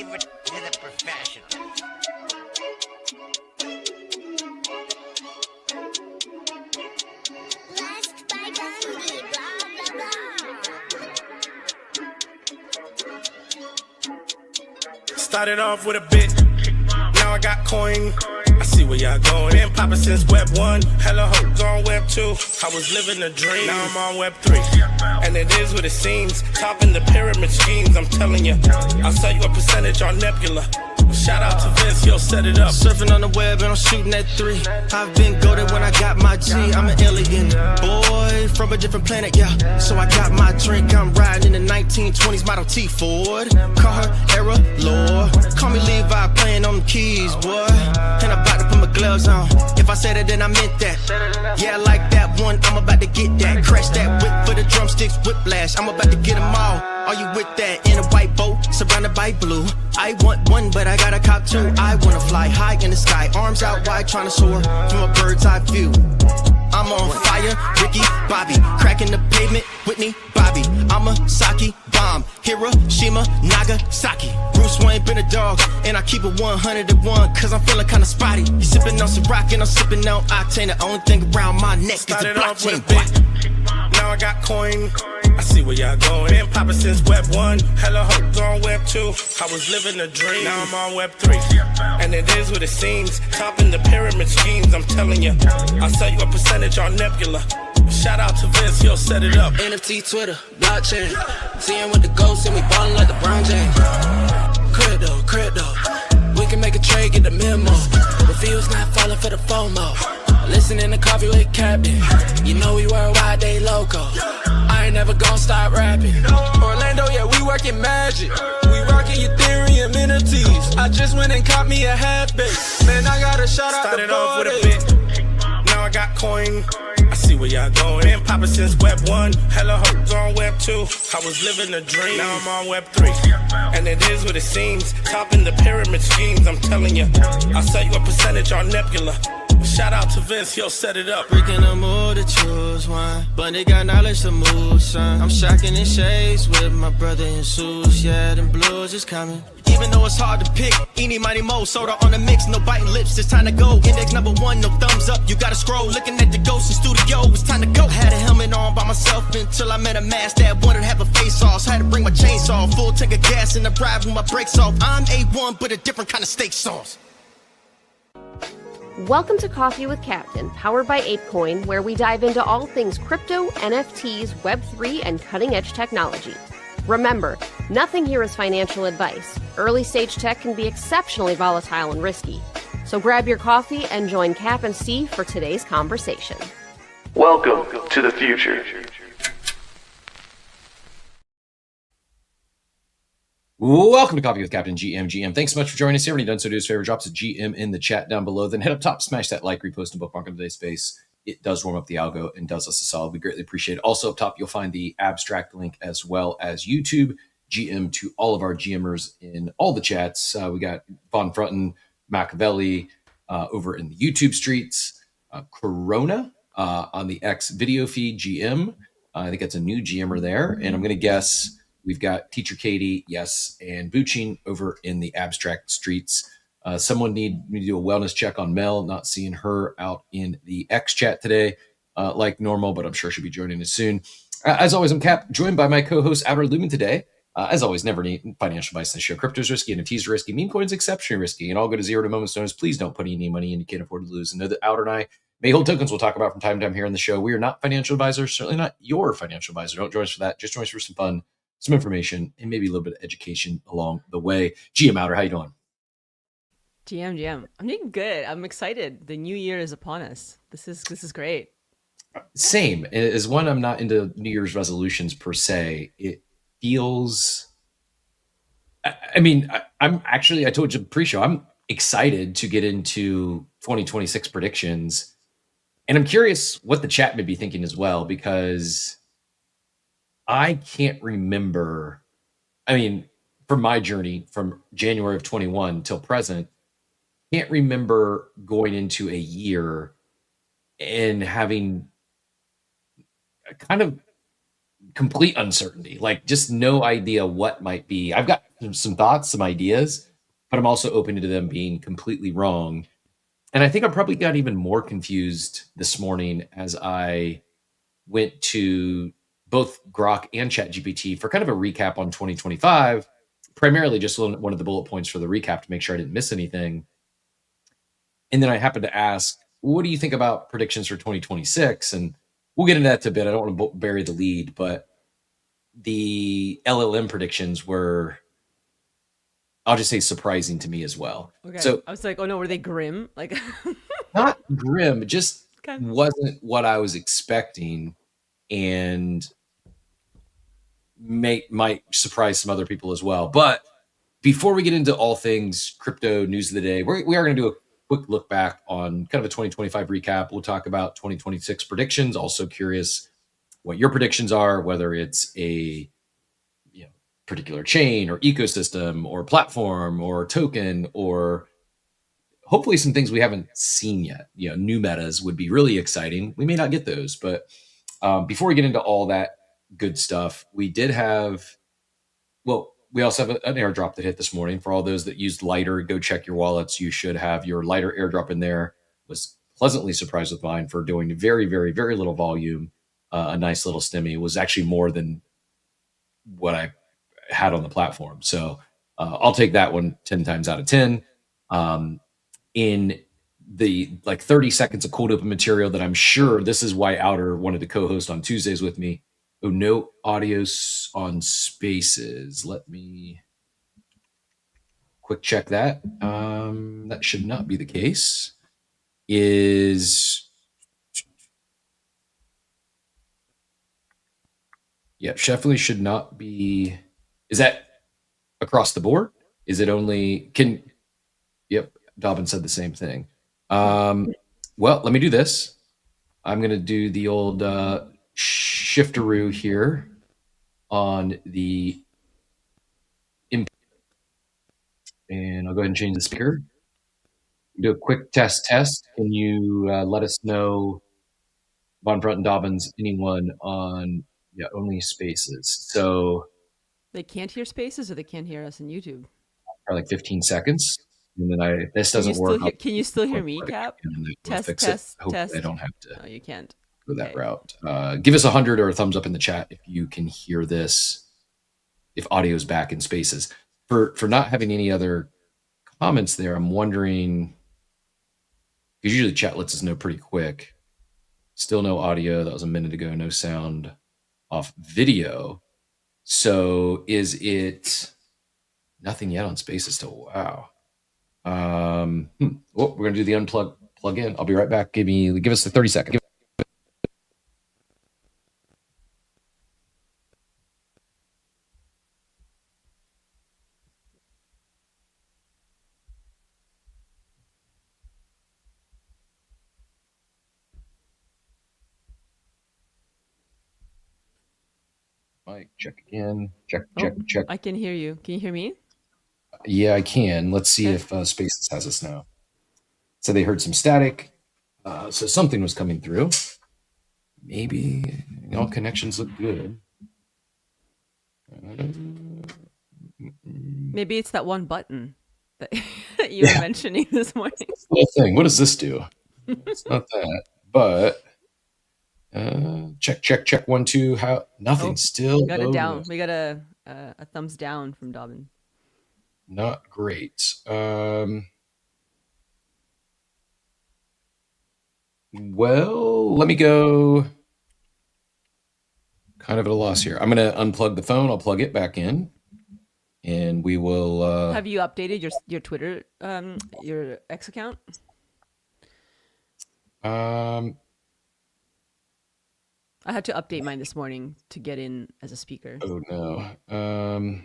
leave it to the professionals. Blessed by Gandhi, blah, blah, blah. Started off with a bit, now I got coin. I see where y'all going. Been poppin' since Web 1, hella hoes on Web 2. I was living a dream, now I'm on Web 3. And it is what it seems, topping the pyramid schemes, I'm telling you. I'll sell you a percentage on Nebula. Shout out to Vince, he'll set it up. Surfing on the web and I'm shooting at 3. I've been goated when I got my G. I'm an alien boy from a different planet, yeah. So I got my drink, I'm riding in the 1920s Model T Ford. Car era lore. Call me Levi playing on the keys, boy. And I'm about to put my gloves on. If I said it, then I meant that. Yeah, I like that one, I'm about to get that. Crash that whip for the drumsticks, whiplash. I'm about to get them all. Are you with that? In a white boat, surrounded by blue. I want one, but I got a cop too. I wanna fly high in the sky, arms out wide, trying to soar from a bird's eye view. I'm on fire, Ricky, Bobby, cracking the pavement, Whitney, Bobby. I'm a Saki bomb, Hiroshima, Nagasaki. Bruce Wayne been a dog, and I keep it 101, cause I'm feeling kinda spotty. You sipping on some rock, and I'm sipping on octane. The only thing around my neck is the Started off with a blockchain. bit, now I got coin. I see where y'all going. Been poppin' since Web 1, hella hoes on Web 2. I was living a dream, now I'm on Web 3. And it is what it seems, topping the pyramid schemes, I'm telling you. I'll sell you a percentage on Nebula. Shout out to Vince, he'll set it up. NFT, Twitter, blockchain. Seeing with the ghosts and we ballin' like LeBron James. Crypto. We can make a trade, get the memo. Refuse not falling for the FOMO. Listening to Coffee with Captain. You know we worldwide, they loco. I ain't never gonna stop rapping. Orlando, yeah, we working magic. We rocking Ethereum NFTs. I just went and caught me a half base. Man, I gotta shout out Started the off with a party. bit, now I got coin. I see where y'all going. Been poppin' since Web 1, hella hoes on Web 2. I was living a dream, now I'm on Web 3. And it is what it seems, topping the pyramid schemes, I'm telling you. I'll sell you a percentage on Nebula. Shout out to Vince, he'll set it up. Breaking the mood to choose one, but they got knowledge to move, son. I'm shocking in shades with my brother in suits. Yeah, them blues is coming. Even though it's hard to pick, eeny, miny, mo, soda on the mix, no biting lips, it's time to go. Index number 1, no thumbs up, you gotta scroll. Looking at the ghost in studio, it's time to go. I had a helmet on by myself until I met a mask that wanted to have a face off. So I had to bring my chainsaw, full tank of gas in the drive with my brakes off. I'm A1, but a different kind of steak sauce. Welcome to Coffee with Captain, powered by ApeCoin, where we dive into all things crypto, NFTs, Web3, and cutting-edge technology. Remember, nothing here is financial advice. Early-stage tech can be exceptionally volatile and risky. So grab your coffee and join Cap and Steve for today's conversation. Welcome to the future. Welcome to Coffee with Captain GM. Thanks so much for joining us here. When you've done so, do us a favor, drop us a GM in the chat down below. Then head up top, smash that like, repost, and bookmark on today's space. It does warm up the algo and does us a solid. We greatly appreciate it. Also up top, you'll find the abstract link as well as YouTube. GM to all of our GMers in all the chats. We got Von Frunten, Machiavelli over in the YouTube streets. Corona on the X video feed, GM. I think that's a new GMer there. And I'm going to guess we've got Teacher Katie, yes, and Buchin over in the abstract streets. Someone need me to do a wellness check on Mel. Not seeing her out in the X chat today like normal, but I'm sure she'll be joining us soon. As always, I'm Cap, joined by my co-host Outer Lumen today. As always, never need financial advice in the show. Crypto's risky, NFTs are risky, meme coins exceptionally risky, and all go to zero to moment's notice. Please don't put any money in you can't afford to lose. And know that Outer and I may hold tokens we'll talk about from time to time here on the show. We are not financial advisors, certainly not your financial advisor. Don't join us for that. Just join us for some fun, some information, and maybe a little bit of education along the way. GM Outer, how you doing? GM. I'm doing good. I'm excited. The new year is upon us. This is great. Same. As one, I'm not into New Year's resolutions per se. It feels, I'm actually, I told you pre-show, I'm excited to get into 2026 predictions. And I'm curious what the chat may be thinking as well, because I can't remember, from my journey from January of 21 till present, can't remember going into a year and having kind of complete uncertainty, like just no idea what might be. I've got some thoughts, some ideas, but I'm also open to them being completely wrong. And I think I probably got even more confused this morning as I went to both Grok and ChatGPT for kind of a recap on 2025, primarily just one of the bullet points for the recap to make sure I didn't miss anything. And then I happened to ask, what do you think about predictions for 2026? And we'll get into that a bit. I don't want to bury the lead, but the LLM predictions were, I'll just say, surprising to me as well. Okay. So I was like, oh no, were they grim? Like, not grim, just Okay. wasn't what I was expecting, and might surprise some other people as well. But before we get into all things crypto news of the day, we are going to do a quick look back on kind of a 2025 recap. We'll talk about 2026 predictions. Also curious what your predictions are, whether it's a particular chain or ecosystem or platform or token, or hopefully some things we haven't seen yet. New metas would be really exciting. We may not get those, but before we get into all that good stuff, we also have an airdrop that hit this morning. For all those that used Lighter, go check your wallets. You should have your Lighter airdrop in there. Was pleasantly surprised with mine for doing very, very, very little volume. A nice little stimmy. Was actually more than what I had on the platform. So I'll take that one 10 times out of 10. In the 30 seconds of cold open material that I'm sure this is why Outer wanted to co-host on Tuesdays with me. Oh, no audio on Spaces. Let me quick check that. That should not be the case. Definitely should not be. Is that across the board? Is it only Yep, Dobbin said the same thing. Well, let me do this. I'm going to do the old shifteroo here on the input, and I'll go ahead and change the speaker. Do a quick test. Can you let us know, Von Front and Dobbins, anyone on only Spaces? So They can't hear Spaces, or they can't hear us on YouTube? Probably 15 seconds. And then this doesn't work. Can you still hear me, Cap? Test. Hopefully I don't have to. No, you can't. Go that route. Give us 100 or a thumbs up in the chat if you can hear this, if audio is back in Spaces. For not having any other comments there, I'm wondering, because usually chat lets us know pretty quick. Still no audio. That was a minute ago. No sound off video. So is it nothing yet on Spaces still? Wow. We're going to do the unplug, plug in. I'll be right back. Give us the 30 seconds. Mic check again. Check. I can hear you. Can you hear me? Yeah, I can. Let's see if Spaces has us now. So they heard some static. So something was coming through. Maybe all connections look good. Maybe it's that one button that you were mentioning this morning. Little thing. What does this do? It's not that. But check 1 2. How nothing still. We got a down. We got a thumbs down from Dobbin. Not great. Well, let me go. Kind of at a loss here. I'm going to unplug the phone. I'll plug it back in, and we will. Have you updated your Twitter, your X account? I had to update mine this morning to get in as a speaker. Oh no.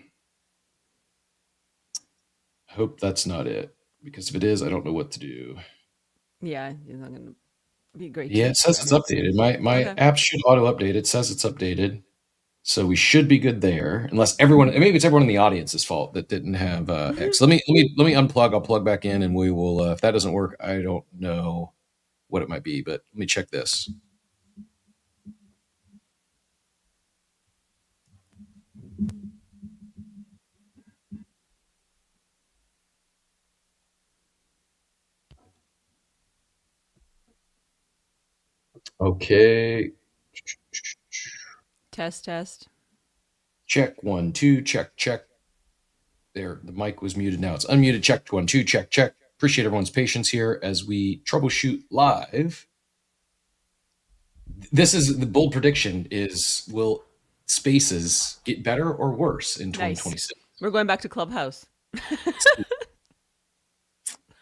Hope that's not it, because if it is, I don't know what to do. Yeah, it's not going to be great. Yeah, it says it's updated. My app should auto update. It says it's updated, so we should be good there. Unless maybe it's everyone in the audience's fault that didn't have X. Let me unplug. I'll plug back in, and we will. If that doesn't work, I don't know what it might be, but let me check this. Okay. Test. Check 1 2. Check. There, the mic was muted. Now it's unmuted. Check 1 2. Check. Appreciate everyone's patience here as we troubleshoot live. This is the bold prediction: is will Spaces get better or worse in 2026? We're going back to Clubhouse.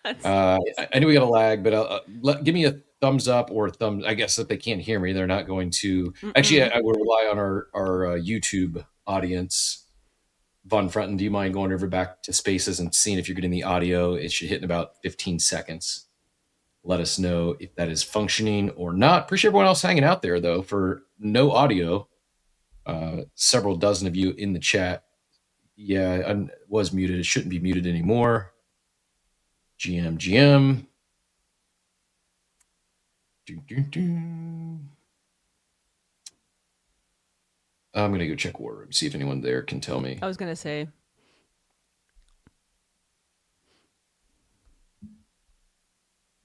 I know we got a lag, but give me a thumbs up or a thumb. I guess if they can't hear me, they're not going to. Actually, I would rely on our YouTube audience. Von Frunton, do you mind going over back to Spaces and seeing if you're getting the audio? It should hit in about 15 seconds. Let us know if that is functioning or not. Appreciate everyone else hanging out there, though, for no audio. Several dozen of you in the chat. Yeah, I was muted. It shouldn't be muted anymore. GM. I'm going to go check War Room, see if anyone there can tell me. I was going to say.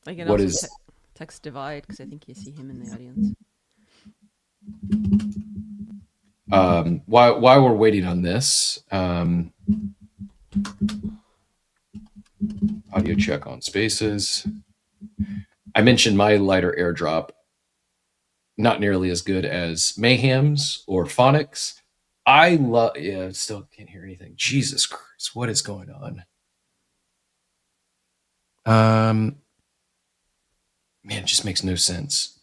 I can What also is text Divide because I think you see him in the audience. While we're waiting on this, audio check on Spaces. I mentioned my lighter airdrop, not nearly as good as Mayhem's or Phonics. Still can't hear anything. Jesus Christ, what is going on? Man, it just makes no sense.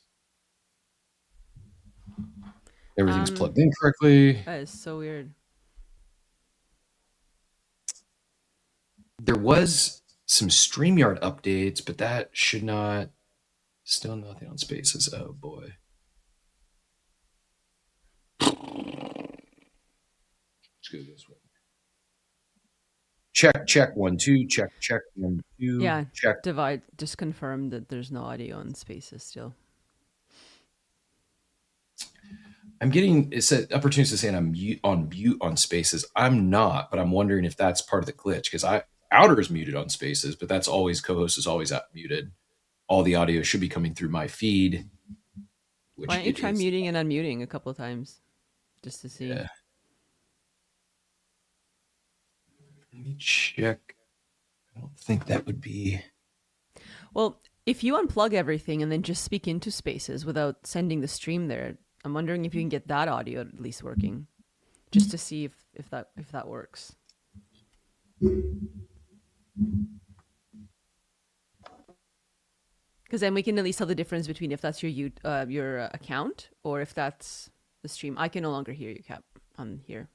Everything's plugged in correctly. That is so weird. There was some StreamYard updates, but that should not. Still nothing on Spaces. Oh boy. Let's go this way. Check 1 2. Check 1 2. Yeah. Check. Divide just confirmed that there's no audio on Spaces still. I'm getting it said opportunities to saying I'm on mute on Spaces. I'm not, but I'm wondering if that's part of the glitch because Outer is muted on Spaces, but that's always co-host is always muted. All the audio should be coming through my feed. Why don't you try muting and unmuting a couple of times just to see? Yeah. Let me check. I don't think that would be. Well, if you unplug everything and then just speak into Spaces without sending the stream there, I'm wondering if you can get that audio at least working, just to see if that works. Because then we can at least tell the difference between if that's your account or if that's the stream. I can no longer hear you, Cap, on here.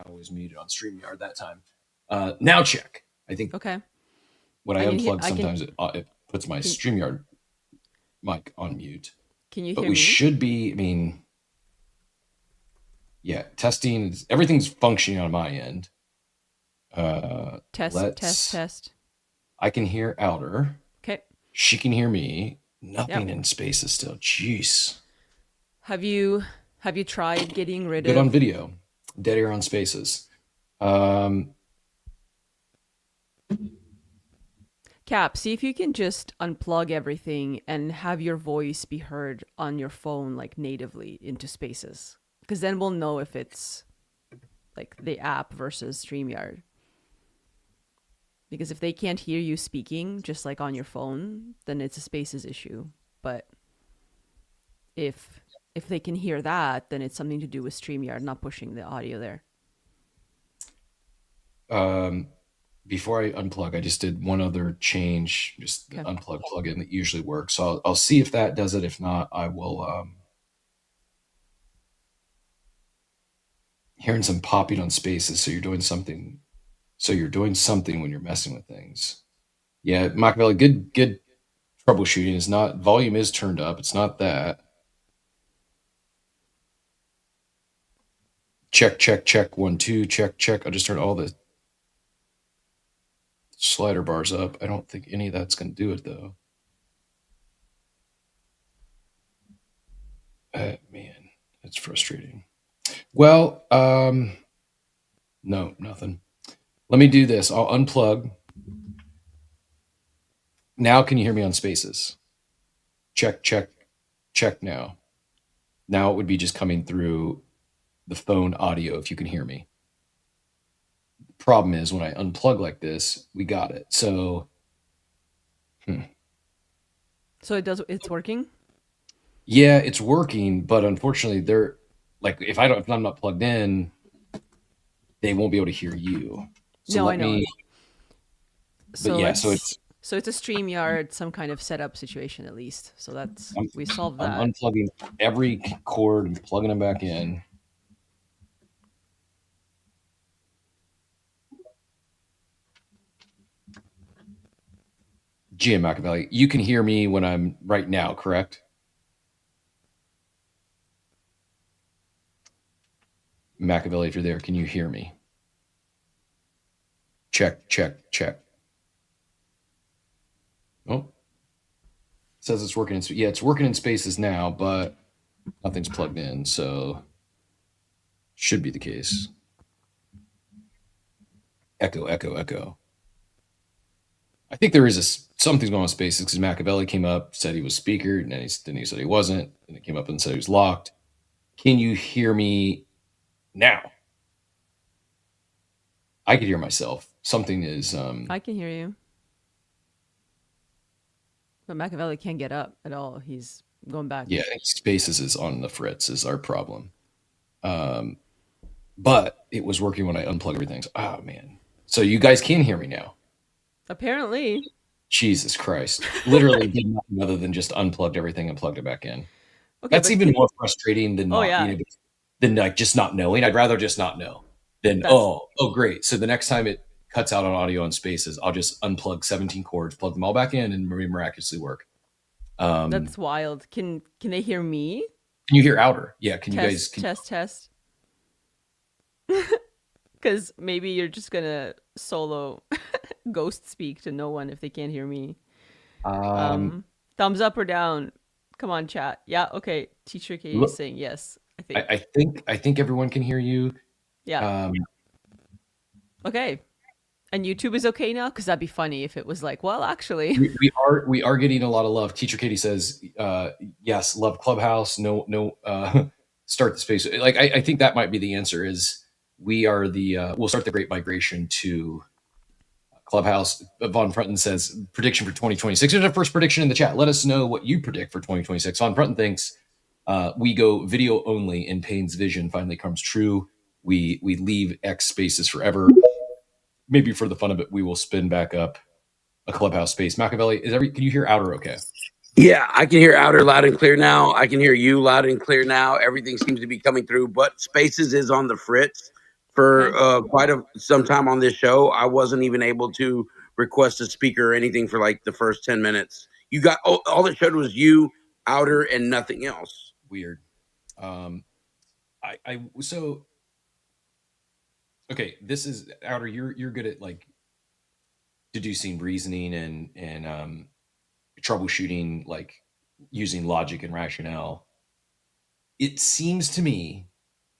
I was muted on StreamYard that time. Now check. I think. Okay. When I unplug, sometimes it puts my StreamYard mic on mute. Can you hear me? But me? We should be. I mean, yeah, testing. Everything's functioning on my end. Test. I can hear Outer. Okay. She can hear me. Nothing in Spaces still. Jeez. Have you tried getting rid of? Good on video. Dead air on Spaces. Cap, see if you can just unplug everything and have your voice be heard on your phone like natively into Spaces. Because then we'll know if it's like the app versus StreamYard. Because if they can't hear you speaking just like on your phone, then it's a Spaces issue. But if they can hear that, then it's something to do with StreamYard not pushing the audio there. Before I unplug, I just did one other change, just the unplug plugin that usually works. So I'll see if that does it. If not, I will. Hearing some popping on Spaces, so you're doing something. So you're doing something when you're messing with things. Yeah, Machiavelli, good troubleshooting. Is not volume is turned up. It's not that. Check 1 2. Check. I'll just turn all the slider bars up. I don't think any of that's going to do it though. Man, it's frustrating. Well, no, nothing. Let me do this. I'll unplug. Now, can you hear me on Spaces? Check, check, check now. Now it would be just coming through the phone audio if you can hear me. Problem is when I unplug like this, we got it. So, So it's working? yeah, it's working, but unfortunately, they're like if I'm not plugged in, they won't be able to hear you. So No, let I know. me. So yeah, it's, so it's so it's a StreamYard, some kind of setup situation at least. So we solved that. I'm unplugging every cord and plugging them back in. Jim Machiavelli, you can hear me when I'm right now, correct? Machiavelli, if you're there, can you hear me? Check, check, check. Oh, it says it's working. Yeah, it's working in Spaces now, but nothing's plugged in, so should be the case. Echo, echo, echo. I think there is something's going on with Spaces because Machiavelli came up, said he was speaker, and then he said he wasn't, and it came up and said he was locked. Can you hear me now? I could hear myself. Something is. I can hear you. But Machiavelli can't get up at all. He's going back. Yeah, Spaces is on the fritz is our problem. But it was working when I unplugged everything. So, oh, man. So you guys can hear me now. Apparently. Jesus Christ. Literally did nothing other than just unplugged everything and plugged it back in. Okay, That's even more frustrating than not yeah. being able to, than like just not knowing. I'd rather just not know than, oh, great. So the next time it cuts out on audio on Spaces, I'll just unplug 17 cords, plug them all back in, and miraculously work. That's wild. Can they hear me? Can you hear Outer? Yeah. Can test, you guys test? Because maybe you're just gonna solo ghost speak to no one if they can't hear me. Thumbs up or down? Come on, chat. Yeah, okay. Teacher Katie is saying yes. I think everyone can hear you. Yeah. Okay. And YouTube is okay now? Because that'd be funny if it was like, well, actually. We are getting a lot of love. Teacher Katie says, yes, love Clubhouse. No, start the space. Like I think that might be the answer. Is we are we'll start the great migration to Clubhouse. Von Frunton says prediction for 2026. There's our first prediction in the chat. Let us know what you predict for 2026. Von Frunton thinks we go video only and Payne's vision finally comes true. We leave X Spaces forever. Maybe for the fun of it, we will spin back up a Clubhouse space. Machiavelli, can you hear Outer okay? Yeah, I can hear Outer loud and clear now. I can hear you loud and clear now. Everything seems to be coming through, but Spaces is on the fritz. For quite some time on this show, I wasn't even able to request a speaker or anything for like the first 10 minutes. You got all that showed was you, Outer, and nothing else. Weird. So okay, this is Outer. You're good at like deducing reasoning and troubleshooting, like using logic and rationale. It seems to me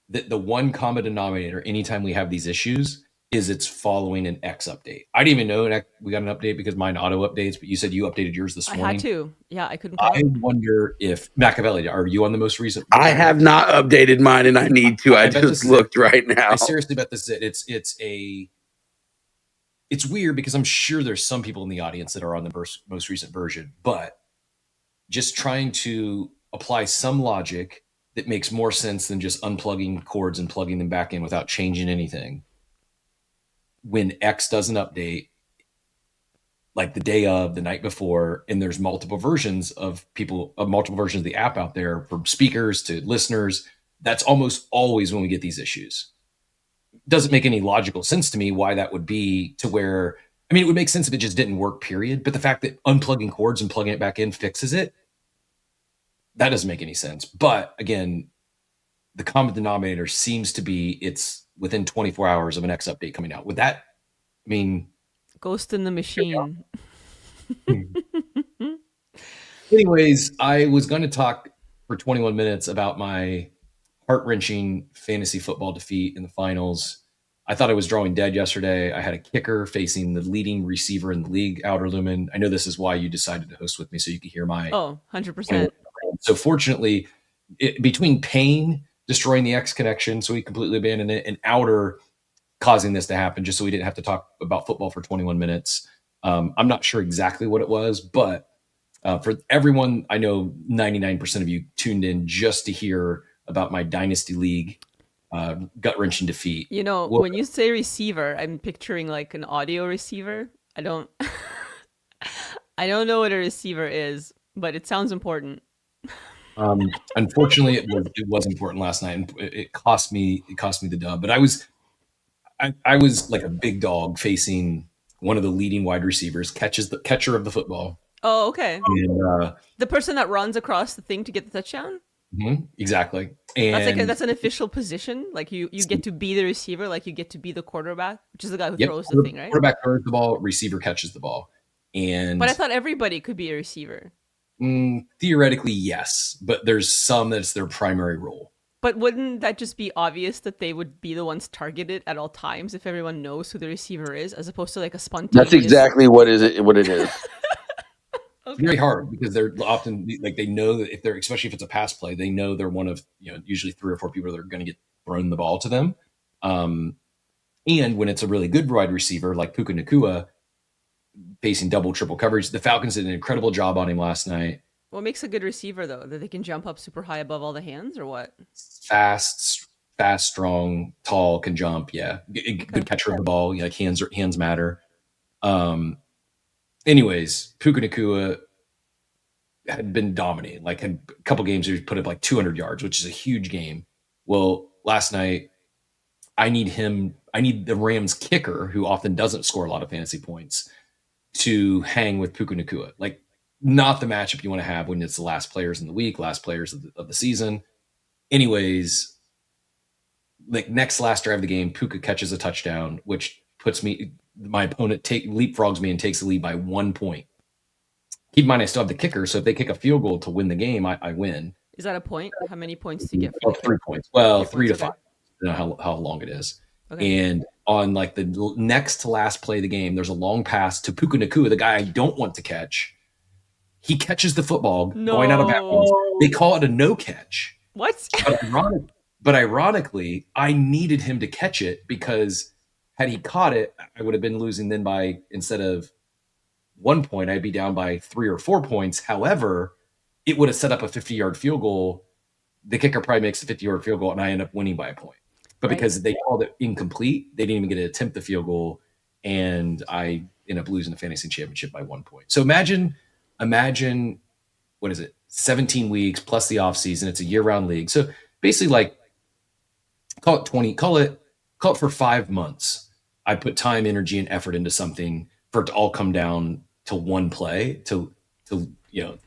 that the one common denominator anytime we have these issues is it's following an X update. I didn't even know we got an update because mine auto updates, but you said you updated yours this morning. I had to. Yeah, I couldn't. I wonder if Machiavelli, are you on the most recent? I have not updated mine, and I need to. I just looked right now. I seriously bet this is it. It's weird because I'm sure there's some people in the audience that are on the most recent version, but just trying to apply some logic that makes more sense than just unplugging cords and plugging them back in without changing anything. When X doesn't update, like the day of, the night before, and there's multiple versions of the app out there from speakers to listeners, that's almost always when we get these issues. Doesn't make any logical sense to me why that would be to where, I mean, it would make sense if it just didn't work, period. But the fact that unplugging cords and plugging it back in fixes it, that doesn't make any sense. But again, the common denominator seems to be it's within 24 hours of an X update coming out. With that, I mean, Ghost in the Machine. Anyways, I was going to talk for 21 minutes about my heart-wrenching fantasy football defeat in the finals. I thought I was drawing dead yesterday. I had a kicker facing the leading receiver in the league, Outer Lumen. I know this is why you decided to host with me, so you could hear my... Oh, 100%. So fortunately, between Pain destroying the X connection, so we completely abandoned it, and Outer causing this to happen just so we didn't have to talk about football for 21 minutes. I'm not sure exactly what it was, but for everyone, I know 99% of you tuned in just to hear about my Dynasty League gut-wrenching defeat. You know, when you say receiver, I'm picturing like an audio receiver. I don't know what a receiver is, but it sounds important. Unfortunately, it was important last night, and it cost me the dub. But I was like a big dog facing one of the leading wide receivers, the catcher of the football. Oh, okay. And, the person that runs across the thing to get the touchdown? Exactly. And that's an official position. Like you get to be the receiver, like you get to be the quarterback, which is the guy who throws the thing, right? Quarterback throws the ball, receiver catches the ball. But I thought everybody could be a receiver. Theoretically, yes, but there's some that's their primary role. But wouldn't that just be obvious that they would be the ones targeted at all times if everyone knows who the receiver is, as opposed to like a spontaneous... That's exactly what it is. Okay. Very hard because they're often like, they know that if they're, especially if it's a pass play, they know they're one of, usually 3 or 4 people that are going to get thrown the ball to them. And when it's a really good wide receiver like Puka Nacua facing double, triple coverage, the Falcons did an incredible job on him last night. What makes a good receiver though? That they can jump up super high above all the hands, or what? Fast, strong, tall, can jump. Yeah. Good catcher of the ball. Like hands matter. Anyways, Puka Nacua had been dominating. Like, had a couple games where he put up like 200 yards, which is a huge game. Well, last night, I need the Rams kicker, who often doesn't score a lot of fantasy points, to hang with Puka Nacua. Like, not the matchup you want to have when it's the last players in the week, last players of the season. Anyways, like last drive of the game, Puka catches a touchdown, which puts my opponent leapfrogs me and takes the lead by 1 point. Keep in mind, I still have the kicker, so if they kick a field goal to win the game, I win. Is that a point? How many points do you get? 3 points. Well, 3 to 5. I don't know how long it is. Okay. And on like the next to last play of the game, there's a long pass to Puka Nacua, the guy I don't want to catch. He catches the football going out of bounds. They call it a no catch. What? But ironically, I needed him to catch it because had he caught it, I would have been losing then by, instead of 1 point, I'd be down by 3 or 4 points. However, it would have set up a 50-yard field goal. The kicker probably makes a 50-yard field goal, and I end up winning by a point. But because they called it incomplete, they didn't even get to attempt the field goal, and I end up losing the fantasy championship by 1 point. So imagine, what is it, 17 weeks plus the offseason. It's a year-round league. So basically, like, call it for 5 months. I put time, energy, and effort into something for it to all come down to one play to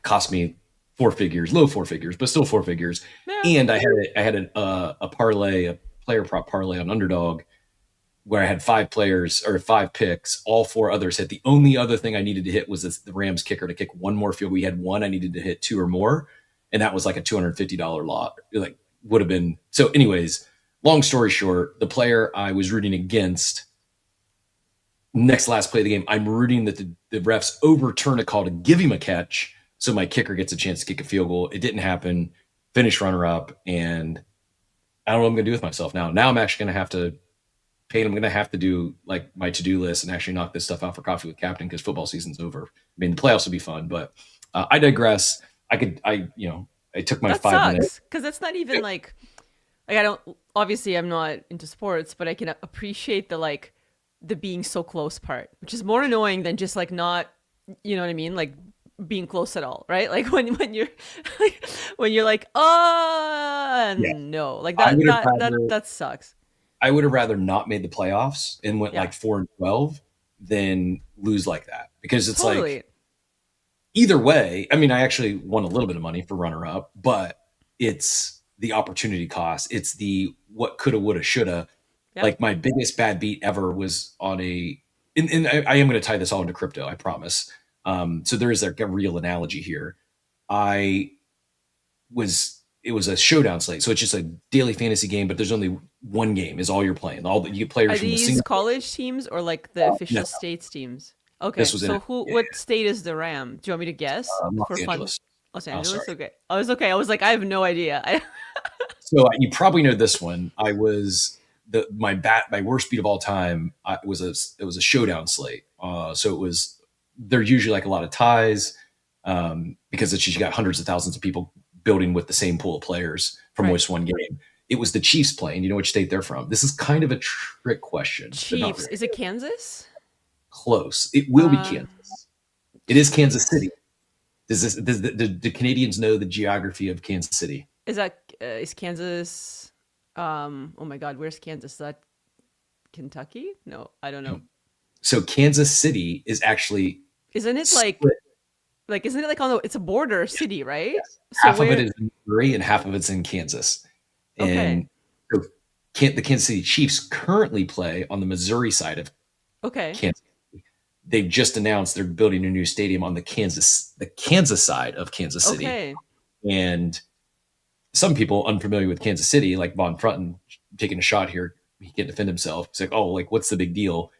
cost me low four figures, but still 4 figures. Yeah. And I had a parlay, a player prop parlay on Underdog where I had 5 players or 5 picks. All 4 others hit. The only other thing I needed to hit was the Rams kicker to kick one more field. We had one. I needed to hit 2 or more, and that was like a $250 lot. Like, would have been. So anyways, long story short, the player I was rooting against, next last play of the game, I'm rooting that the refs overturn a call to give him a catch so my kicker gets a chance to kick a field goal. It didn't happen. Finished runner-up, and I don't know what I'm going to do with myself now. Now I'm actually going to have to pay. I'm going to have to do like my to-do list and actually knock this stuff out for Coffee with Captain because football season's over. I mean, the playoffs will be fun, but I digress. I took my that 5 minutes. Because that's not even like I don't, obviously I'm not into sports, but I can appreciate the being so close part, which is more annoying than just like not, you know what I mean? Like being close at all, right? Like when you're like, no, like that sucks. I would have rather not made the playoffs and went like 4-12 than lose like that, because it's like either way. I mean, I actually won a little bit of money for runner up, but it's the opportunity cost. It's the what coulda, woulda, shoulda. Yep. Like my biggest bad beat ever was on and I am going to tie this all into crypto, I promise. So there is like a real analogy here. I was it was a showdown slate. So it's just a daily fantasy game, but there's only one game is all you're playing. All you get players Are from the these single. college teams or like the official no. states teams? Okay, This was in so it. what state is the Ram? Do you want me to guess Los for fun? Angeles. Los Oh, Angeles. sorry. Okay, I was okay. I was like, I have no idea. So you probably know this one. I was my worst beat of all time. It was a showdown slate. So they're usually like a lot of ties because it's just you got hundreds of thousands of people building with the same pool of players from Right. just one game. It was the Chiefs playing. You know which state they're from. This is kind of a trick question. but not Chiefs. really. Is it Kansas? Close. It will be Kansas. It is Kansas City. Do Canadians know the geography of Kansas City? Is Kansas? Oh my God, where's Kansas? Is that Kentucky? No, I don't know. So Kansas City is actually Isn't it split. isn't it like on the? It's a border city, right? Yes. So Half of it is in Missouri and half of it's in Kansas. And so the Kansas City Chiefs currently play on the Missouri side of Okay. Kansas City. They've just announced they're building a new stadium on the Kansas side of Kansas City. Okay. And some people unfamiliar with Kansas City, like Von Frutton, taking a shot here, he can't defend himself. He's like, oh, like what's the big deal?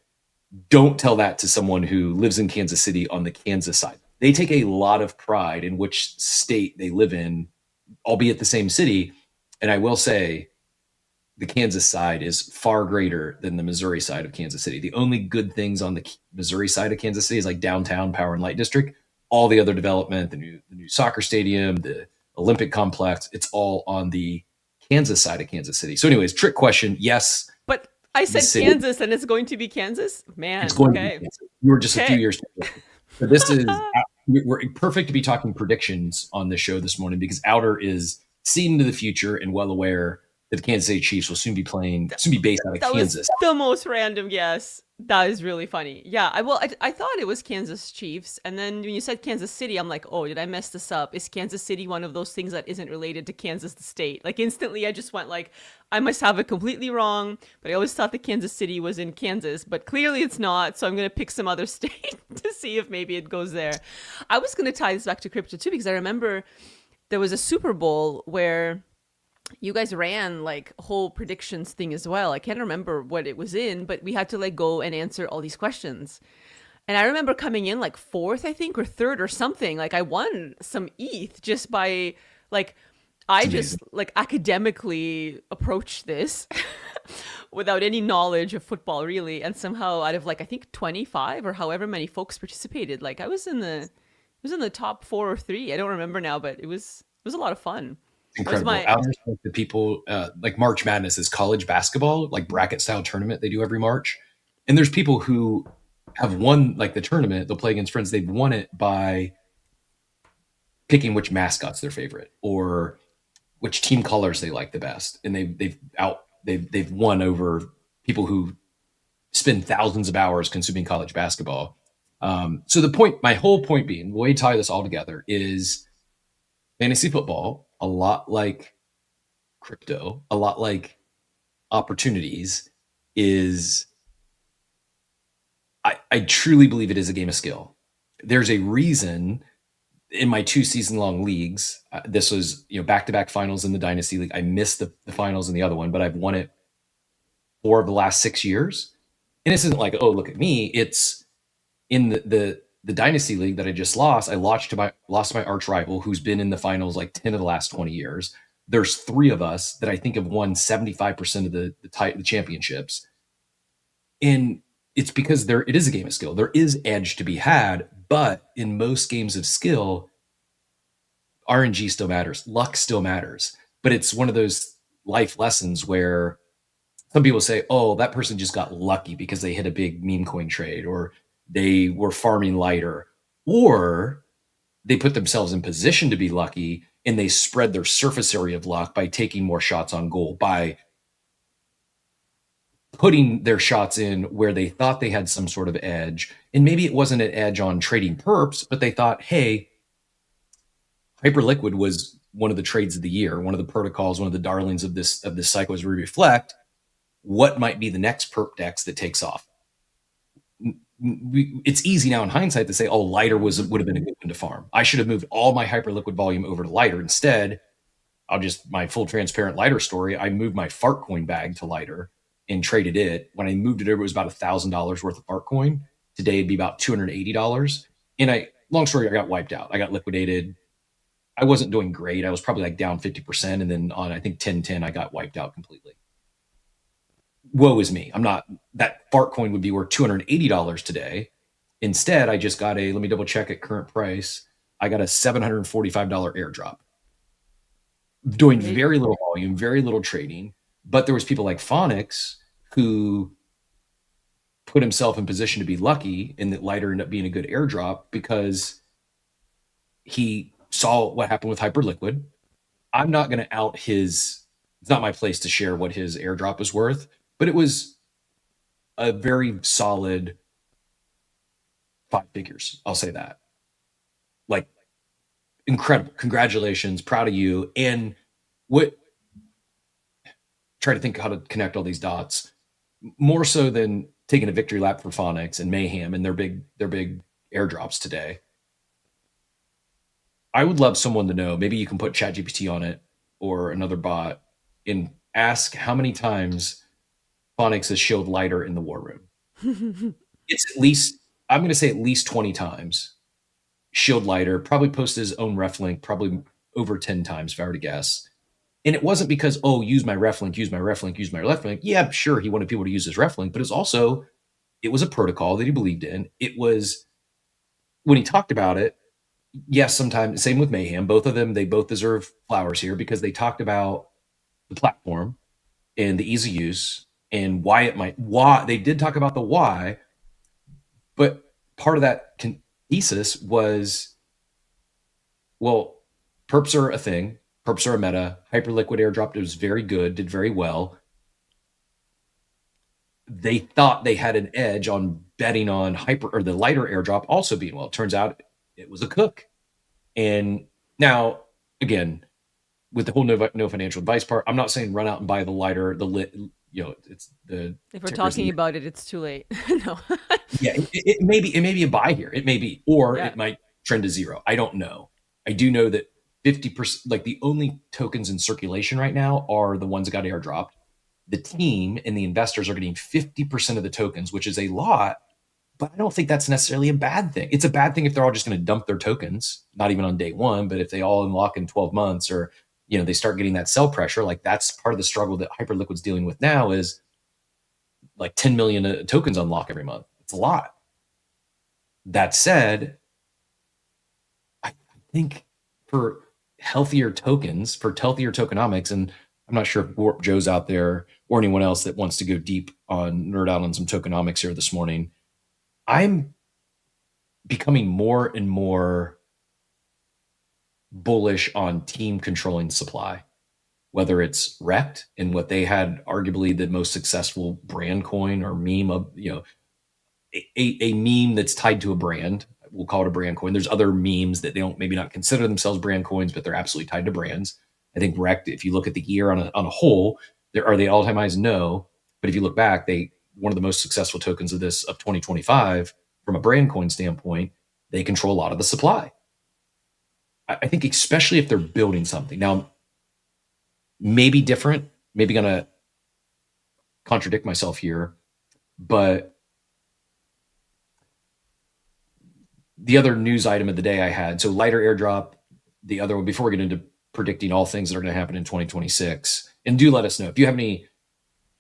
Don't tell that to someone who lives in Kansas City on the Kansas side. They take a lot of pride in which state they live in, albeit the same city. And I will say the Kansas side is far greater than the Missouri side of Kansas City. The only good things on the Missouri side of Kansas City is like downtown Power and Light District. All the other development, the new soccer stadium, the Olympic complex, it's all on the Kansas side of Kansas City. So anyways, trick question. Yes. But I said city. Kansas and it's going to be Kansas? Man, It's going okay. to be Kansas. You were just a few Okay. years. So this is we're perfect to be talking predictions on this show this morning because Outer is seeing into the future and well aware that the Kansas City Chiefs will soon be based out of That Kansas. was the most random guess. That is really funny. Yeah, I thought it was Kansas Chiefs, and then when you said Kansas City, I'm like, oh, did I mess this up? Is Kansas City one of those things that isn't related to Kansas the state? Like instantly, I just went like, I must have it completely wrong. But I always thought that Kansas City was in Kansas, but clearly it's not. So I'm gonna pick some other state to see if maybe it goes there. I was gonna tie this back to crypto too because I remember there was a Super Bowl where you guys ran like a whole predictions thing as well. I can't remember what it was in, but we had to like go and answer all these questions. And I remember coming in like fourth, I think, or third or something. Like I won some ETH just by like, I just like academically approached this without any knowledge of football really. And somehow out of like, I think 25 or however many folks participated, like I was in the top 4 or 3. I don't remember now, but it was a lot of fun. Incredible. Outers, like the people like March Madness is college basketball, like bracket style tournament they do every March. And there's people who have won like the tournament, they'll play against friends. They've won it by picking which mascot's their favorite or which team colors they like the best. And they've won over people who spend thousands of hours consuming college basketball. So my whole point being, the way to tie this all together is fantasy football, a lot like crypto, a lot like opportunities is I truly believe it is a game of skill. There's a reason in my 2 season-long leagues, this was back-to-back finals in the Dynasty League. I missed the finals in the other one, but I've won it 4 of the last 6 years. And this isn't like, oh, look at me. It's in the Dynasty League that I just lost. I lost to my arch rival who's been in the finals like 10 of the last 20 years. There's 3 of us that I think have won 75% of the championships. And it's because it is a game of skill. There is edge to be had, but in most games of skill, RNG still matters. Luck still matters. But it's one of those life lessons where some people say, oh, that person just got lucky because they hit a big meme coin trade or they were farming lighter, or they put themselves in position to be lucky and they spread their surface area of luck by taking more shots on goal, by putting their shots in where they thought they had some sort of edge. And maybe it wasn't an edge on trading perps, but they thought, hey, Hyperliquid was one of the trades of the year, one of the protocols, one of the darlings of this cycle as we reflect. What might be the next perp dex that takes off? It's easy now in hindsight to say, oh, lighter would have been a good one to farm. I should have moved all my Hyperliquid volume over to lighter. Instead, my full transparent lighter story. I moved my fart coin bag to lighter and traded it. When I moved it over, it was about $1,000 worth of fart coin. Today it'd be about $280. And long story, I got wiped out. I got liquidated. I wasn't doing great. I was probably like down 50%. And then on, I think 10/10, I got wiped out completely. Woe is me. That fart coin would be worth $280 today. Instead, I just got let me double check at current price. I got a $745 airdrop. Doing very little volume, very little trading. But there was people like Phonics who put himself in position to be lucky, and that lighter ended up being a good airdrop because he saw what happened with Hyperliquid. I'm not going to out it's not my place to share what his airdrop is worth, but it was a very solid 5 figures. I'll say that. Like, incredible. Congratulations. Proud of you. And try to think how to connect all these dots more so than taking a victory lap for Phonics and Mayhem and their big airdrops today. I would love someone to know, maybe you can put ChatGPT on it or another bot and ask how many times Phonics has showed lighter in the war room. It's at least, I'm going to say at least 20 times. Shield lighter, probably posted his own ref link, probably over 10 times if I were to guess. And it wasn't because, use my ref link, use my ref link, use my ref link. Yeah, sure, he wanted people to use his ref link, but it was a protocol that he believed in. It was, when he talked about it, yes, sometimes, same with Mayhem, both of them, they both deserve flowers here because they talked about the platform and the ease of use and why they did talk about the why, but part of that thesis was, well, perps are a thing. Perps are a meta. Hyperliquid airdrop was very good, did very well. They thought they had an edge on betting on the lighter airdrop also being well. It turns out it was a cook. And now, again, with the whole no financial advice part, I'm not saying run out and buy the lighter, it's the. If we're talking about it, it's too late. No. Yeah, it may be a buy here. It may be, or it might trend to zero. I don't know. I do know that 50%, like the only tokens in circulation right now are the ones that got airdropped. The team and the investors are getting 50% of the tokens, which is a lot, but I don't think that's necessarily a bad thing. It's a bad thing if they're all just going to dump their tokens, not even on day one, but if they all unlock in 12 months or, they start getting that sell pressure, like that's part of the struggle that Hyperliquid's dealing with now is like 10 million tokens unlock every month. It's a lot. That said, I think for healthier tokens, for healthier tokenomics, and I'm not sure if Warp Joe's out there or anyone else that wants to go deep on nerd out on some tokenomics here this morning. I'm becoming more and more bullish on team controlling supply, whether it's Rect and what they had arguably the most successful brand coin or meme of, a meme that's tied to a brand. We'll call it a brand coin. There's other memes that they don't maybe not consider themselves brand coins, but they're absolutely tied to brands. I think Rect, if you look at the year on a whole, are they all-time highs? No. But if you look back, one of the most successful tokens of 2025 from a brand coin standpoint, they control a lot of the supply. I think especially if they're building something. Now, maybe different, maybe going to contradict myself here, but the other news item of the day I had, so lighter airdrop, the other one, before we get into predicting all things that are going to happen in 2026, and do let us know if you have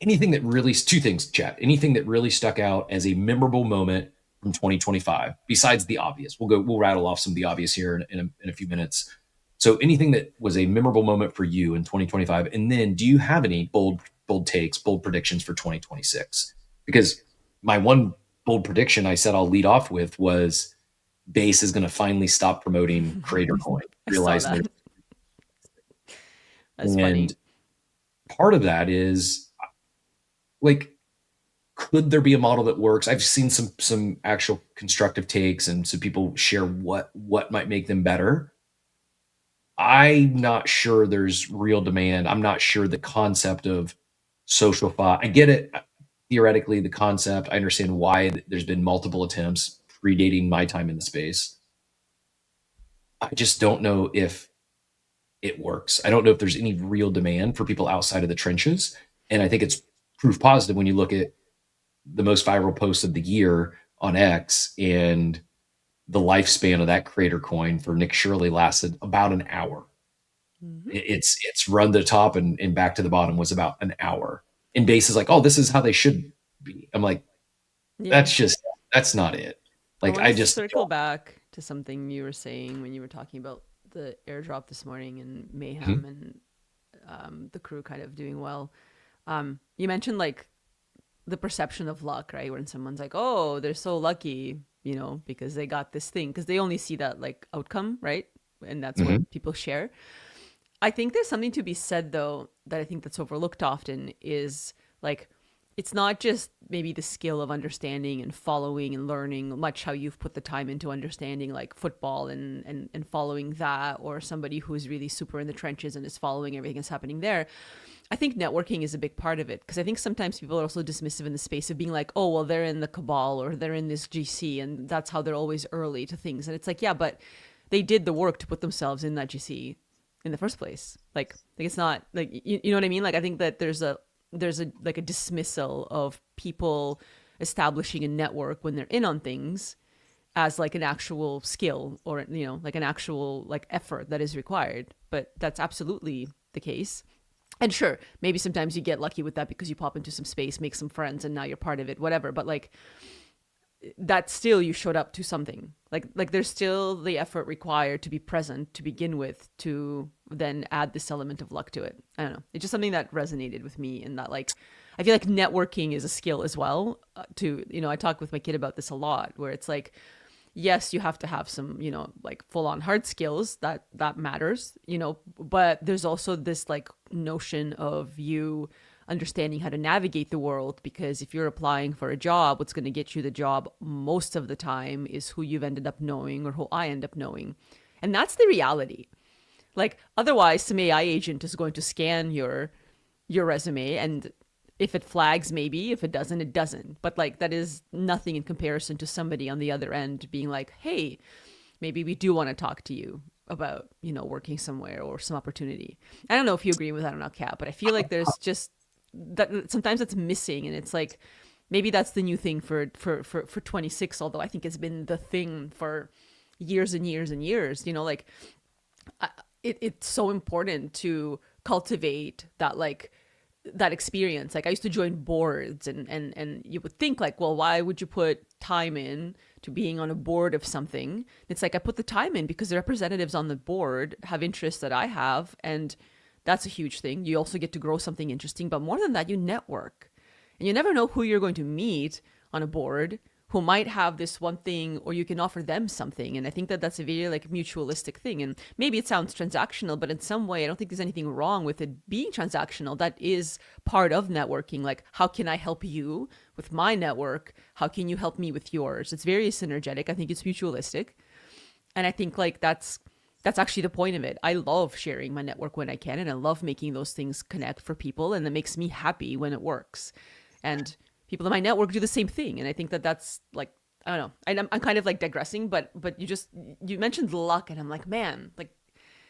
anything that really, two things, chat, anything that really stuck out as a memorable moment from 2025, besides the obvious. We'll rattle off some of the obvious here in a few minutes. So anything that was a memorable moment for you in 2025, and then do you have any bold takes, bold predictions for 2026? Because my one bold prediction I said I'll lead off with was Base is going to finally stop promoting Creator Coin. Realizing that's funny. Part of that is like, could there be a model that works? I've seen some actual constructive takes and some people share what might make them better. I'm not sure there's real demand. I'm not sure the concept of social fi. I get it. Theoretically, the concept, I understand why there's been multiple attempts predating my time in the space. I just don't know if it works. I don't know if there's any real demand for people outside of the trenches. And I think it's proof positive when you look at the most viral posts of the year on X, and the lifespan of that creator coin for Nick Shirley lasted about an hour. It's run to the top and back to the bottom was about an hour. And Base is like, oh, this is how they should be. I'm like, that's not it. Like, I just circle back to something you were saying when you were talking about the airdrop this morning and Mayhem and the crew kind of doing well. You mentioned like the perception of luck, right? When someone's like, oh, they're so lucky, because they got this thing, because they only see that like outcome, right? And that's what people share. I think there's something to be said, though, that I think that's overlooked often is like, it's not just maybe the skill of understanding and following and learning much how you've put the time into understanding like football and following that, or somebody who's really super in the trenches and is following everything that's happening there. I think networking is a big part of it, because I think sometimes people are also dismissive in the space of being like, oh, well, they're in the cabal or they're in this GC and that's how they're always early to things. And it's like, yeah, but they did the work to put themselves in that GC in the first place. Like it's not like, you know what I mean? Like, I think that there's a like a dismissal of people establishing a network when they're in on things as like an actual skill or, like an actual like effort that is required. But that's absolutely the case. And sure, maybe sometimes you get lucky with that because you pop into some space, make some friends, and now you're part of it, whatever. But like, that still, you showed up to something. Like there's still the effort required to be present to begin with, to then add this element of luck to it. I don't know. It's just something that resonated with me, in that like, I feel like networking is a skill as well. I talk with my kid about this a lot, where it's like, yes, you have to have some, like full on hard skills that matters, but there's also this like notion of you understanding how to navigate the world, because if you're applying for a job, what's going to get you the job most of the time is who you've ended up knowing, or who I end up knowing. And that's the reality. Like, otherwise, some AI agent is going to scan your resume, and if it flags, maybe. If it doesn't, it doesn't. But like, that is nothing in comparison to somebody on the other end being like, hey, maybe we do want to talk to you about, working somewhere or some opportunity. I don't know if you agree with that or not, Kat, but I feel like there's just that sometimes it's missing. And it's like, maybe that's the new thing for 26, although I think it's been the thing for years and years and years, like it's so important to cultivate that, like, that experience. Like, I used to join boards and you would think like, well, why would you put time in to being on a board of something? It's like, I put the time in because the representatives on the board have interests that I have, and that's a huge thing. You also get to grow something interesting, but more than that, you network. And you never know who you're going to meet on a board who might have this one thing, or you can offer them something. And I think that that's a very like mutualistic thing. And maybe it sounds transactional, but in some way, I don't think there's anything wrong with it being transactional. That is part of networking. Like, how can I help you with my network? How can you help me with yours? It's very synergetic. I think it's mutualistic. And I think like that's actually the point of it. I love sharing my network when I can, and I love making those things connect for people, and it makes me happy when it works. And people in my network do the same thing. And I think that that's like, I don't know, I'm kind of like digressing, but you mentioned luck, and I'm like, man, like,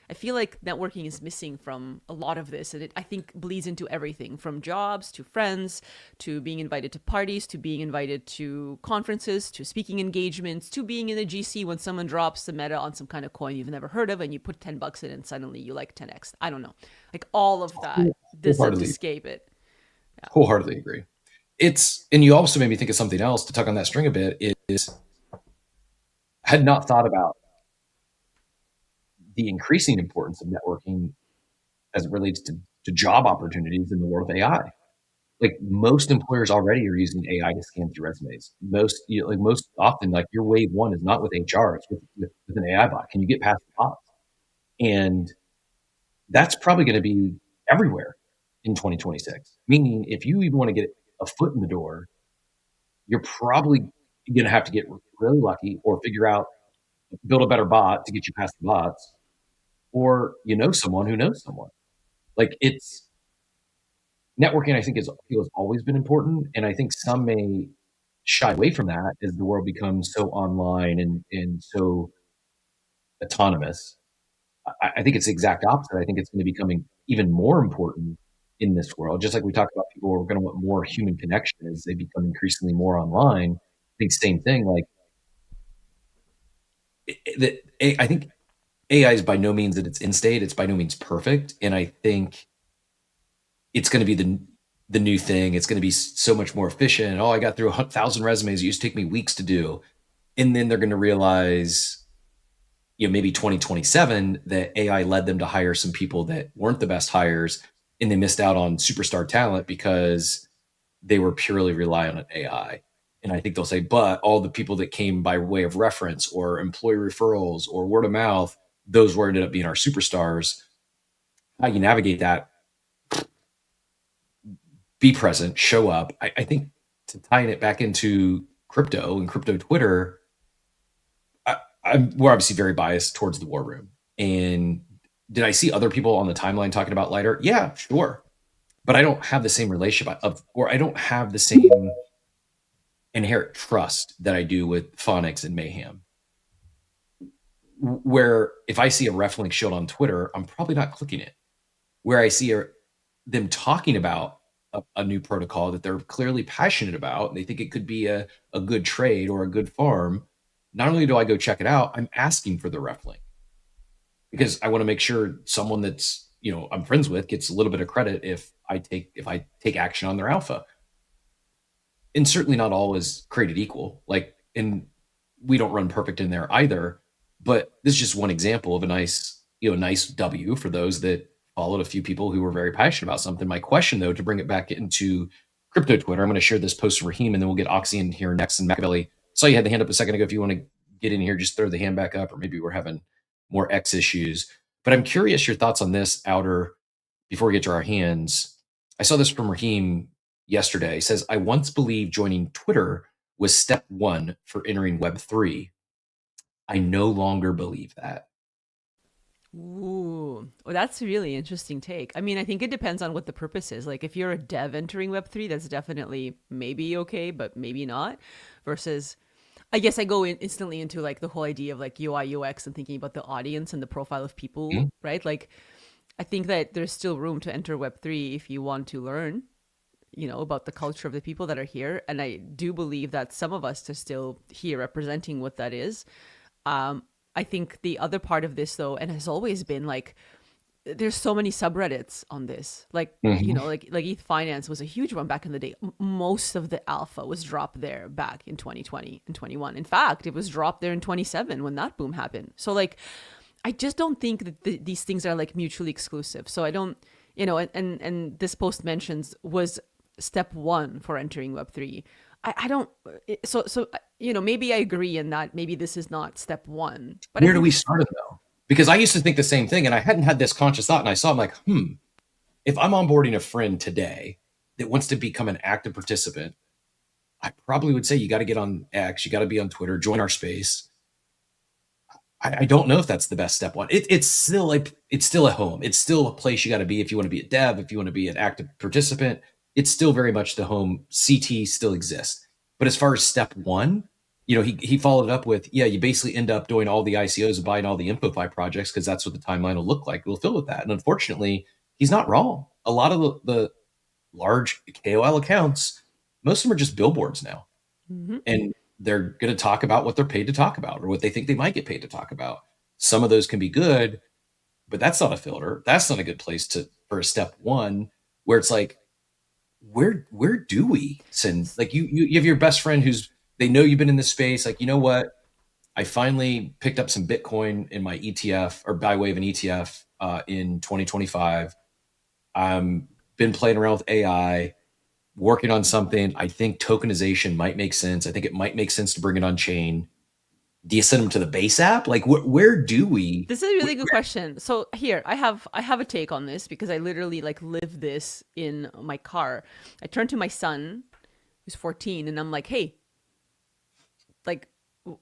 I feel like networking is missing from a lot of this. And it, I think, bleeds into everything from jobs to friends, to being invited to parties, to being invited to conferences, to speaking engagements, to being in a GC when someone drops the meta on some kind of coin you've never heard of, and you put $10 in and suddenly you like 10x. I don't know. Like, all of that doesn't escape it. Yeah. Wholeheartedly agree. And you also made me think of something else to tug on that string a bit, is I had not thought about the increasing importance of networking as it relates to job opportunities in the world of AI. Like, most employers already are using AI to scan through resumes. Most often, like, your wave one is not with HR, it's with an AI bot. Can you get past the bots? And that's probably going to be everywhere in 2026. Meaning, if you even want to get a foot in the door, you're probably going to have to get really lucky, or build a better bot to get you past the bots, or someone who knows someone. Like, it's networking, I think, has always been important. And I think some may shy away from that as the world becomes so online and so autonomous. I think it's the exact opposite. I think it's going to be becoming even more important in this world. Just like we talked about, people are going to want more human connection as they become increasingly more online. I think same thing. Like I think AI is by no means at its end state. It's by no means perfect, and I think it's going to be the new thing. It's going to be so much more efficient. Oh, I got through 1,000 resumes. It used to take me weeks to do, and then they're going to realize, maybe 2027, that AI led them to hire some people that weren't the best hires, and they missed out on superstar talent because they were purely reliant on AI. And I think they'll say, but all the people that came by way of reference or employee referrals or word of mouth, those were ended up being our superstars. How you navigate that, be present, show up. I think to tying it back into crypto and crypto Twitter, we're obviously very biased towards the war room. And did I see other people on the timeline talking about Lighter? Yeah, sure. But I don't have the same relationship or I don't have the same inherent trust that I do with Phonics and Mayhem. Where if I see a ref link showed on Twitter, I'm probably not clicking it. Where I see them talking about a new protocol that they're clearly passionate about, and they think it could be a good trade or a good farm, not only do I go check it out, I'm asking for the ref link because I want to make sure someone that's I'm friends with gets a little bit of credit if I take action on their alpha. And certainly not all is created equal. And we don't run perfect in there either. But this is just one example of a nice W for those that followed a few people who were very passionate about something. My question, though, to bring it back into crypto Twitter, I'm going to share this post from Raheem, and then we'll get Oxy in here next. And Machiavelli, saw you had the hand up a second ago. If you want to get in here, just throw the hand back up, or maybe we're having more X issues. But I'm curious your thoughts on this, Outer, before we get to our hands. I saw this from Raheem yesterday. He says, I once believed joining Twitter was step one for entering Web3. I no longer believe that. Ooh, well, that's a really interesting take. I mean, I think it depends on what the purpose is. Like, if you're a dev entering Web3, that's definitely maybe okay, but maybe not. Versus, I guess I go instantly into like the whole idea of like UI, UX and thinking about the audience and the profile of people, right? Like, I think that there's still room to enter Web3 if you want to learn, about the culture of the people that are here. And I do believe that some of us are still here representing what that is. I think the other part of this, though, and has always been like, there's so many subreddits on this. Like, like ETH Finance was a huge one back in the day. Most of the alpha was dropped there back in 2020 and 21. In fact, it was dropped there in 27 when that boom happened. So like, I just don't think that these things are like mutually exclusive. So I don't, and this post mentions was step one for entering Web3. I don't, so maybe I agree in that maybe this is not step one. But where do we start it though? Because I used to think the same thing, and I hadn't had this conscious thought, and I saw, I'm like, if I'm onboarding a friend today that wants to become an active participant, I probably would say you got to get on X, you got to be on Twitter, join our space. I don't know if that's the best step one. It's still a home. It's still a place you got to be if you want to be a dev, if you want to be an active participant. It's still very much the home. CT still exists. But as far as step one, he followed it up with, you basically end up doing all the ICOs and buying all the InfoFi projects because that's what the timeline will look like. We'll fill with that. And unfortunately, he's not wrong. A lot of the large KOL accounts, most of them are just billboards now. And they're going to talk about what they're paid to talk about or what they think they might get paid to talk about. Some of those can be good, but that's not a filter. That's not a good place for a step one where it's like, where do we send, like you have your best friend they know you've been in this space. Like, you know what? I finally picked up some Bitcoin in my ETF or by way of an ETF in 2025. Been playing around with AI, working on something. I think tokenization might make sense. I think it might make sense to bring it on chain. Do you send them to the base app? Like, where do we? This is a really good question. So here, I have a take on this because I literally like live this in my car. I turn to my son, who's 14, and I'm like, hey, like,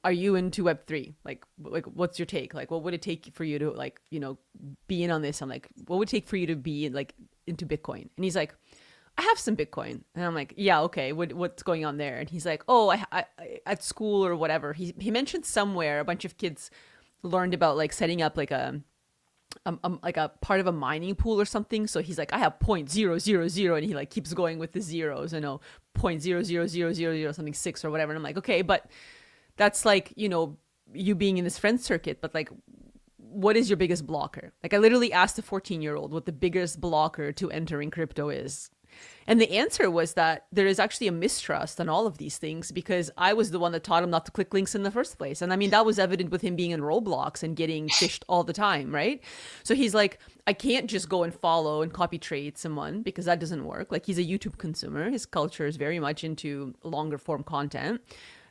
are you into Web3? Like, what's your take? Like, what would it take for you to like, be in on this? I'm like, what would it take for you to be like into Bitcoin? And he's like, I have some Bitcoin. And I'm like, yeah, okay. What's going on there? And he's like, oh, I at school or whatever. He mentioned somewhere a bunch of kids learned about like setting up like a like a part of a mining pool or something. So he's like, I have 0.000, and he like keeps going with the zeros, 0.00000 something 6 or whatever. And I'm like, okay, but that's like, you being in this friend circuit, but like, what is your biggest blocker? Like I literally asked a 14-year-old what the biggest blocker to entering crypto is. And the answer was that there is actually a mistrust on all of these things because I was the one that taught him not to click links in the first place. And I mean, that was evident with him being in Roblox and getting fished all the time, right? So he's like, I can't just go and follow and copy trade someone because that doesn't work. Like he's a YouTube consumer. His culture is very much into longer form content.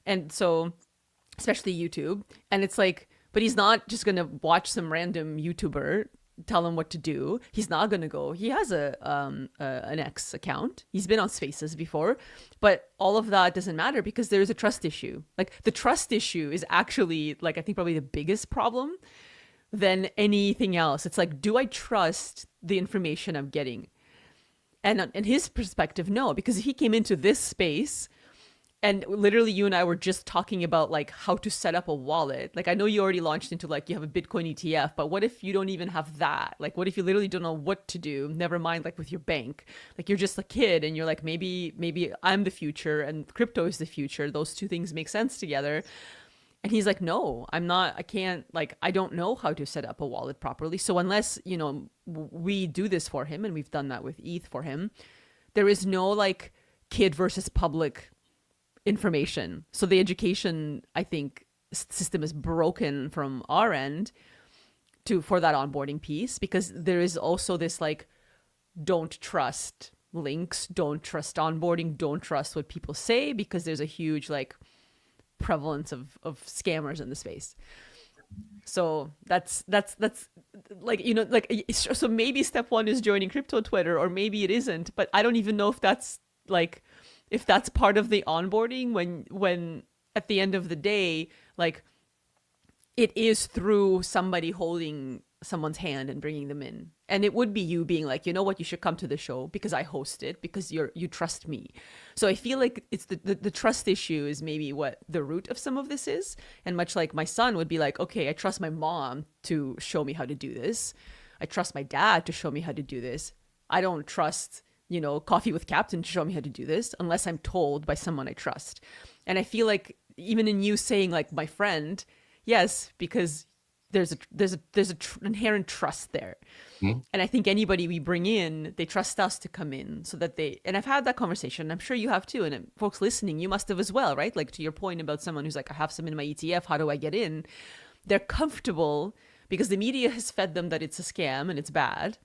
And so, especially YouTube. And it's like, but he's not just going to watch some random YouTuber tell him what to do. He's not going to go. He has an X account. He's been on Spaces before, but all of that doesn't matter because there's a trust issue. Like the trust issue is actually like, I think probably the biggest problem than anything else. It's like, do I trust the information I'm getting? And in his perspective, no, because he came into this space and literally you and I were just talking about like how to set up a wallet. Like I know you already launched into like you have a Bitcoin ETF, but what if you don't even have that? Like what if you literally don't know what to do? Never mind like with your bank. Like you're just a kid and you're like maybe I'm the future and crypto is the future. Those two things make sense together. And he's like, no, I'm not, I can't, like, I don't know how to set up a wallet properly. So unless, we do this for him, and we've done that with ETH for him, there is no like kid versus public information. So the education, I think, system is broken from our end for that onboarding piece, because there is also this like, don't trust links, don't trust onboarding, don't trust what people say, because there's a huge like prevalence of scammers in the space. So that's like, so maybe step one is joining crypto Twitter, or maybe it isn't, but I don't even know if that's like, if that's part of the onboarding when at the end of the day, like it is through somebody holding someone's hand and bringing them in. And it would be you being like, you know what, you should come to the show because I host it, because you trust me. So I feel like it's the trust issue is maybe what the root of some of this is. And much like my son would be like, okay, I trust my mom to show me how to do this. I trust my dad to show me how to do this. I don't trust, Coffee with Captain to show me how to do this unless I'm told by someone I trust. And I feel like even in you saying like my friend, yes, because there's inherent trust there. Mm-hmm. And I think anybody we bring in, they trust us to come in so that and I've had that conversation. I'm sure you have too. And folks listening, you must have as well, right? Like to your point about someone who's like, I have some in my ETF. How do I get in? They're comfortable because the media has fed them that it's a scam and it's bad.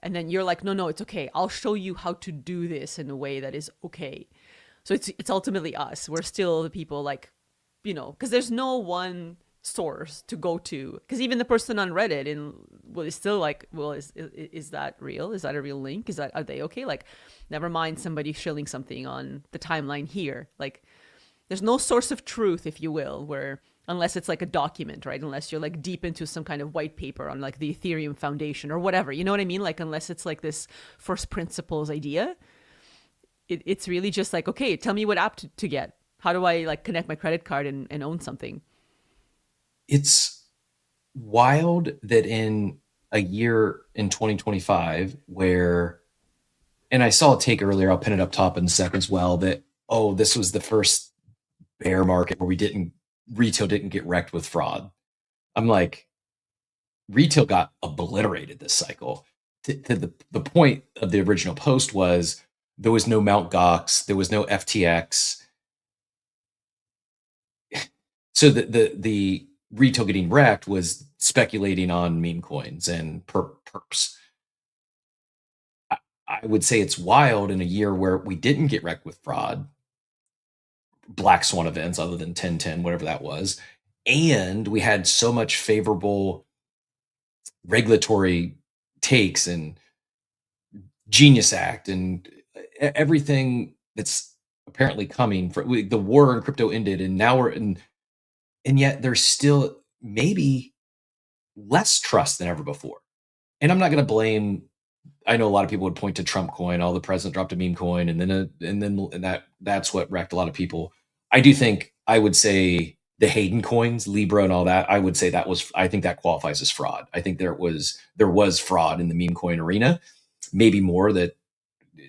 And then you're like, no, it's okay. I'll show you how to do this in a way that is okay. So it's ultimately us. We're still the people like, because there's no one source to go to. Because even the person on Reddit is still like, well, is that real? Is that a real link? Are they okay? Like, never mind somebody shilling something on the timeline here. Like, there's no source of truth, if you will, unless it's like a document, right? Unless you're like deep into some kind of white paper on like the Ethereum Foundation or whatever, you know what I mean? Like, unless it's like this first principles idea, it's really just like, okay, tell me what app to get. How do I like connect my credit card and own something? It's wild that in a year in 2025 and I saw a take earlier, I'll pin it up top in a sec as well, that, this was the first bear market where retail didn't get wrecked with fraud. I'm like, retail got obliterated this cycle. To the point of the original post was there was no Mt. Gox, there was no FTX. So the retail getting wrecked was speculating on meme coins and perps. I would say it's wild in a year where we didn't get wrecked with fraud, black swan events other than 1010, whatever that was. And we had so much favorable regulatory takes and Genius Act and everything that's apparently coming. The war in crypto ended, and now and yet there's still maybe less trust than ever before. And I'm not going to blame. I know a lot of people would point to Trump coin. The president dropped a meme coin, and then that's what wrecked a lot of people. I do think I would say the Hayden coins, Libra and all that, I would say I think that qualifies as fraud. I think there was fraud in the meme coin arena, maybe more that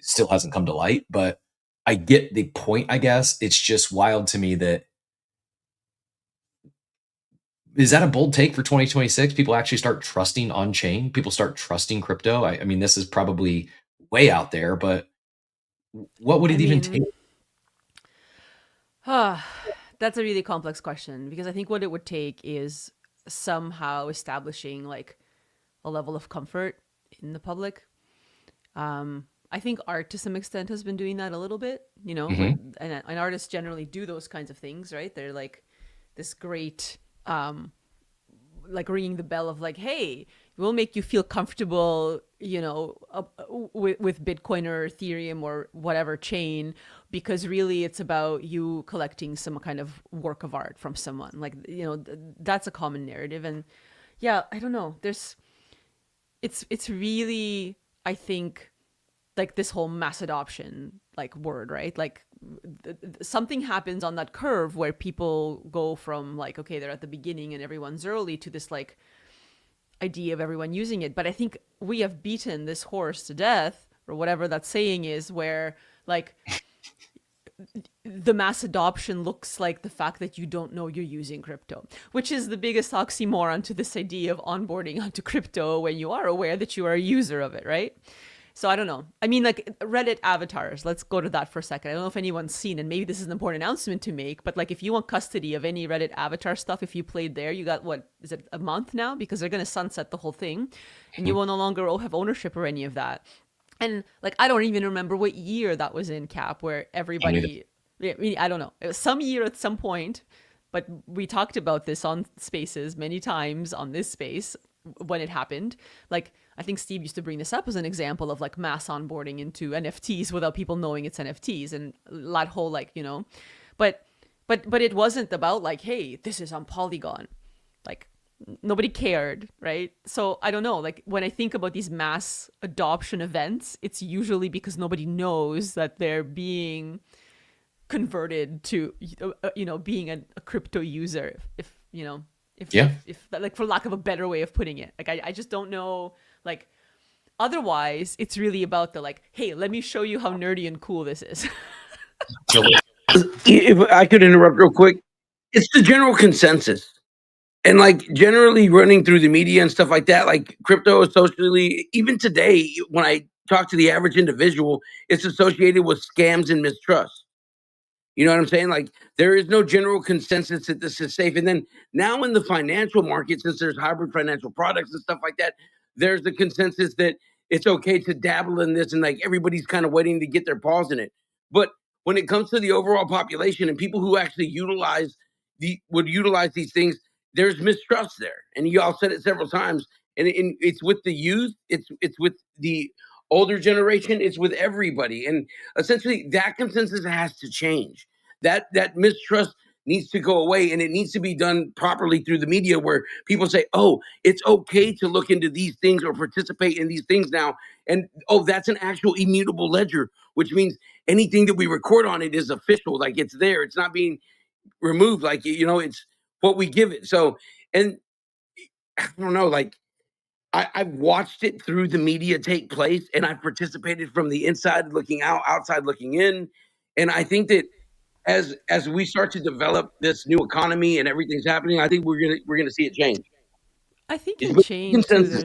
still hasn't come to light, but I get the point, I guess. It's just wild to me that, is that a bold take for 2026? People actually start trusting on chain. People start trusting crypto. I mean, this is probably way out there, but what would it even take? That's a really complex question, because I think what it would take is somehow establishing like a level of comfort in the public. I think art to some extent has been doing that a little bit, you know, and artists generally do those kinds of things, right? They're like this great, like ringing the bell of like, hey, we'll make you feel comfortable, you know, with Bitcoin or Ethereum or whatever chain, because really it's about you collecting some kind of work of art from someone. Like, you know, that's a common narrative. And yeah, I don't know. It's really, I think, like this whole mass adoption like word, right? Like something happens on that curve where people go from like, okay, they're at the beginning and everyone's early, to this like idea of everyone using it. But I think we have beaten this horse to death, or whatever that saying is, where like the mass adoption looks like the fact that you don't know you're using crypto, which is the biggest oxymoron to this idea of onboarding onto crypto when you are aware that you are a user of it, right? So I don't know. I mean, like Reddit avatars, let's go to that for a second. I don't know if anyone's seen, and maybe this is an important announcement to make, but like if you want custody of any Reddit avatar stuff, if you played there, you got, what, is it a month now? Because they're going to sunset the whole thing, and you will no longer have ownership or any of that. And like, I don't even remember what year that was in, Cap, where everybody, I mean, I don't know. It was some year at some point, but we talked about this on Spaces many times on this space when it happened. Like, I think Steve used to bring this up as an example of like mass onboarding into NFTs without people knowing it's NFTs, and that whole like, you know, but it wasn't about like, hey, this is on Polygon. Like nobody cared, right? So I don't know, like when I think about these mass adoption events, it's usually because nobody knows that they're being converted to, you know, being a crypto user, if you know, if like, for lack of a better way of putting it. Like I just don't know. Like, otherwise, it's really about the like, hey, let me show you how nerdy and cool this is. If I could interrupt real quick, it's the general consensus. And like generally running through the media and stuff like that, like crypto is socially, even today, when I talk to the average individual, it's associated with scams and mistrust. You know what I'm saying? Like there is no general consensus that this is safe. And then now in the financial market, since there's hybrid financial products and stuff like that, there's the consensus that it's okay to dabble in this, and like everybody's kind of waiting to get their paws in it. But when it comes to the overall population and people who actually would utilize these things, there's mistrust there. And you all said it several times. And it's with the youth, it's with the older generation, it's with everybody. And essentially that consensus has to change. That mistrust needs to go away, and it needs to be done properly through the media, where people say, oh, it's okay to look into these things or participate in these things now. And oh, that's an actual immutable ledger, which means anything that we record on it is official. Like it's there, it's not being removed. Like, you know, it's what we give it. So, and I don't know, like I've watched it through the media take place, and I've participated from the inside looking out, outside looking in. And I think that as we start to develop this new economy and everything's happening, I think we're gonna see it change. I think in change too,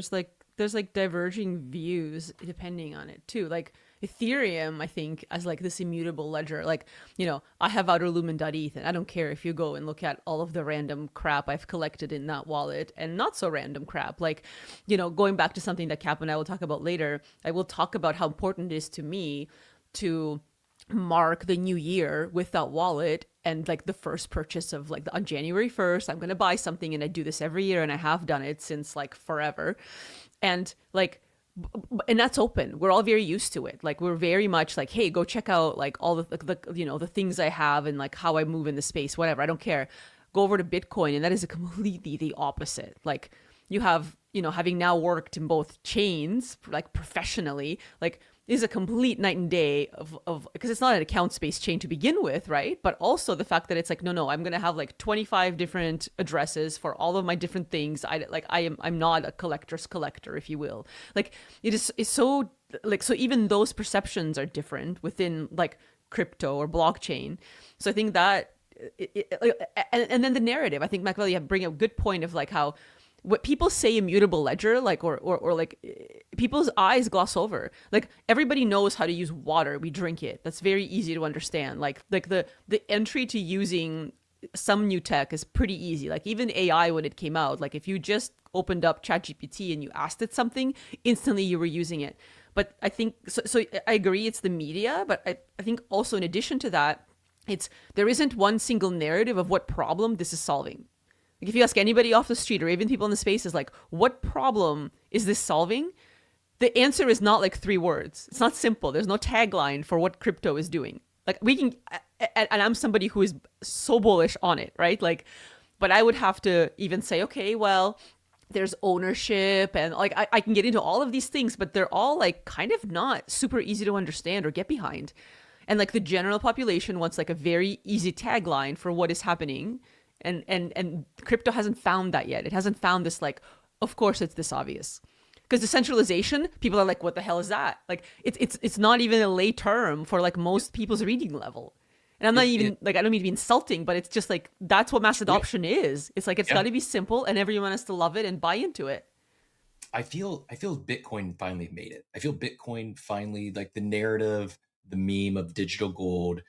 there's like diverging views depending on it too. Like Ethereum, I think, as like this immutable ledger. Like, you know, I have outerlumen.eth, and I don't care if you go and look at all of the random crap I've collected in that wallet, and not so random crap. Like, you know, going back to something that Cap and I will talk about later, I will talk about how important it is to me to mark the new year with that wallet, and like the first purchase of like on January 1st, I'm going to buy something, and I do this every year, and I have done it since like forever. And like, and that's open. We're all very used to it. Like we're very much like, hey, go check out like all the you know, the things I have and like how I move in the space, whatever. I don't care. Go over to Bitcoin, and that is a completely the opposite. Like you have, you know, having now worked in both chains, like professionally, like is a complete night and day of because it's not an account-based chain to begin with, right? But also the fact that it's like, no, I'm gonna have like 25 different addresses for all of my different things. I'm not a collector's collector, if you will. Like it's so like, so even those perceptions are different within like crypto or blockchain. So I think that and then the narrative, I think Machiavelli, you bring a good point of like how what people say immutable ledger, like or like people's eyes gloss over. Like everybody knows how to use water. We drink it. That's very easy to understand. Like the entry to using some new tech is pretty easy. Like even AI, when it came out, like if you just opened up ChatGPT and you asked it something, instantly you were using it. But I think so I agree it's the media, but I think also in addition to that, there isn't one single narrative of what problem this is solving. Like if you ask anybody off the street or even people in the space is like, what problem is this solving? The answer is not like 3 words. It's not simple. There's no tagline for what crypto is doing. Like we can, and I'm somebody who is so bullish on it, right? Like, but I would have to even say, okay, well, there's ownership and like I can get into all of these things, but they're all like kind of not super easy to understand or get behind. And like the general population wants like a very easy tagline for what is happening. And crypto hasn't found that yet. It hasn't found this like, of course it's this obvious. Because decentralization, people are like, what the hell is that? Like it's not even a lay term for like most people's reading level. And I'm not even like, I don't mean to be insulting, but it's just like, that's what mass adoption is. It's like, it's got to be simple and everyone has to love it and buy into it. I feel Bitcoin finally made it. I feel Bitcoin finally, like the narrative, the meme of digital gold.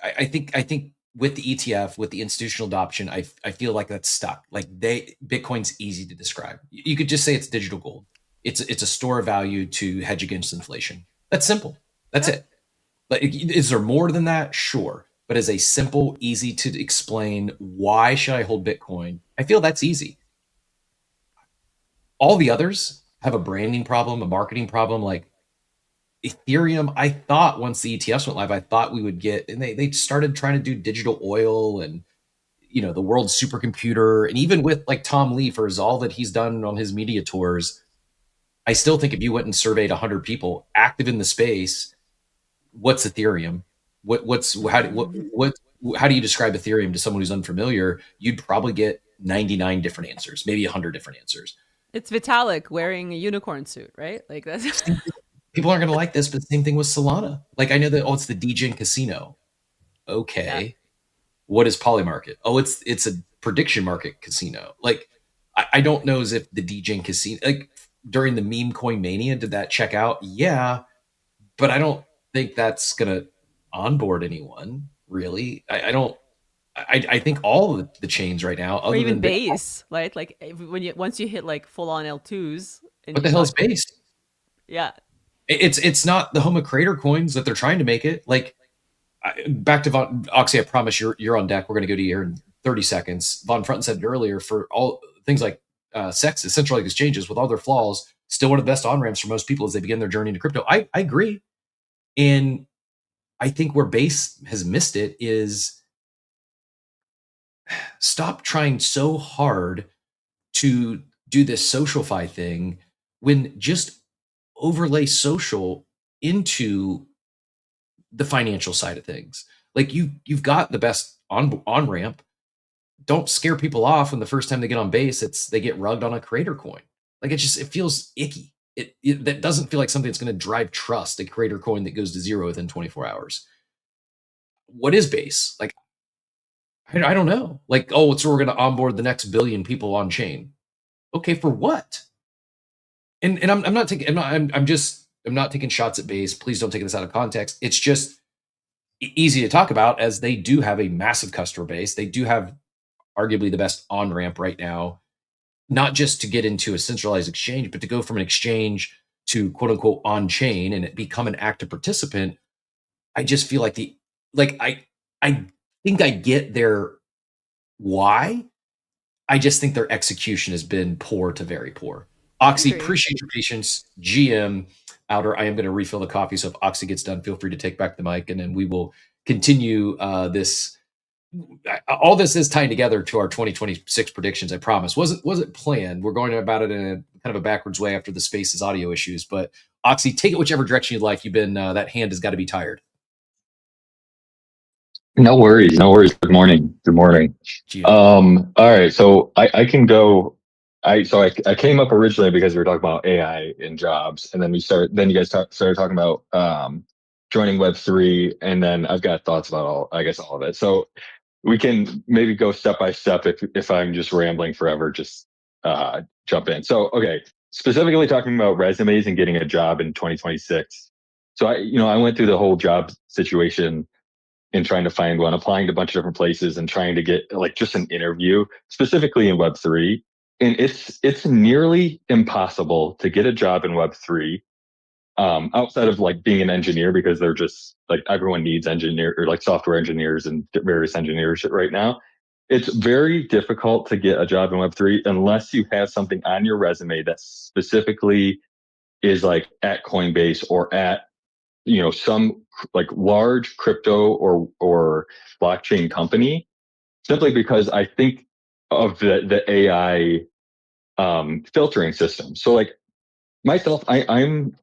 I think with the ETF, with the institutional adoption, I feel like that's stuck. Like Bitcoin's easy to describe. You could just say it's digital gold. It's a store of value to hedge against inflation. That's simple. That's it. Like, is there more than that? Sure. But as a simple, easy to explain, why should I hold Bitcoin? I feel that's easy. All the others have a branding problem, a marketing problem. Like Ethereum, I thought once the ETFs went live, I thought we would get, and they started trying to do digital oil and, the world's supercomputer. And even with like Tom Lee, for all that he's done on his media tours, I still think if you went and surveyed 100 people active in the space, what's Ethereum? How do you describe Ethereum to someone who's unfamiliar? You'd probably get 99 different answers, maybe 100 different answers. It's Vitalik wearing a unicorn suit, right? Like that's people aren't going to like this, but the same thing with Solana. Like I know that, it's the DGen casino. Okay. Yeah. What is Polymarket? Oh, it's a prediction market casino. Like I don't know as if the DGen casino, like during the meme coin mania, did that check out? Yeah. But I don't think that's going to onboard anyone really. I think all of the chains right now, or even base, right? Like once you hit like full on L2s. What the hell is base? Yeah. It's not the home of creator coins that they're trying to make it. Like back to Oxy, I promise you're on deck. We're going to go to you here in 30 seconds. Von Frunten said it earlier, for all things like SEX, centralized exchanges with all their flaws, still one of the best on-ramps for most people as they begin their journey into crypto. I agree. And I think where base has missed it is stop trying so hard to do this SocialFi thing when just overlay social into the financial side of things. Like you've got the best on ramp. Don't scare people off when the first time they get on base, they get rugged on a creator coin. Like it feels icky. That doesn't feel like something that's going to drive trust, a creator coin that goes to zero within 24 hours. What is base? Like, I don't know. Like, so we're going to onboard the next billion people on chain. Okay, for what? And I'm not taking shots at base. Please don't take this out of context. It's just easy to talk about as they do have a massive customer base. They do have arguably the best on ramp right now, not just to get into a centralized exchange, but to go from an exchange to quote unquote on chain and become an active participant. I just feel like I think I get their why. I just think their execution has been poor to very poor. Oxy, appreciate your patience. GM Outer, I am going to refill the coffee. So if Oxy gets done, feel free to take back the mic, and then we will continue this. All this is tying together to our 2026 predictions. I promise. Wasn't planned. We're going about it in a kind of a backwards way after the Spaces audio issues. But Oxy, take it whichever direction you'd like. You've been that hand has got to be tired. No worries, no worries. Good morning. Good morning. All right, so I can go. I came up originally because we were talking about AI and jobs, and then you guys started talking about joining Web3, and then I've got thoughts about all of it. So we can maybe go step by step. If I'm just rambling forever, just jump in. So okay, specifically talking about resumes and getting a job in 2026. So I went through the whole job situation in trying to find one, applying to a bunch of different places and trying to get like just an interview, specifically in Web3. And it's nearly impossible to get a job in Web3 outside of like being an engineer, because they're just like everyone needs engineer or like software engineers and various engineers right now. It's very difficult to get a job in Web3 unless you have something on your resume that specifically is like at Coinbase or at some like large crypto or blockchain company, simply because I think of the AI filtering system. So like myself, I'm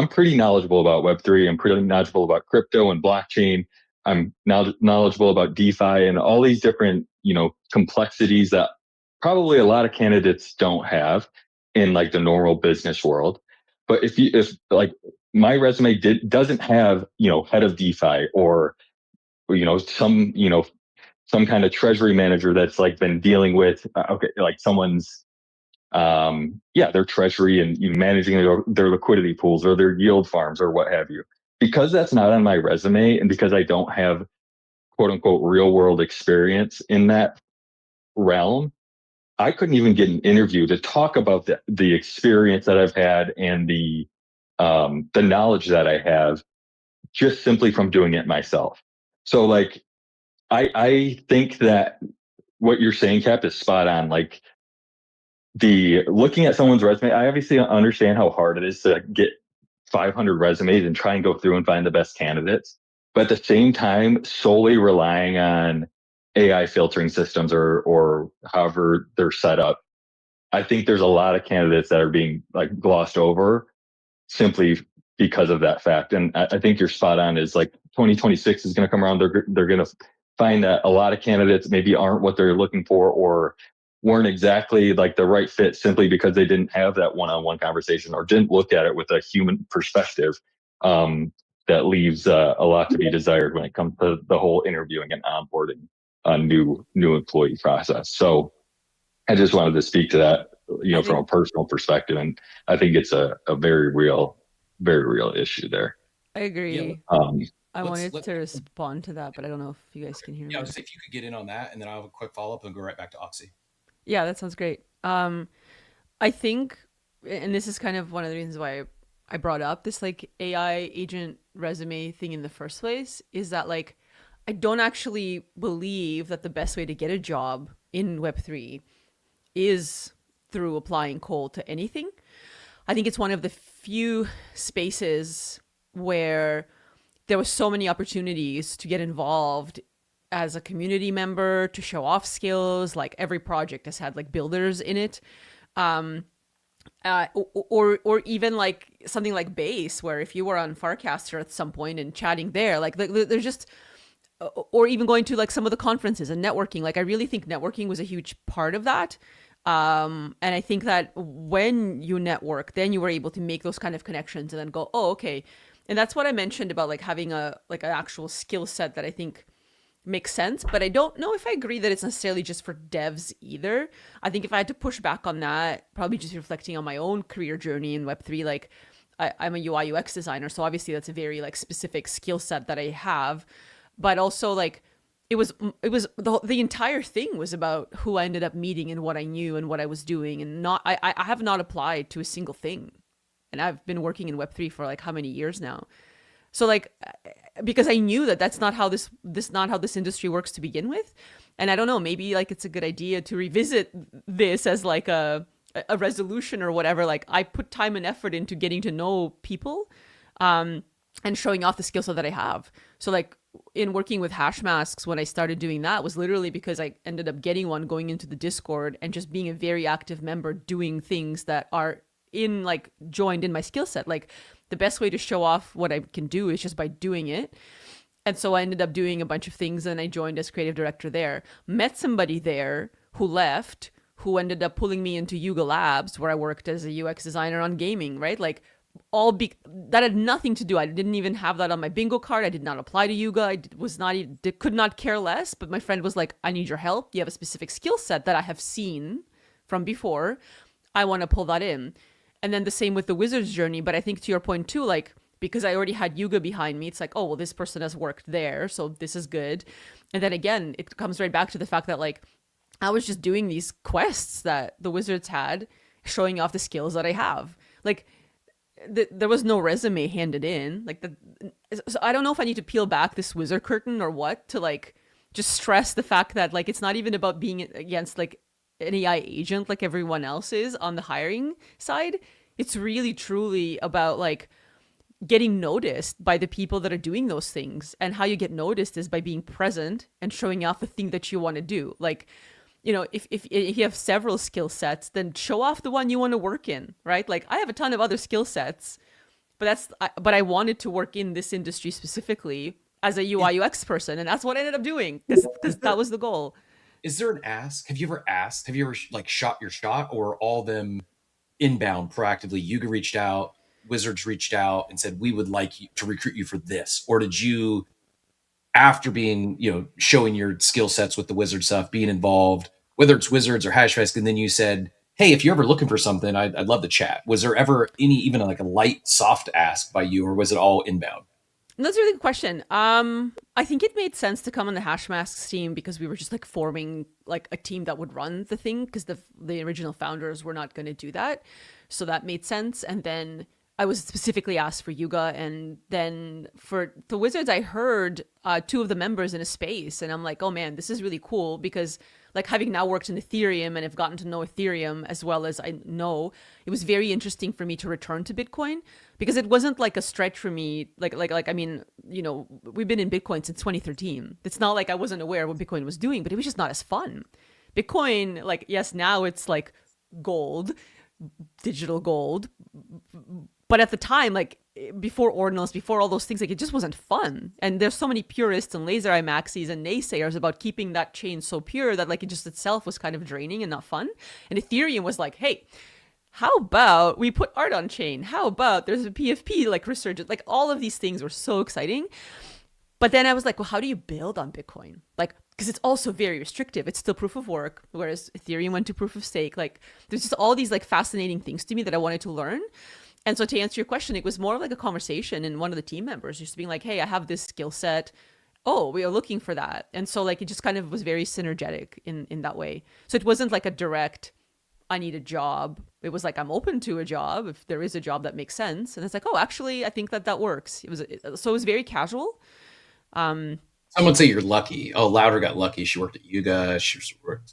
pretty knowledgeable about Web3. I'm pretty knowledgeable about crypto and blockchain. I'm knowledgeable about DeFi and all these different complexities that probably a lot of candidates don't have in like the normal business world. But if like my resume doesn't have head of DeFi or some kind of treasury manager that's like been dealing with like someone's their treasury and managing their liquidity pools or their yield farms or what have you, because that's not on my resume, and because I don't have quote unquote real world experience in that realm, I couldn't even get an interview to talk about the experience that I've had and the knowledge that I have just simply from doing it myself. So like I think that what you're saying, Cap, is spot on. Like the looking at someone's resume, I obviously understand how hard it is to get 500 resumes and try and go through and find the best candidates. But at the same time, solely relying on AI filtering systems or however they're set up, I think there's a lot of candidates that are being like glossed over simply because of that fact. And I think you're spot on. Is like 2026 is going to come around. They're going to find that a lot of candidates maybe aren't what they're looking for or weren't exactly like the right fit simply because they didn't have that one-on-one conversation or didn't look at it with a human perspective. That leaves a lot to be desired when it comes to the whole interviewing and onboarding a new employee process. So I just wanted to speak to that, from a personal perspective, and I think it's a very real issue there. I agree. I wanted to respond to that, but I don't know if you guys can hear me. Yeah, if you could get in on that, and then I'll have a quick follow-up and go right back to Oxy. Yeah, that sounds great. I think, and this is kind of one of the reasons why I brought up this like AI agent resume thing in the first place, is that like I don't actually believe that the best way to get a job in Web3 is through applying cold to anything. I think it's one of the few spaces where there was so many opportunities to get involved as a community member, to show off skills. Like every project has had like builders in it. Or even like something like Base, where if you were on Farcaster at some point and chatting there, like there's just, or even going to like some of the conferences and networking. Like I really think networking was a huge part of that. And I think that when you network, then you were able to make those kind of connections and then go, oh, okay. And that's what I mentioned about like having an actual skill set that I think makes sense. But I don't know if I agree that it's necessarily just for devs either. I think if I had to push back on that, probably just reflecting on my own career journey in Web3, like I'm a UI UX designer. So obviously that's a very like specific skill set that I have. But also like, it was the entire thing was about who I ended up meeting and what I knew and what I was doing, and I have not applied to a single thing, and I've been working in Web3 for like how many years now. So like, because I knew that that's not how this industry works to begin with, and I don't know, maybe like it's a good idea to revisit this as like a resolution or whatever. Like I put time and effort into getting to know people, and showing off the skill set that I have. So like, in working with hash masks, when I started doing that was literally because I ended up getting one, going into the Discord and just being a very active member, doing things that are joined in my skill set. Like the best way to show off what I can do is just by doing it. And so I ended up doing a bunch of things, and I joined as creative director there. Met somebody there who left, who ended up pulling me into Yuga Labs, where I worked as a UX designer on gaming, right? Like that had nothing to do. I didn't even have that on my bingo card. I did not apply to Yuga. Could not care less. But my friend was like, I need your help. You have a specific skill set that I have seen from before. I want to pull that in. And then the same with the Wizard's Journey. But I think to your point too, like, because I already had Yuga behind me, it's like, oh, well, this person has worked there, so this is good. And then again, it comes right back to the fact that like I was just doing these quests that the Wizards had, showing off the skills that I have. Like there was no resume handed in. So I don't know if I need to peel back this wizard curtain or what to like just stress the fact that like it's not even about being against like an AI agent like everyone else is on the hiring side. It's really truly about like getting noticed by the people that are doing those things. And how you get noticed is by being present and showing off the thing that you want to do. Like, you know, if you have several skill sets, then show off the one you want to work in, right? Like I have a ton of other skill sets, but I wanted to work in this industry specifically as a UI UX person. And that's what I ended up doing because that was the goal. Is there an ask? Have you ever asked? Have you ever like shot your shot, or all them inbound proactively? Yuga reached out, Wizards reached out and said, we would like you to recruit you for this? Or did you, after being, you know, showing your skill sets with the Wizard stuff, being involved, whether it's Wizards or Hashfest, and then you said, hey, if you're ever looking for something, I'd love to chat. Was there ever even like a light, soft ask by you, or was it all inbound? That's a really good question. I think it made sense to come on the Hashmasks team because we were just like forming like a team that would run the thing, because the original founders were not going to do that. So that made sense. And then I was specifically asked for Yuga, and then for the Wizards, I heard two of the members in a space, and I'm like, oh man, this is really cool, because like having now worked in Ethereum and have gotten to know Ethereum as well as I know, it was very interesting for me to return to Bitcoin, because it wasn't like a stretch for me. Like I mean, you know, we've been in Bitcoin since 2013. It's not like I wasn't aware of what Bitcoin was doing, but it was just not as fun. Bitcoin, like, yes, now it's like gold, digital gold. But at the time, like before ordinals, before all those things, like it just wasn't fun. And there's so many purists and laser eye maxis and naysayers about keeping that chain so pure that like it just itself was kind of draining and not fun. And Ethereum was like, hey, how about we put art on chain? How about there's a PFP like resurgence? Like all of these things were so exciting. But then I was like, well, how do you build on Bitcoin? Like, because it's also very restrictive. It's still proof of work, whereas Ethereum went to proof of stake. Like there's just all these like fascinating things to me that I wanted to learn. And so to answer your question, it was more like a conversation, and one of the team members just being like, hey, I have this skill set. Oh, we are looking for that. And so like it just kind of was very synergetic in that way. So it wasn't like a direct, I need a job. It was like, I'm open to a job if there is a job that makes sense. And it's like, oh, actually, I think that works. So it was very casual. Some would say you're lucky. Oh, Louder got lucky. She worked at Yuga.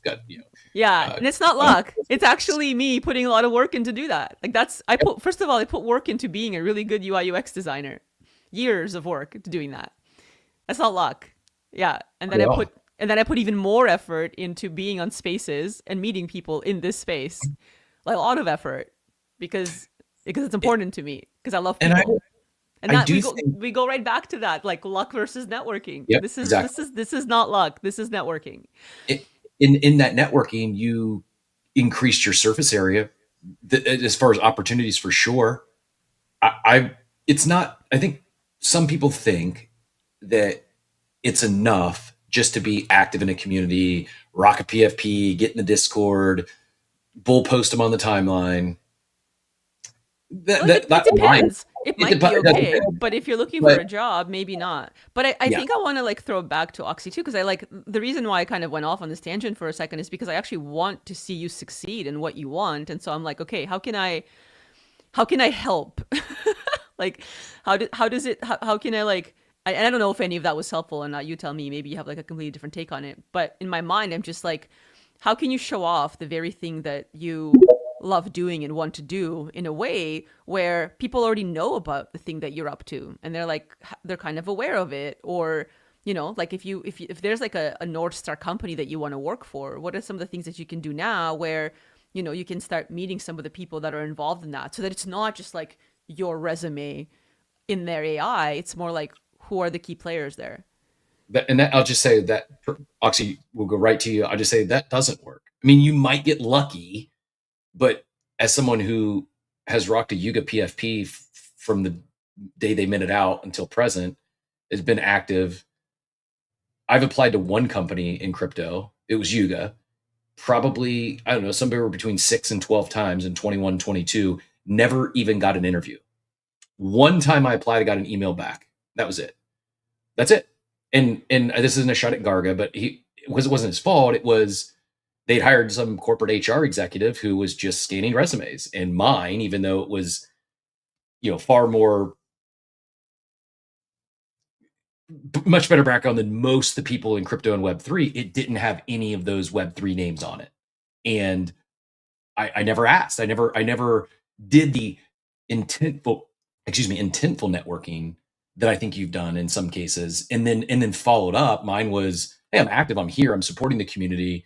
Got, you know. Yeah, and it's not luck. It's actually me putting a lot of work in to do that. Like first of all, I put work into being a really good UI UX designer. Years of work to doing that. That's not luck. Yeah, and then I put even more effort into being on spaces and meeting people in this space. Like a lot of effort because it's important to me, because I love people. And that we go right back to that, like luck versus networking. Yep, this is exactly. this is not luck. This is networking. In that networking, you increased your surface area as far as opportunities, for sure. It's not. I think some people think that it's enough just to be active in a community, rock a PFP, get in the Discord, bull post them on the timeline. It depends. It might be okay, but if you're looking for a job, maybe not. But I think I want to like throw it back to Oxy too, because I like the reason why I kind of went off on this tangent for a second is because I actually want to see you succeed in what you want, and so I'm like, okay, how can I help? Like, how can I like? I don't know if any of that was helpful or not. You tell me. Maybe you have like a completely different take on it. But in my mind, I'm just like, how can you show off the very thing that you love doing and want to do in a way where people already know about the thing that you're up to, and they're kind of aware of it? Or, you know, like if there's like a North Star company that you want to work for, what are some of the things that you can do now where you can start meeting some of the people that are involved in that, so that it's not just like your resume in their AI. It's more like, who are the key players there? I'll just say that, Oxy, will go right to you. I'll just say that doesn't work. I mean, you might get lucky, but as someone who has rocked a Yuga PFP from the day they minted out until present, has been active. I've applied to one company in crypto. It was Yuga. Probably, I don't know, somewhere between 6 and 12 times in 21, 22, never even got an interview. One time I applied, I got an email back. That was it. That's it. And this isn't a shot at Garga, but it wasn't his fault. It was, they'd hired some corporate HR executive who was just scanning resumes, and mine, even though it was, far more, much better background than most of the people in crypto and Web3, it didn't have any of those Web3 names on it. And I never asked. I never did the intentful networking that I think you've done in some cases, and then followed up. Mine was, hey, I'm active, I'm here, I'm supporting the community,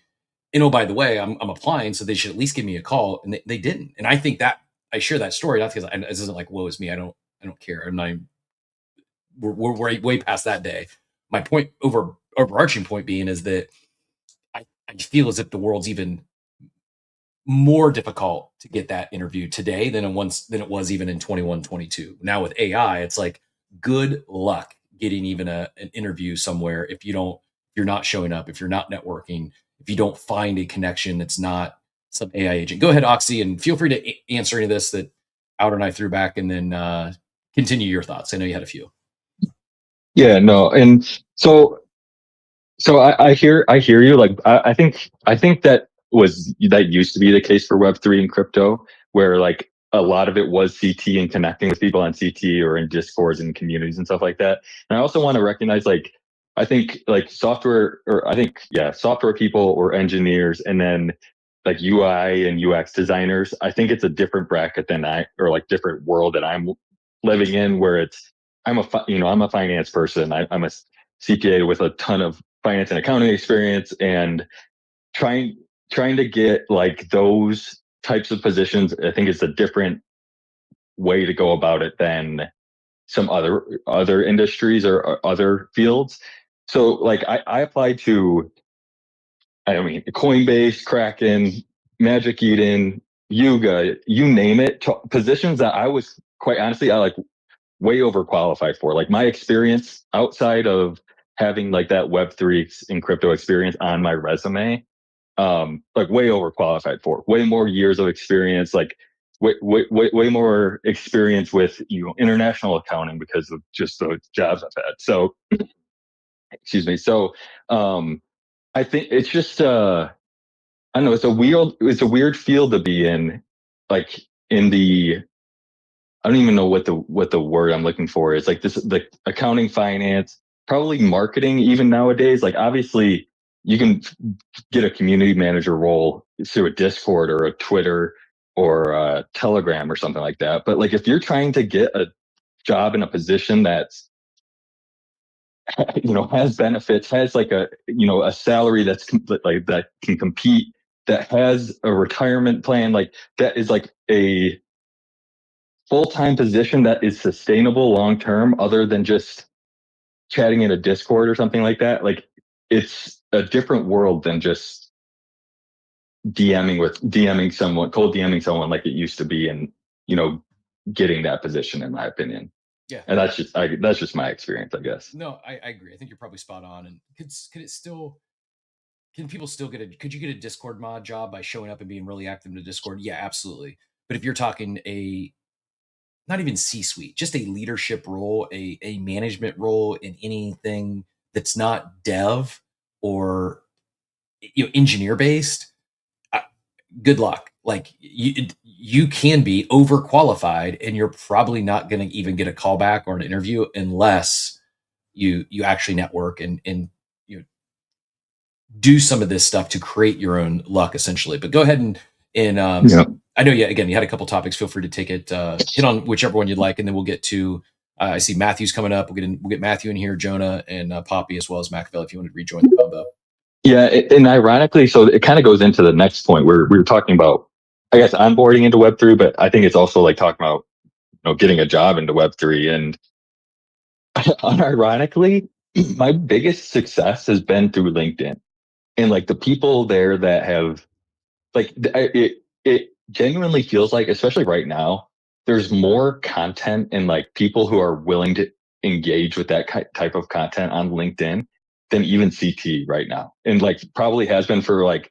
and oh, by the way, I'm applying, so they should at least give me a call. And they didn't. And I think that I share that story not because this isn't like, woe is me, I don't care. I'm not. We're way past that day. My point, overarching point being, is that I feel as if the world's even more difficult to get that interview today than it was even in 21, 22. Now with AI, it's like, good luck getting even an interview somewhere if you're not showing up, if you're not networking, if you don't find a connection that's not some AI agent. Go ahead, Oxy, and feel free to answer any of this that Outer and I threw back, and then continue your thoughts. I know you had a few. Yeah, no, and so I hear you. Like, I think that used to be the case for Web3 and crypto, where like a lot of it was CT and connecting with people on CT or in Discords and communities and stuff like that. And I also want to recognize, like, I think like software people or engineers, and then like UI and UX designers. I think it's a different bracket different world that I'm living in, where I'm a finance person. I'm a CPA with a ton of finance and accounting experience, and trying to get like those types of positions, I think it's a different way to go about it than some other industries or other fields. So like I applied to, Coinbase, Kraken, Magic Eden, Yuga, you name it, positions that I was, quite honestly, I like way overqualified for. Like, my experience outside of having like that Web3 and crypto experience on my resume, like way overqualified for. Way more years of experience, like way more experience with international accounting because of just the jobs I've had. So, excuse me. So, I think it's just I don't know. It's a weird field to be in, like in the. I don't even know what the word I'm looking for is. Like the accounting, finance, probably marketing even nowadays. Like, obviously you can get a community manager role through a Discord or a Twitter or a Telegram or something like that. But like, if you're trying to get a job in a position that's, has benefits, has like a salary that's like that can compete, that has a retirement plan, like that is like a full-time position that is sustainable long-term, other than just chatting in a Discord or something like that. Like, it's a different world than just DMing someone like it used to be, and getting that position, in my opinion. Yeah. And that's just my experience, I guess. No, I agree. I think you're probably spot on. And can people still could you get a Discord mod job by showing up and being really active in the Discord? Yeah, absolutely. But if you're talking not even C-suite, just a leadership role, a management role in anything that's not dev or engineer based, good luck. Like, you can be overqualified, and you're probably not going to even get a callback or an interview unless you actually network and do some of this stuff to create your own luck, essentially. But go ahead and I know, you had a couple topics. Feel free to take it, hit on whichever one you'd like, and then we'll get to, I see Matthew's coming up. We'll get Matthew in here, Jonah, and Poppy, as well as Machiavelli, if you want to rejoin the combo. Yeah, and ironically, so it kind of goes into the next point where we were talking about I guess onboarding into Web3, but I think it's also like talking about getting a job into Web3. And unironically, my biggest success has been through LinkedIn, and like the people there that have like it genuinely feels like, especially right now, there's more content and like people who are willing to engage with that type of content on LinkedIn than even CT right now, and like probably has been for like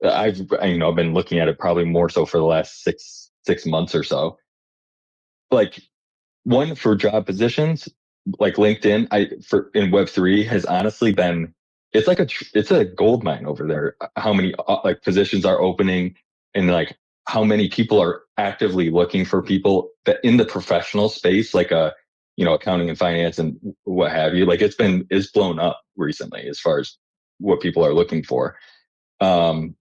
I've been looking at it probably more so for the last six months or so. Like one for job positions, like LinkedIn, for in Web3 has honestly been it's like it's a gold mine over there. How many like positions are opening, and like how many people are actively looking for people that in the professional space, like accounting and finance and what have you. Like it's blown up recently as far as what people are looking for. Um,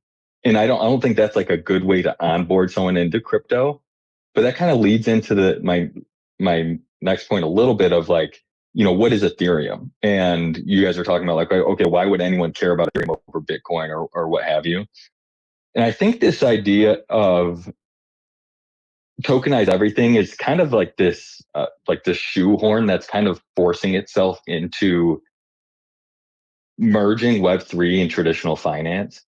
and I don't think that's like a good way to onboard someone into crypto. But that kind of leads into my next point a little bit of like, what is Ethereum? And you guys are talking about like, okay, why would anyone care about Ethereum over Bitcoin or what have you? And I think this idea of tokenize everything is kind of like this shoehorn that's kind of forcing itself into merging Web3 and traditional finance.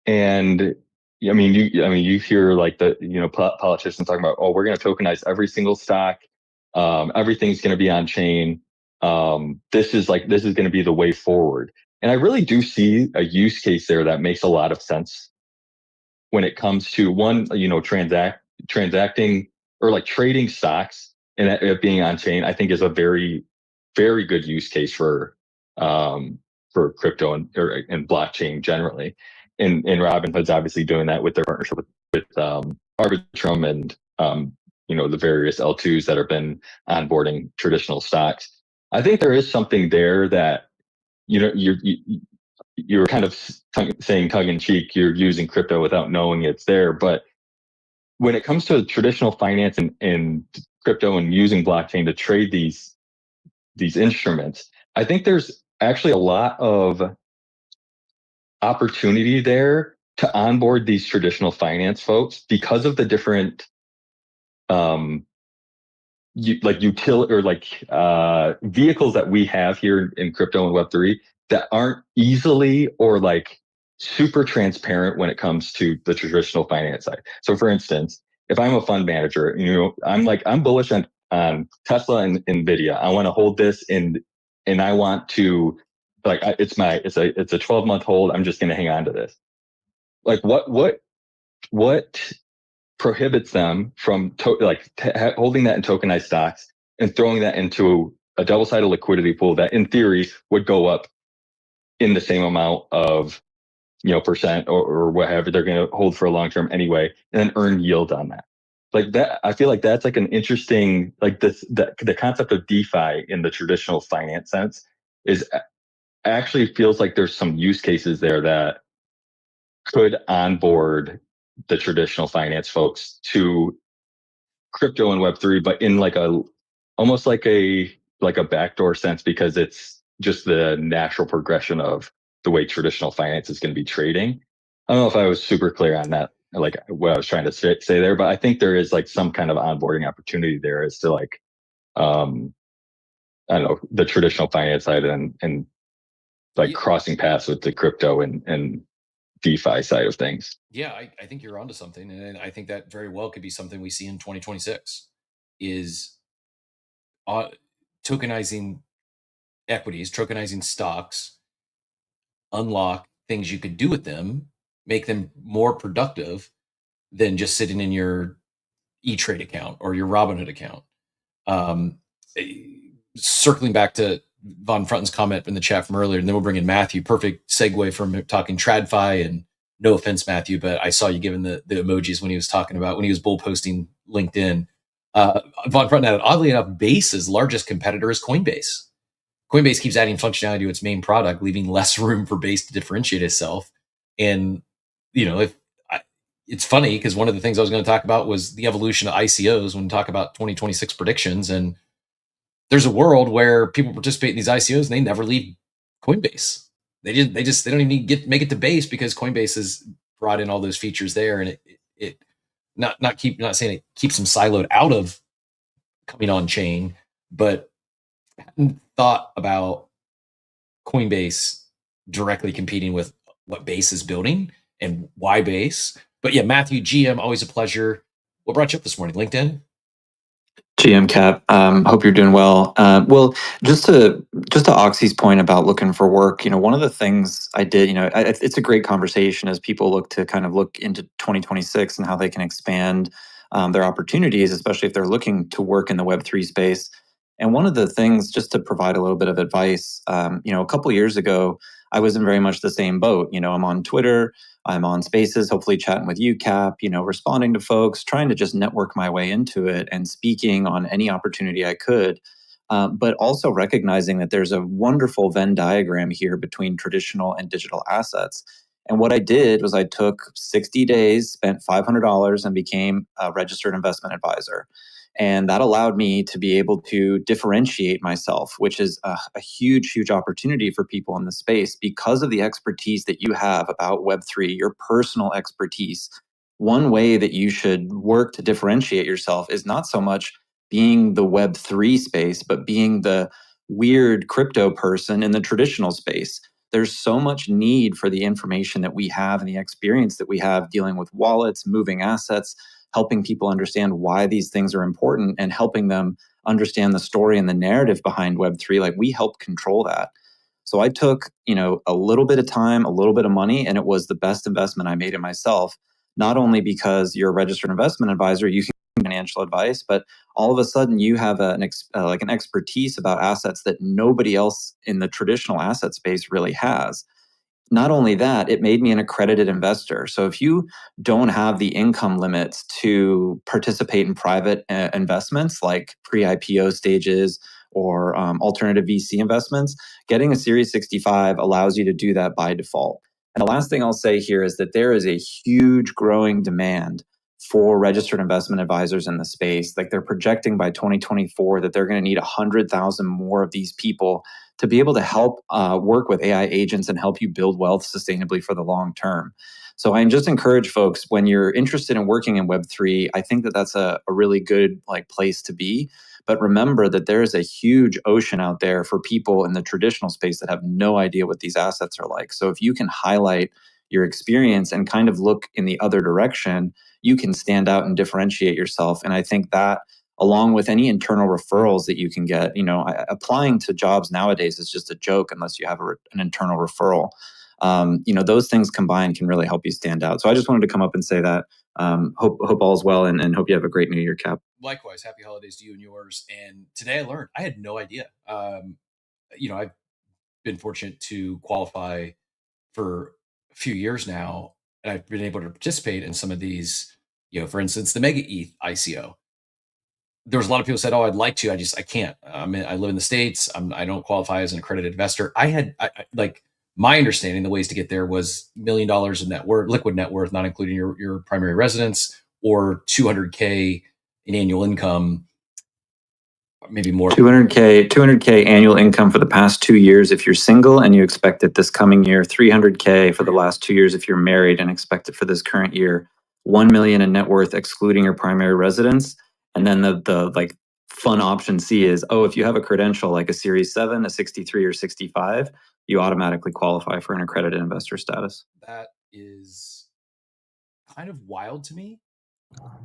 And you hear like politicians talking about, oh, we're going to tokenize every single stock. Everything's going to be on chain. This is going to be the way forward. And I really do see a use case there that makes a lot of sense when it comes to one, transacting or like trading stocks and it being on chain. I think is a very, very good use case for crypto and blockchain generally. And Robinhood's obviously doing that with their partnership with Arbitrum and the various L2s that have been onboarding traditional stocks. I think there is something there that you're kind of saying tongue in cheek, you're using crypto without knowing it's there. But when it comes to traditional finance and crypto and using blockchain to trade these instruments, I think there's actually a lot of opportunity there to onboard these traditional finance folks because of the different vehicles that we have here in crypto and Web3 that aren't easily or like super transparent when it comes to the traditional finance side. So for instance, if I'm a fund manager, I'm bullish on Tesla and Nvidia. I want to hold this and I want to it's a 12-month hold. I'm just going to hang on to this. Like what prohibits them from holding that in tokenized stocks and throwing that into a double-sided liquidity pool that in theory would go up in the same amount of percent or whatever they're going to hold for a long term anyway, and then earn yield on that. Like that, I feel like that's like an interesting, like the concept of DeFi in the traditional finance sense is actually feels like there's some use cases there that could onboard the traditional finance folks to crypto and Web3, but in like almost like a backdoor sense, because it's just the natural progression of the way traditional finance is going to be trading. I don't know if I was super clear on that, like what I was trying to say there, but I think there is like some kind of onboarding opportunity there as to like, I don't know, the traditional finance side and like crossing paths with the crypto and DeFi side of things. Yeah, I think you're onto something, and I think that very well could be something we see in 2026 is tokenizing equities, tokenizing stocks, unlock things you could do with them, make them more productive than just sitting in your E-Trade account or your Robinhood account. Circling back to Von Frunten's comment in the chat from earlier, and then we'll bring in Matthew. Perfect segue from talking TradFi, and no offense, Matthew, but I saw you giving the emojis when he was bull posting LinkedIn. Von Frunten had, oddly enough, Base's largest competitor is Coinbase. Coinbase keeps adding functionality to its main product, leaving less room for Base to differentiate itself. And it's funny because one of the things I was going to talk about was the evolution of ICOs when we talk about 2026 predictions. And there's a world where people participate in these ICOs and they never leave Coinbase. They don't even need make it to Base because Coinbase has brought in all those features there, and it not saying it keeps them siloed out of coming on chain, but hadn't thought about Coinbase directly competing with what Base is building and why Base. But yeah, Matthew, GM, always a pleasure. What brought you up this morning? LinkedIn? GM Cap, hope you're doing well. Well, just to Oxy's point about looking for work, one of the things I did, it's a great conversation as people look into 2026 and how they can expand their opportunities, especially if they're looking to work in the Web3 space. And one of the things, just to provide a little bit of advice, a couple years ago, I was in very much the same boat. I'm on Twitter, I'm on Spaces, hopefully chatting with you, Cap, responding to folks, trying to just network my way into it and speaking on any opportunity I could. But also recognizing that there's a wonderful Venn diagram here between traditional and digital assets. And what I did was I took 60 days, spent $500, and became a registered investment advisor. And that allowed me to be able to differentiate myself, which is a huge, huge opportunity for people in the space because of the expertise that you have about Web3, your personal expertise. One way that you should work to differentiate yourself is not so much being the Web3 space, but being the weird crypto person in the traditional space. There's so much need for the information that we have and the experience that we have dealing with wallets, moving assets, helping people understand why these things are important and helping them understand the story and the narrative behind Web3. Like, we help control that. So I took, a little bit of time, a little bit of money, and it was the best investment I made in myself. Not only because you're a registered investment advisor, you can give financial advice, but all of a sudden you have an expertise about assets that nobody else in the traditional asset space really has. Not only that, it made me an accredited investor. So if you don't have the income limits to participate in private investments like pre-IPO stages or alternative VC investments, getting a Series 65 allows you to do that by default. And the last thing I'll say here is that there is a huge growing demand for registered investment advisors in the space. Like, they're projecting by 2024 that they're going to need 100,000 more of these people to be able to help work with AI agents and help you build wealth sustainably for the long term. So I just encourage folks, when you're interested in working in Web3, I think that that's a really good place to be. But remember that there is a huge ocean out there for people in the traditional space that have no idea what these assets are like. So if you can highlight your experience and kind of look in the other direction, you can stand out and differentiate yourself. And I think that, along with any internal referrals that you can get, applying to jobs nowadays is just a joke unless you have an internal referral. Those things combined can really help you stand out. So I just wanted to come up and say that. Hope all is well, and hope you have a great New Year, Cap. Likewise, happy holidays to you and yours. And today I learned, I had no idea. I've been fortunate to qualify for a few years now, and I've been able to participate in some of these, for instance, the Mega ETH ICO. There was a lot of people said, "Oh, I'd like to. I can't. I live in the States. I don't qualify as an accredited investor." My understanding, the ways to get there was $1 million in liquid net worth, not including your primary residence, or $200K in annual income, maybe more. 200K annual income for the past 2 years if you're single and you expect it this coming year. 300K for the last 2 years if you're married and expect it for this current year. 1 million in net worth excluding your primary residence. And then the fun option C is, if you have a credential like a Series 7, a 63, or 65, you automatically qualify for an accredited investor status. That is kind of wild to me.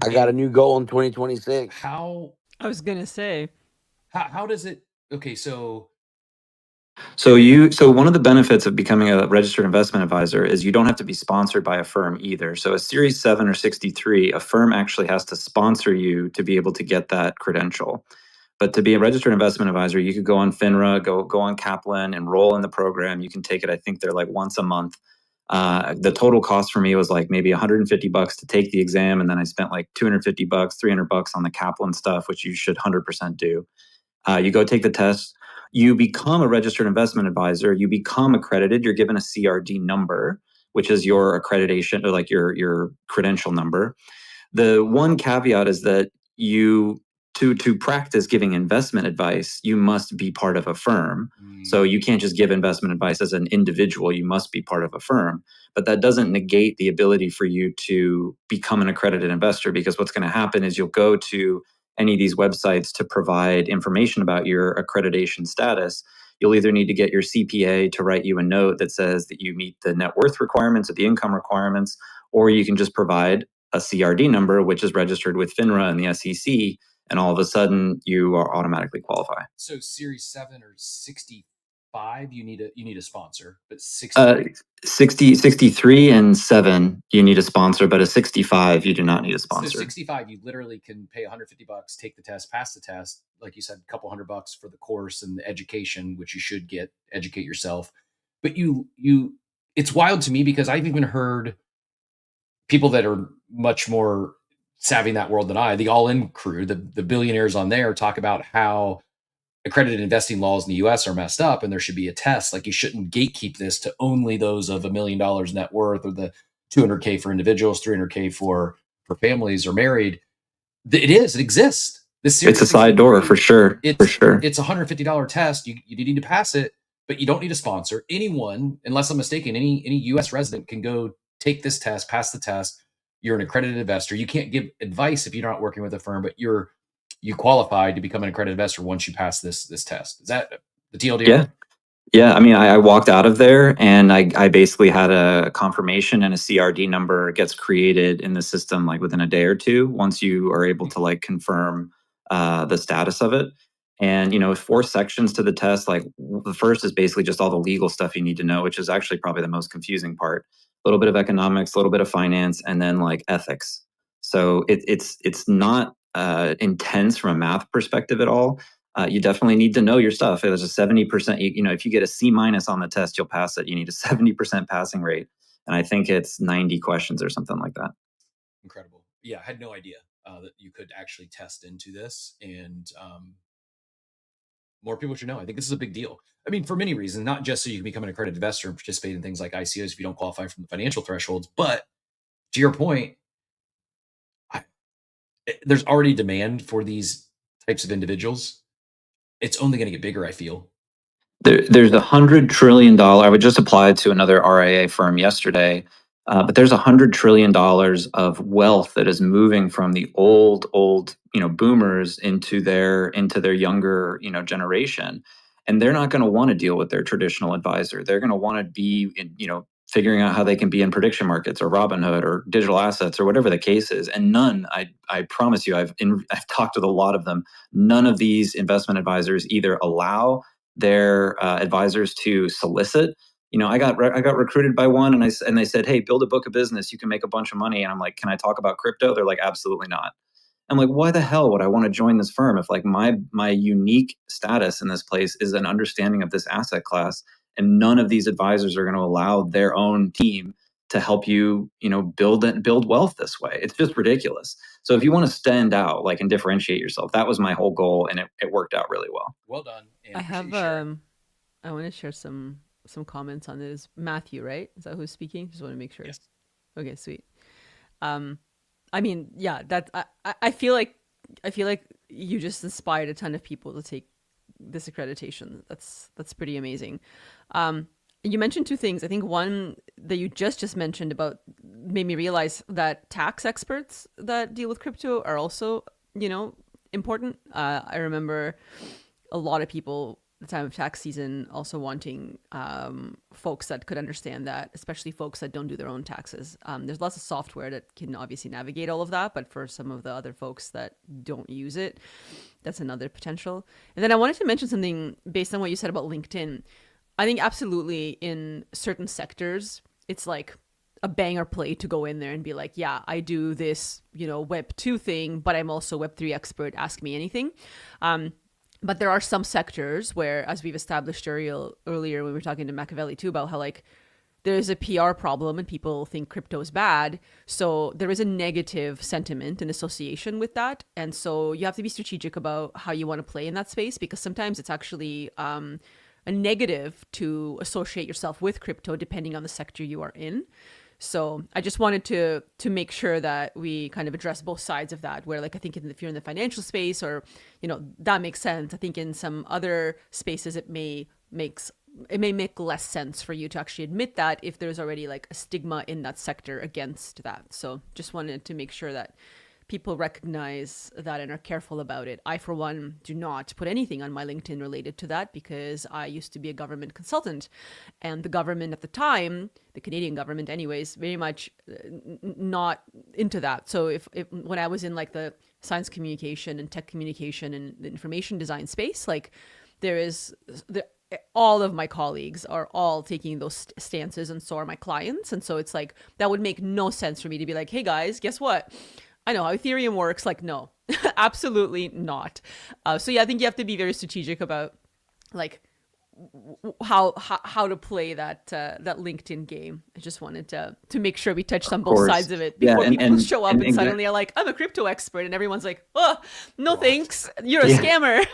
I got a new goal in 2026. I was going to say. How does it? Okay, so one of the benefits of becoming a registered investment advisor is you don't have to be sponsored by a firm either. So a Series 7 or 63, a firm actually has to sponsor you to be able to get that credential. But to be a registered investment advisor, you could go on FINRA, go on Kaplan, enroll in the program. You can take it, I think they're once a month. The total cost for me was maybe $150 to take the exam, and then I spent $250, $300 on the Kaplan stuff, which you should 100% do. You go take the test. You become a registered investment advisor. You become accredited. You're given a CRD number, which is your accreditation or your credential number. The one caveat is that you to practice giving investment advice, you must be part of a firm. So you can't just give investment advice as an individual. You must be part of a firm. But that doesn't negate the ability for you to become an accredited investor, because what's going to happen is you'll go to any of these websites to provide information about your accreditation status. You'll either need to get your CPA to write you a note that says that you meet the net worth requirements or the income requirements, or you can just provide a CRD number, which is registered with FINRA and the SEC, and all of a sudden you are automatically qualify. So Series 7 or 65, you need a sponsor, but 60, 63 and 7, you need a sponsor, but a 65, you do not need a sponsor. So 65, you literally can pay $150, take the test, pass the test. Like you said, a couple $100 for the course and the education, which you should educate yourself. But it's wild to me because I've even heard people that are much more savvy in that world than I, the all-in crew, the billionaires on there, talk about how accredited investing laws in the US are messed up and there should be a test. Like you shouldn't gatekeep this to only those of $1 million net worth, or the 200K for individuals, 300K for families or married. It exists. It's a side door for sure. It's a $150 test. You need to pass it, but you don't need a sponsor. Anyone, unless I'm mistaken, any US resident can go take this test, pass the test. You're an accredited investor. You can't give advice if you're not working with a firm, but you qualify to become an accredited investor once you pass this test. Is that the TLDR? Yeah. I mean, I walked out of there and I basically had a confirmation, and a CRD number gets created in the system like within a day or two once you are able to like confirm the status of it. And, 4 sections to the test. Like the first is basically just all the legal stuff you need to know, which is actually probably the most confusing part. A little bit of economics, a little bit of finance, and then like ethics. So it's not intense from a math perspective at all. You definitely need to know your stuff. There's a 70%, if you get a C- on the test, you'll pass it. You need a 70% passing rate. And I think it's 90 questions or something like that. Incredible. Yeah, I had no idea that you could actually test into this. And more people should know. I think this is a big deal. I mean, for many reasons, not just so you can become an accredited investor and participate in things like ICOs if you don't qualify from the financial thresholds, but to your point, there's already demand for these types of individuals. It's only going to get bigger, I feel. There's $100 trillion. I would just apply to another RIA firm yesterday, but there's $100 trillion of wealth that is moving from the old boomers into their younger generation, and they're not going to want to deal with their traditional advisor. They're going to want to be figuring out how they can be in prediction markets or Robinhood or digital assets or whatever the case is. And none, I promise you, I've talked with a lot of them. None of these investment advisors either allow their advisors to solicit. I got recruited by one, and they said, "Hey, build a book of business. You can make a bunch of money." And I'm like, "Can I talk about crypto?" They're like, "Absolutely not." I'm like, why the hell would I want to join this firm if like my unique status in this place is an understanding of this asset class, and none of these advisors are going to allow their own team to help you, build wealth this way? It's just ridiculous. So if you want to stand out, like, and differentiate yourself, that was my whole goal, and it worked out really well. Well done. I have I want to share some comments on this. Matthew, right? Is that who's speaking? Just want to make sure. Yes. Okay, sweet. I mean, yeah, that I feel like you just inspired a ton of people to take this accreditation. That's pretty amazing. You mentioned 2 things. I think one that you just mentioned about made me realize that tax experts that deal with crypto are also, important. I remember a lot of people at the time of tax season also wanting folks that could understand that, especially folks that don't do their own taxes. There's lots of software that can obviously navigate all of that, but for some of the other folks that don't use it, that's another potential. And then I wanted to mention something based on what you said about LinkedIn. I think absolutely in certain sectors, it's like a banger play to go in there and be like, yeah, I do this, Web 2 thing, but I'm also Web 3 expert. Ask me anything. But there are some sectors where, as we've established earlier when we were talking to Machiavelli too, about how like there's a PR problem and people think crypto is bad. So there is a negative sentiment and association with that. And so you have to be strategic about how you want to play in that space, because sometimes it's actually a negative to associate yourself with crypto depending on the sector you are in. So I just wanted to make sure that we kind of address both sides of that, where like I think if you're in the financial space, or that makes sense. I think in some other spaces it may make less sense for you to actually admit that if there's already like a stigma in that sector against that. So just wanted to make sure that people recognize that and are careful about it. I, for one, do not put anything on my LinkedIn related to that because I used to be a government consultant, and the government at the time, the Canadian government anyways, very much not into that. So if when I was in like the science communication and tech communication and the information design space, like all of my colleagues are all taking those stances, and so are my clients. And so it's like, that would make no sense for me to be like, hey guys, guess what? I know how Ethereum works. Like, no, absolutely not. So yeah, I think you have to be very strategic about like how to play that LinkedIn game. I just wanted to make sure we touched on both sides of it before people show up and suddenly are like, I'm a crypto expert, and everyone's like, oh, no thanks, you're a scammer.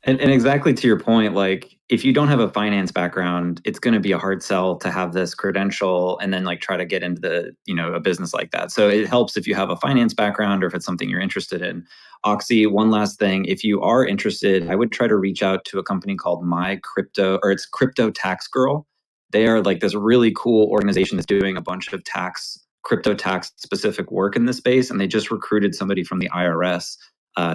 And exactly to your point, like if you don't have a finance background, it's going to be a hard sell to have this credential and then like try to get into the, a business like that. So it helps if you have a finance background or if it's something you're interested in. Oxy, one last thing, if you are interested, I would try to reach out to a company called it's Crypto Tax Girl. They are like this really cool organization that's doing a bunch of crypto tax specific work in this space. And they just recruited somebody from the IRS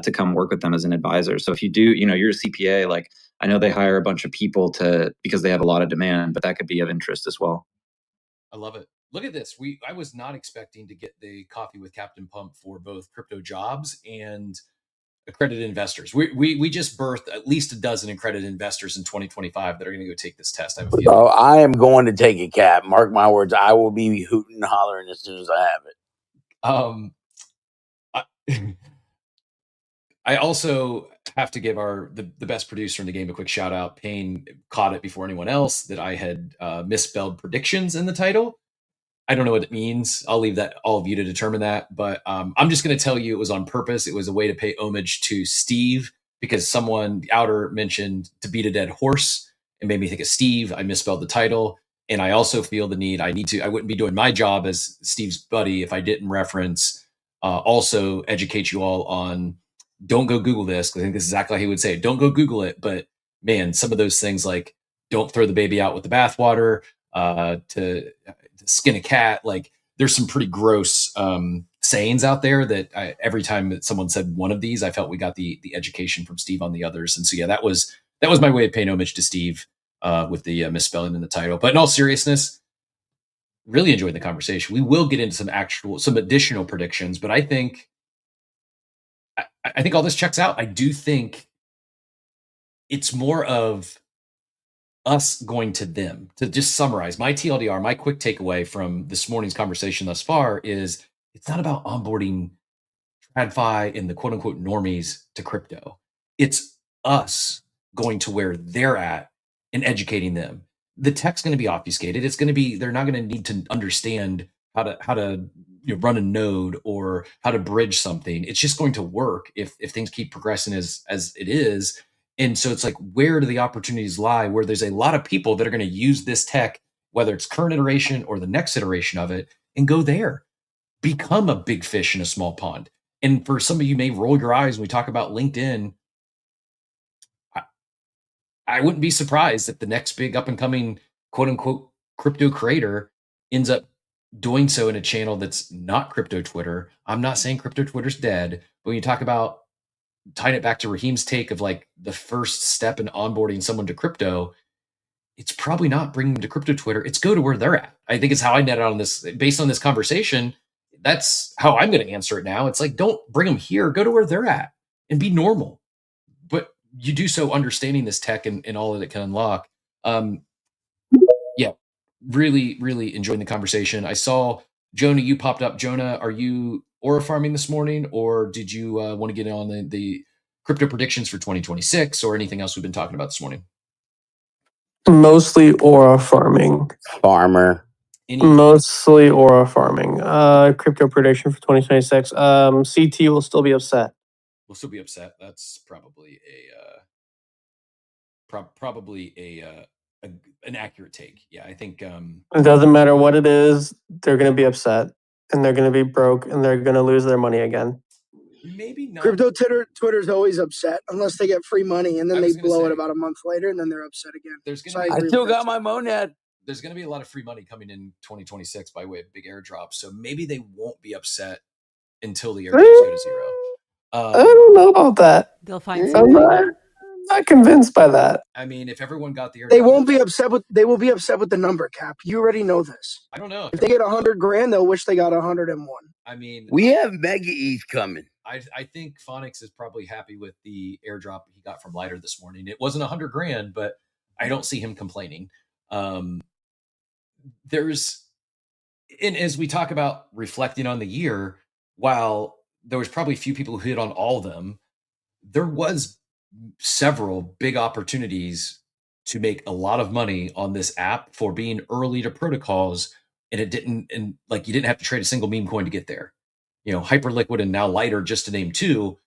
to come work with them as an advisor. So if you do, you're a CPA, like I know they hire a bunch of people because they have a lot of demand, but that could be of interest as well. I love it. Look at this. I was not expecting to get the coffee with Captain Pump for both crypto jobs and accredited investors. We just birthed at least a dozen accredited investors in 2025 that are going to go take this test. I have a feeling. Oh, I am going to take it, Cap. Mark my words. I will be hooting and hollering as soon as I have it. I also have to give the best producer in the game a quick shout out. Payne caught it before anyone else that I had misspelled predictions in the title. I don't know what it means. I'll leave that all of you to determine that. But I'm just going to tell you it was on purpose. It was a way to pay homage to Steve because someone, the Outer, mentioned to beat a dead horse and made me think of Steve. I misspelled the title. And I also feel the need. I wouldn't be doing my job as Steve's buddy if I didn't reference, also educate you all on, don't go Google this, because I think this is exactly how he would say it. Don't go Google it. But man, some of those things like don't throw the baby out with the bathwater, to skin a cat. Like there's some pretty gross sayings out there that every time that someone said one of these, I felt we got the education from Steve on the others. And so, yeah, that was my way of paying homage to Steve with the misspelling in the title. But in all seriousness, really enjoyed the conversation. We will get into some additional predictions, but I think all this checks out. I do think it's more of us going to them. To just summarize, my TLDR, my quick takeaway from this morning's conversation thus far is it's not about onboarding TradFi and the quote unquote normies to crypto. It's us going to where they're at and educating them. The tech's going to be obfuscated. They're not going to need to understand how to run a node or how to bridge something. It's just going to work if things keep progressing as it is. And so it's like, where do the opportunities lie where there's a lot of people that are going to use this tech, whether it's current iteration or the next iteration of it, and go there, become a big fish in a small pond. And for some of you may roll your eyes when we talk about LinkedIn. I wouldn't be surprised if the next big up and coming quote unquote crypto creator ends up doing so in a channel that's not crypto Twitter. I'm not saying crypto Twitter's dead, but when you talk about tying it back to Raheem's take of like the first step in onboarding someone to crypto, it's probably not bringing them to crypto Twitter. It's go to where they're at. I think it's how I net out on this based on this conversation. That's how I'm going to answer it now. It's like, don't bring them here, go to where they're at and be normal. But you do so understanding this tech and all that it can unlock. Yeah, really, really enjoying the conversation. I saw Jonah, you popped up. Jonah, are you aura farming this morning, or did you want to get on the crypto predictions for 2026 or anything else we've been talking about this morning? Mostly aura farming. Farmer. Mostly aura farming. Crypto prediction for 2026. CT will still be upset. We'll still be upset. That's probably an accurate take. Yeah, I think It doesn't matter what it is, they're going to be upset and they're going to be broke and they're going to lose their money again. maybe not. Crypto Twitter's always upset unless they get free money, and then they blow it say, about a month later, and then they're upset again. There's So gonna I be still got my monad. there's going to be a lot of free money coming in 2026 by way of big airdrops. So maybe they won't be upset until the airdrops go to zero. I don't know about that. They'll find I'm something. not convinced by that. I mean, if everyone got the airdrop, they won't be upset with. They will be upset with the number cap. You already know this. I don't know. If they get 100 grand, they'll wish they got 101. I mean, We have Mega E's coming. I think Phonics is probably happy with the airdrop he got from Lighter this morning. It wasn't 100 grand, but I don't see him complaining. There's, and as we talk about reflecting on the year, while there was probably a few people who hit on all of them, there was several big opportunities to make a lot of money on this app for being early to protocols, and it didn't, and like you didn't have to trade a single meme coin to get there. You know, Hyperliquid and now Lighter, just to name two.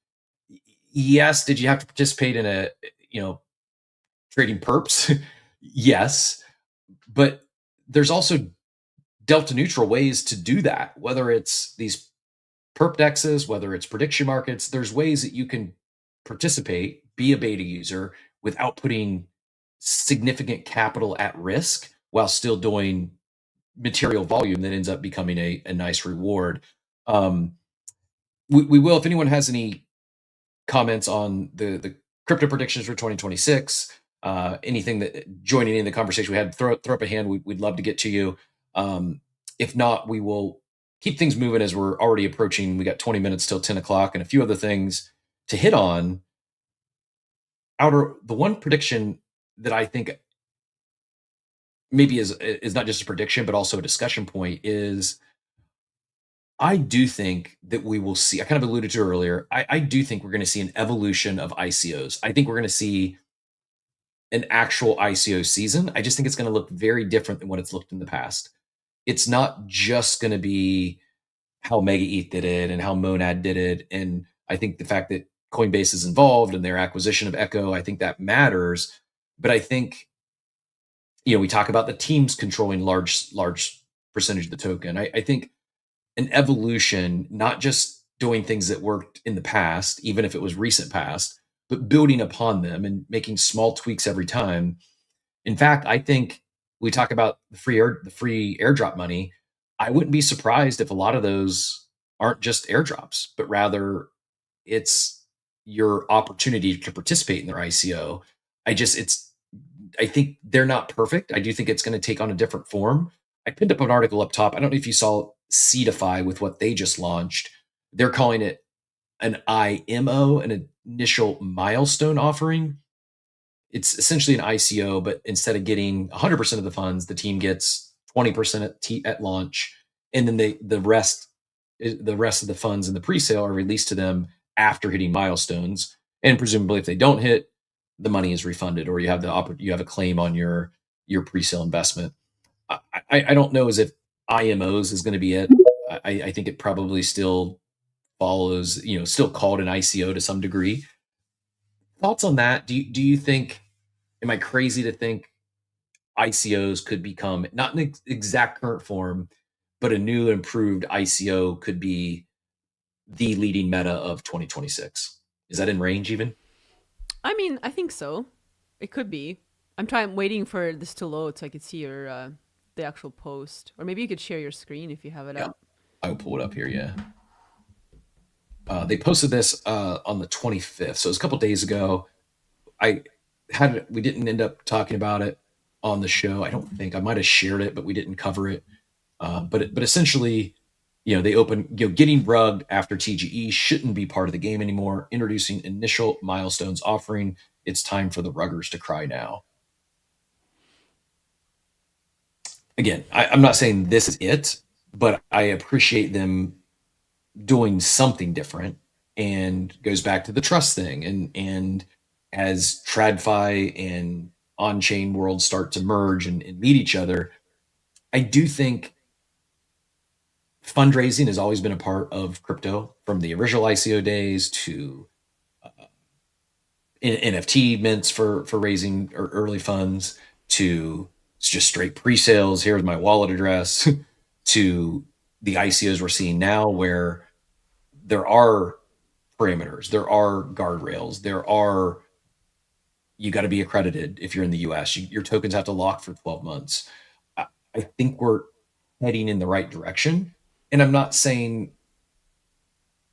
Yes, did you have to participate in a, you know, trading perps? Yes, but there's also delta neutral ways to do that, whether it's these perp dexes, whether it's prediction markets. There's ways that you can participate, be a beta user without putting significant capital at risk while still doing material volume that ends up becoming a nice reward. We will, if anyone has any comments on the crypto predictions for 2026, anything that joining in the conversation we had, throw up a hand. We'd love to get to you. If not, we will keep things moving as we're already approaching. We got 20 minutes till 10 o'clock and a few other things to hit on. Outer, the one prediction that I think maybe is not just a prediction, but also a discussion point is I do think that we will see, I kind of alluded to earlier, I do think we're going to see an evolution of ICOs. I think we're going to see an actual ICO season. I just think it's going to look very different than what it's looked in the past. It's not just going to be how Mega ETH did it and how Monad did it. And I think the fact that Coinbase is involved in their acquisition of Echo, I think that matters. But I think, you know, we talk about the teams controlling large percentage of the token. I think an evolution, not just doing things that worked in the past, even if it was recent past, but building upon them and making small tweaks every time. In fact, I think we talk about the free airdrop money. I wouldn't be surprised if a lot of those aren't just airdrops, but rather it's your opportunity to participate in their ICO. I think they're not perfect. I do think it's going to take on a different form. I pinned up an article up top. I don't know if you saw Seedify with what they just launched. They're calling it an IMO, an initial milestone offering. It's essentially an ICO, but instead of getting 100% of the funds, the team gets 20% at launch, and then the rest of the funds in the pre-sale are released to them after hitting milestones. And presumably, if they don't hit, the money is refunded, or you have a claim on your pre-sale investment. I don't know as if IMOs is going to be it. I think it probably still follows, you know, still called an ICO to some degree. Thoughts on that? Do you think, am I crazy to think ICOs could become not an exact current form, but a new improved ICO could be the leading meta of 2026? Is that in range even? I mean, I think so. It could be. I'm waiting for this to load so I could see your the actual post, or maybe you could share your screen if you have it up. I will pull it up here. Yeah. They posted this on the 25th, so it was a couple days ago. We didn't end up talking about it on the show. I don't think I might have shared it, but we didn't cover it. But essentially, you know, they open, you know, getting rugged after TGE shouldn't be part of the game anymore. Introducing initial milestones offering. It's time for the ruggers to cry now. Again, I'm not saying this is it, but I appreciate them doing something different, and goes back to the trust thing. And as TradFi and on-chain worlds start to merge and meet each other, I do think fundraising has always been a part of crypto, from the original ICO days to NFT mints for raising early funds. to just straight pre-sales. Here's my wallet address to the ICOs we're seeing now, where there are parameters, there are guardrails, you got to be accredited if you're in the US. Your tokens have to lock for 12 months. I think we're heading in the right direction. And I'm not saying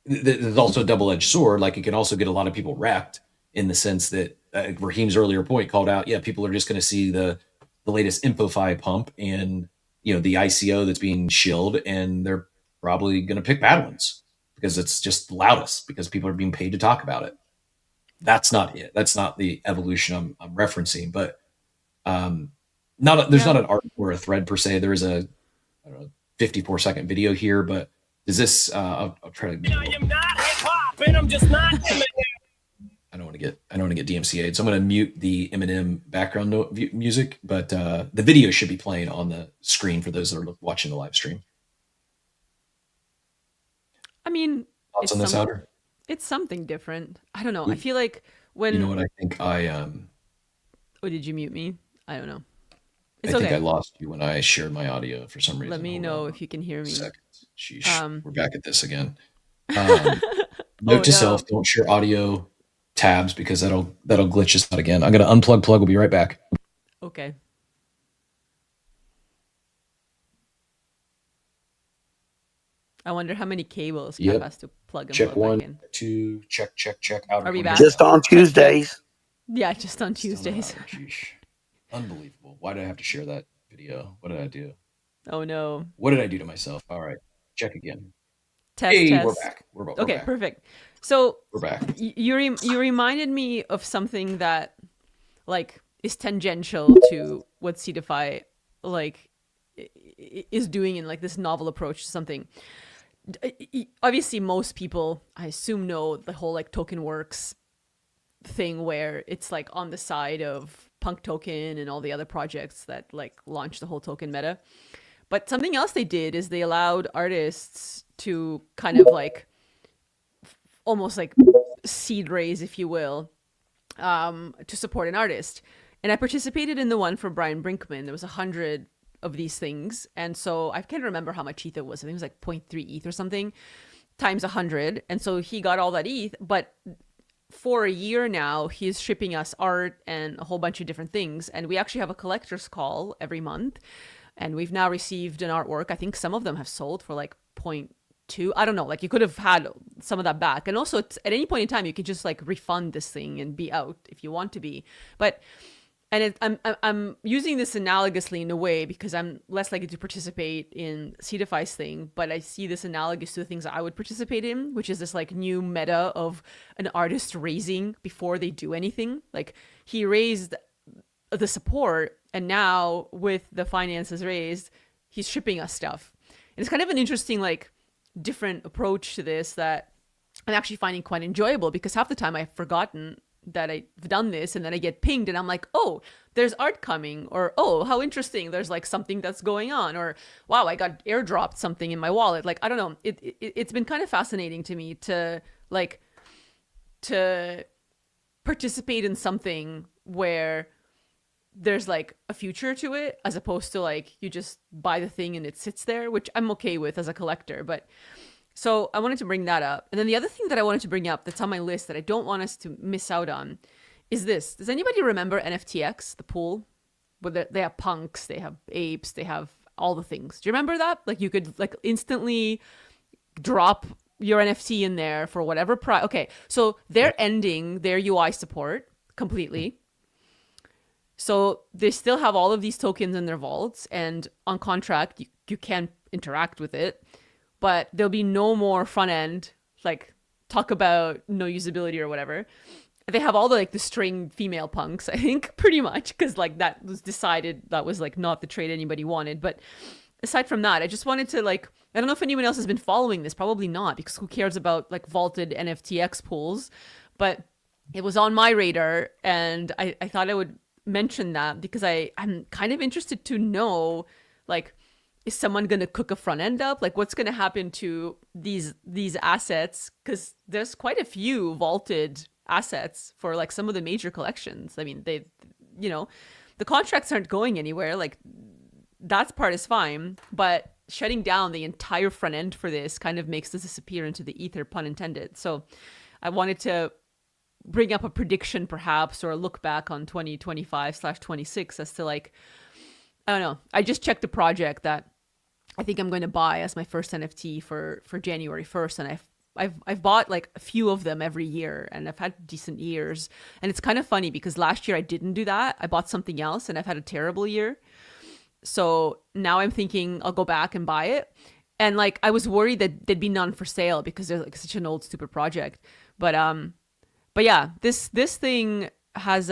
there's also a double-edged sword. Like, it can also get a lot of people wrecked in the sense that Raheem's earlier point called out, yeah, people are just going to see the latest InfoFi pump and, the ICO that's being shilled, and they're probably going to pick bad ones because it's just the loudest, because people are being paid to talk about it. That's not it. That's not the evolution I'm referencing. But there's not an article or a thread per se. There is a 54-second video here, but does this? I'll try to. I am not hip hop, and I'm just not Eminem. I don't want to get DMCA'd, so I'm going to mute the Eminem background music. But the video should be playing on the screen for those that are watching the live stream. I mean, thoughts on this, Outer? It's something different. I don't know. I feel like when... You know what I think Oh, did you mute me? I don't know. I think I lost you when I shared my audio for some reason. Let me know if you can hear me. Sheesh. We're back at this again. Note to self, don't share audio tabs because that'll glitch us out again. I'm going to unplug plug. We'll be right back. Okay. I wonder how many cables Cap has to plug and check plug back in. 1, 2, check. Out. Are we back? Just on Tuesdays. Yeah, just on Tuesdays. Unbelievable. Why did I have to share that video? What did I do? Oh no. What did I do to myself? All right. Check again. Test. We're back. We're okay, back. Perfect. So we're back. You reminded me of something that like is tangential to what Seedify like is doing in like this novel approach to something. Obviously, most people, I assume, know the whole like token works thing where it's like on the side of Punk Token and all the other projects that like launched the whole token meta. But something else they did is they allowed artists to kind of like almost like seed raise, if you will, to support an artist. And I participated in the one for Brian Brinkman. There was 100 of these things. And so I can't remember how much ETH it was. I think it was like 0.3 ETH or something times 100. And so he got all that ETH, but for a year now, he's shipping us art and a whole bunch of different things. And we actually have a collector's call every month. And we've now received an artwork. I think some of them have sold for like 0.2. I don't know. Like you could have had some of that back. And also at any point in time, you could just like refund this thing and be out if you want to be. But I'm using this analogously in a way because I'm less likely to participate in Seedify's thing, but I see this analogous to the things I would participate in, which is this like new meta of an artist raising before they do anything. Like he raised the support, and now with the finances raised, he's shipping us stuff. And it's kind of an interesting like different approach to this that I'm actually finding quite enjoyable, because half the time I've forgotten that I've done this, and then I get pinged and I'm like, oh, there's art coming, or oh, how interesting, there's like something that's going on, or wow, I got airdropped something in my wallet. Like, I don't know, it's been kind of fascinating to me to participate in something where there's like a future to it, as opposed to like you just buy the thing and it sits there, which I'm okay with as a collector. But so I wanted to bring that up. And then the other thing that I wanted to bring up that's on my list that I don't want us to miss out on is this. Does anybody remember NFTX, the pool? Where they have punks, they have apes, they have all the things. Do you remember that? Like you could like instantly drop your NFT in there for whatever price. Okay, so they're ending their UI support completely. So they still have all of these tokens in their vaults, and on contract, you can interact with it. But there'll be no more front end, like talk about no usability or whatever. They have all the like the string female punks, I think, pretty much, because like that was decided, that was like not the trade anybody wanted. But aside from that, I just wanted to like, I don't know if anyone else has been following this, probably not, because who cares about like vaulted NFTX pools? But it was on my radar, and I thought I would mention that because I'm kind of interested to know, like, is someone going to cook a front end up? Like, what's going to happen to these assets? Because there's quite a few vaulted assets for like some of the major collections. I mean, they, you know, the contracts aren't going anywhere. Like that part is fine, but shutting down the entire front end for this kind of makes this disappear into the ether, pun intended. So I wanted to bring up a prediction perhaps, or a look back on 2025/26 as to like, I don't know. I just checked the project that I think I'm going to buy as my first NFT for January 1st. And I've bought like a few of them every year, and I've had decent years. And it's kind of funny because last year I didn't do that. I bought something else and I've had a terrible year. So now I'm thinking I'll go back and buy it. And like, I was worried that there'd be none for sale because they're like such an old, stupid project. But yeah, this thing has,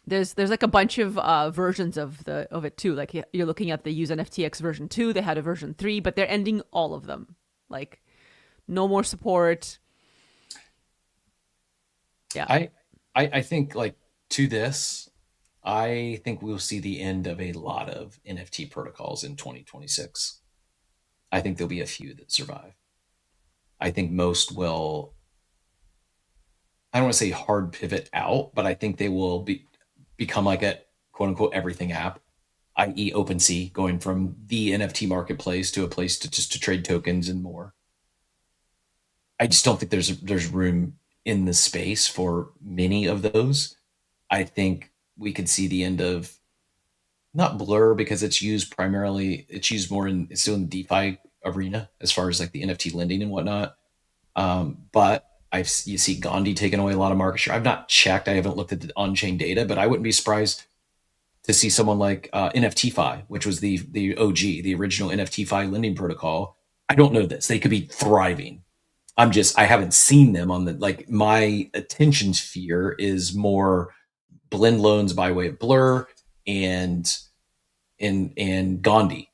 there's like a bunch of versions of it too. Like you're looking at the Use NFTX version 2, they had a version 3, but they're ending all of them. Like no more support. Yeah. I think like to this, I think we'll see the end of a lot of NFT protocols in 2026. I think there'll be a few that survive. I think most will, I don't want to say hard pivot out, but I think they will become like a quote unquote everything app, i.e. OpenSea, going from the NFT marketplace to a place to trade tokens and more. I just don't think there's room in the space for many of those. I think we could see the end of not Blur, because it's used more it's still in the DeFi arena as far as like the NFT lending and whatnot. But you see Gandhi taking away a lot of market share. I've not checked. I haven't looked at the on-chain data, but I wouldn't be surprised to see someone like NFTFi, which was the OG, the original NFTFi lending protocol. I don't know this. They could be thriving. I haven't seen them on the, like, my attention sphere is more blend loans by way of Blur and Gandhi.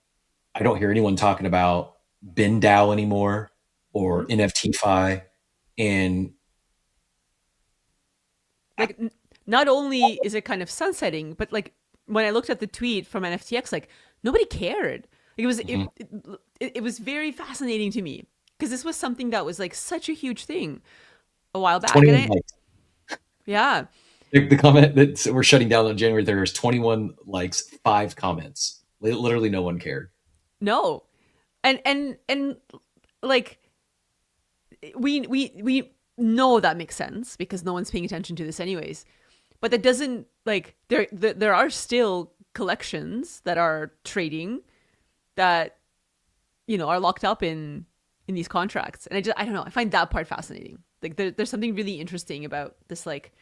I don't hear anyone talking about BinDAO anymore or NFTFi. And like, not only is it kind of sunsetting, but like when I looked at the tweet from NFTX, like nobody cared. It was it was very fascinating to me because this was something that was like such a huge thing a while back. Yeah. The comment that we're shutting down on January 3rd is 21 likes, 5 comments. Literally no one cared. No. And like we know that makes sense because no one's paying attention to this anyways. But that doesn't, like, there are still collections that are trading that, you know, are locked up in these contracts. And I don't know, I find that part fascinating. Like there's something really interesting about this, like,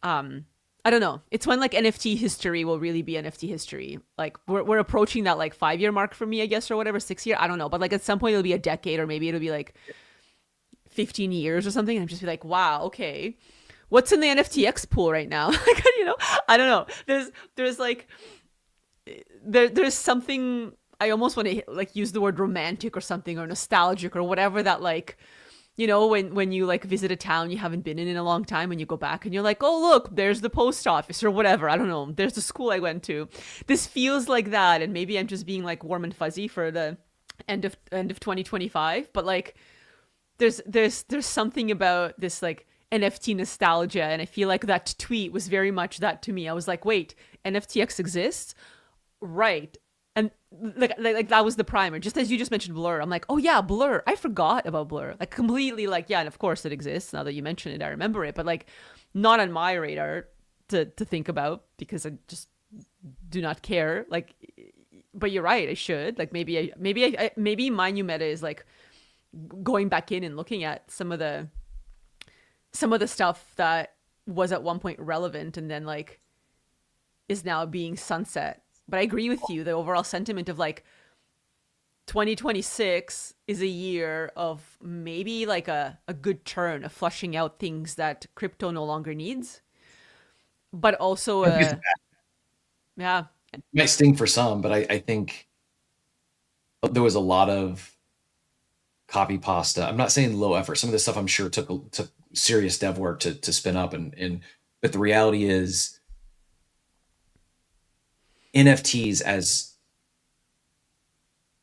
I don't know. It's when like NFT history will really be NFT history. Like we're approaching that like 5-year mark for me, I guess, or whatever, 6-year. I don't know. But like at some point it'll be a decade, or maybe it'll be like 15 years or something. And I'm just be like, wow, okay. What's in the NFTX pool right now? Like, you know, I don't know. There's like, there's something, I almost want to like use the word romantic or something, or nostalgic or whatever, that like, you know, when you like visit a town you haven't been in a long time and you go back and you're like, oh, look, there's the post office or whatever. I don't know. There's the school I went to. This feels like that. And maybe I'm just being like warm and fuzzy for the end of 2025. But like, there's something about this like NFT nostalgia. And I feel like that tweet was very much that to me. I was like, wait, NFTX exists? Right. And like that was the primer. Just as you just mentioned Blur, I'm like, oh yeah, Blur. I forgot about Blur. Like completely, like, yeah, and of course it exists. Now that you mention it, I remember it. But like, not on my radar to think about, because I just do not care. Like, but you're right, I should. Like maybe my new meta is like going back in and looking at some of the stuff that was at one point relevant and then like is now being sunset. But I agree with you, the overall sentiment of like 2026 is a year of maybe like a good turn of flushing out things that crypto no longer needs. But also, yeah. It might sting for some, but I think there was a lot of copy pasta. I'm not saying low effort. Some of this stuff I'm sure took serious dev work to spin up. But the reality is, NFTs as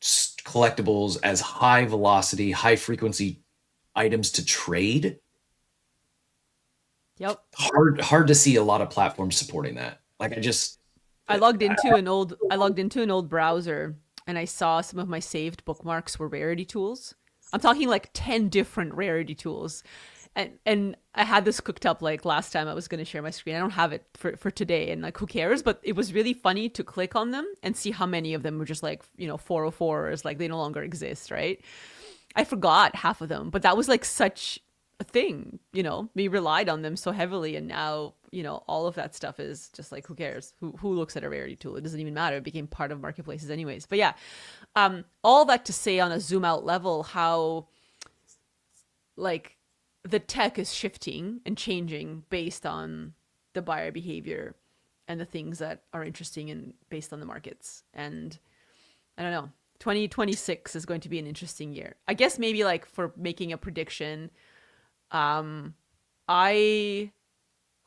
collectibles, as high velocity, high frequency items to trade Yep. Hard to see a lot of platforms supporting that. Like I logged into an old browser and I saw some of my saved bookmarks were rarity tools. I'm talking like 10 different rarity tools. And I had this cooked up like last time I was going to share my screen. I don't have it for today, and like who cares, but it was really funny to click on them and see how many of them were just like, 404s, like they no longer exist, right? I forgot half of them, but that was like such a thing, we relied on them so heavily, and now, all of that stuff is just like, who cares? Who looks at a rarity tool? It doesn't even matter. It became part of marketplaces anyways. But yeah, all that to say on a zoom out level, how like the tech is shifting and changing based on the buyer behavior and the things that are interesting and based on the markets. And I don't know, 2026 is going to be an interesting year. I guess maybe like for making a prediction, I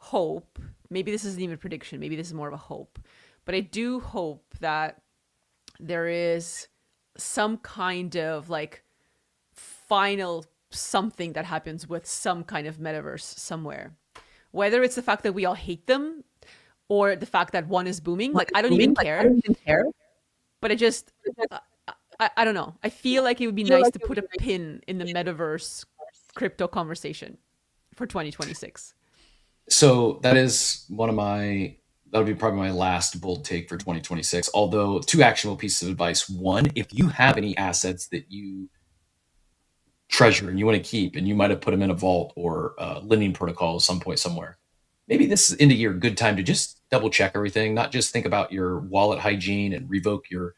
hope, maybe this isn't even a prediction, maybe this is more of a hope, but I do hope that there is some kind of like final something that happens with some kind of metaverse somewhere, whether it's the fact that we all hate them or the fact that one is booming. Like I don't even care, but I don't know. I feel like it would be nice to put a pin in the metaverse crypto conversation for 2026. So that'll be probably my last bold take for 2026. Although, two actionable pieces of advice. One, if you have any assets that you treasure and you want to keep, and you might have put them in a vault or a lending protocol at some point somewhere, maybe this is end of year good time to just double check everything, not just think about your wallet hygiene and revoke your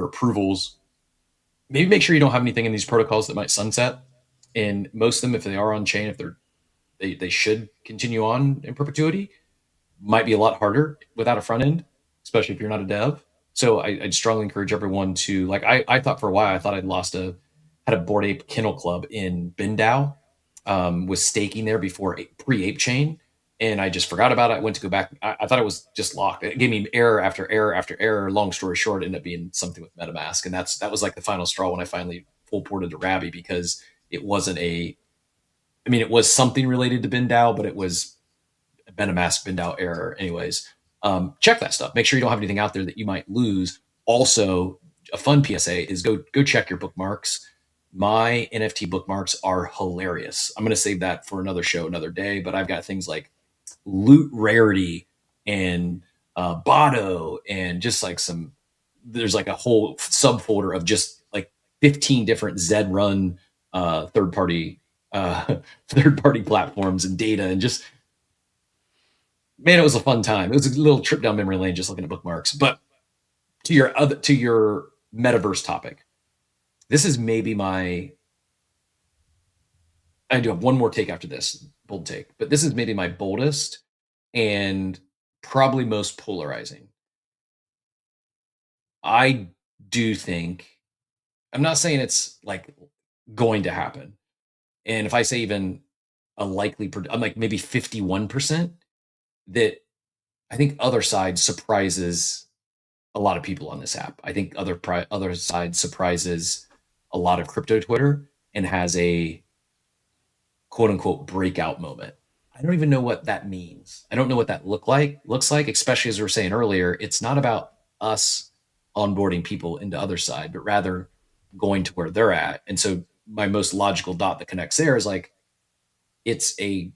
approvals. Maybe make sure you don't have anything in these protocols that might sunset. And most of them, if they are on chain, if they should continue on in perpetuity, might be a lot harder without a front end, especially if you're not a dev. So I'd strongly encourage everyone to, like, I thought for a while, I thought I'd had a Bored Ape Kennel Club in BinDAO, was staking there before pre-Ape Chain, and I just forgot about it. I went to go back. I thought it was just locked. It gave me error after error after error. Long story short, it ended up being something with MetaMask, and that was like the final straw when I finally full ported to Rabby, because it wasn't it was something related to BinDAO, but it was a MetaMask BinDAO error. Anyways, check that stuff. Make sure you don't have anything out there that you might lose. Also, a fun PSA is go check your bookmarks. My NFT bookmarks are hilarious. I'm going to save that for another show, another day, but I've got things like Loot Rarity and Botto, and just like there's like a whole subfolder of just like 15 different Zed run third party platforms and data, and just, man, it was a fun time. It was a little trip down memory lane just looking at bookmarks. But to your metaverse topic, this is maybe I do have one more take after this, bold take, but this is maybe my boldest and probably most polarizing. I do think, I'm not saying it's like going to happen, and if I say even a likely, I'm like maybe 51%, that I think other side surprises a lot of people on this app. I think other side surprises a lot of crypto Twitter and has a quote unquote breakout moment. I don't even know what that means. I don't know what that looks like, especially as we were saying earlier, it's not about us onboarding people into other side, but rather going to where they're at. And so my most logical dot that connects there is like, it's a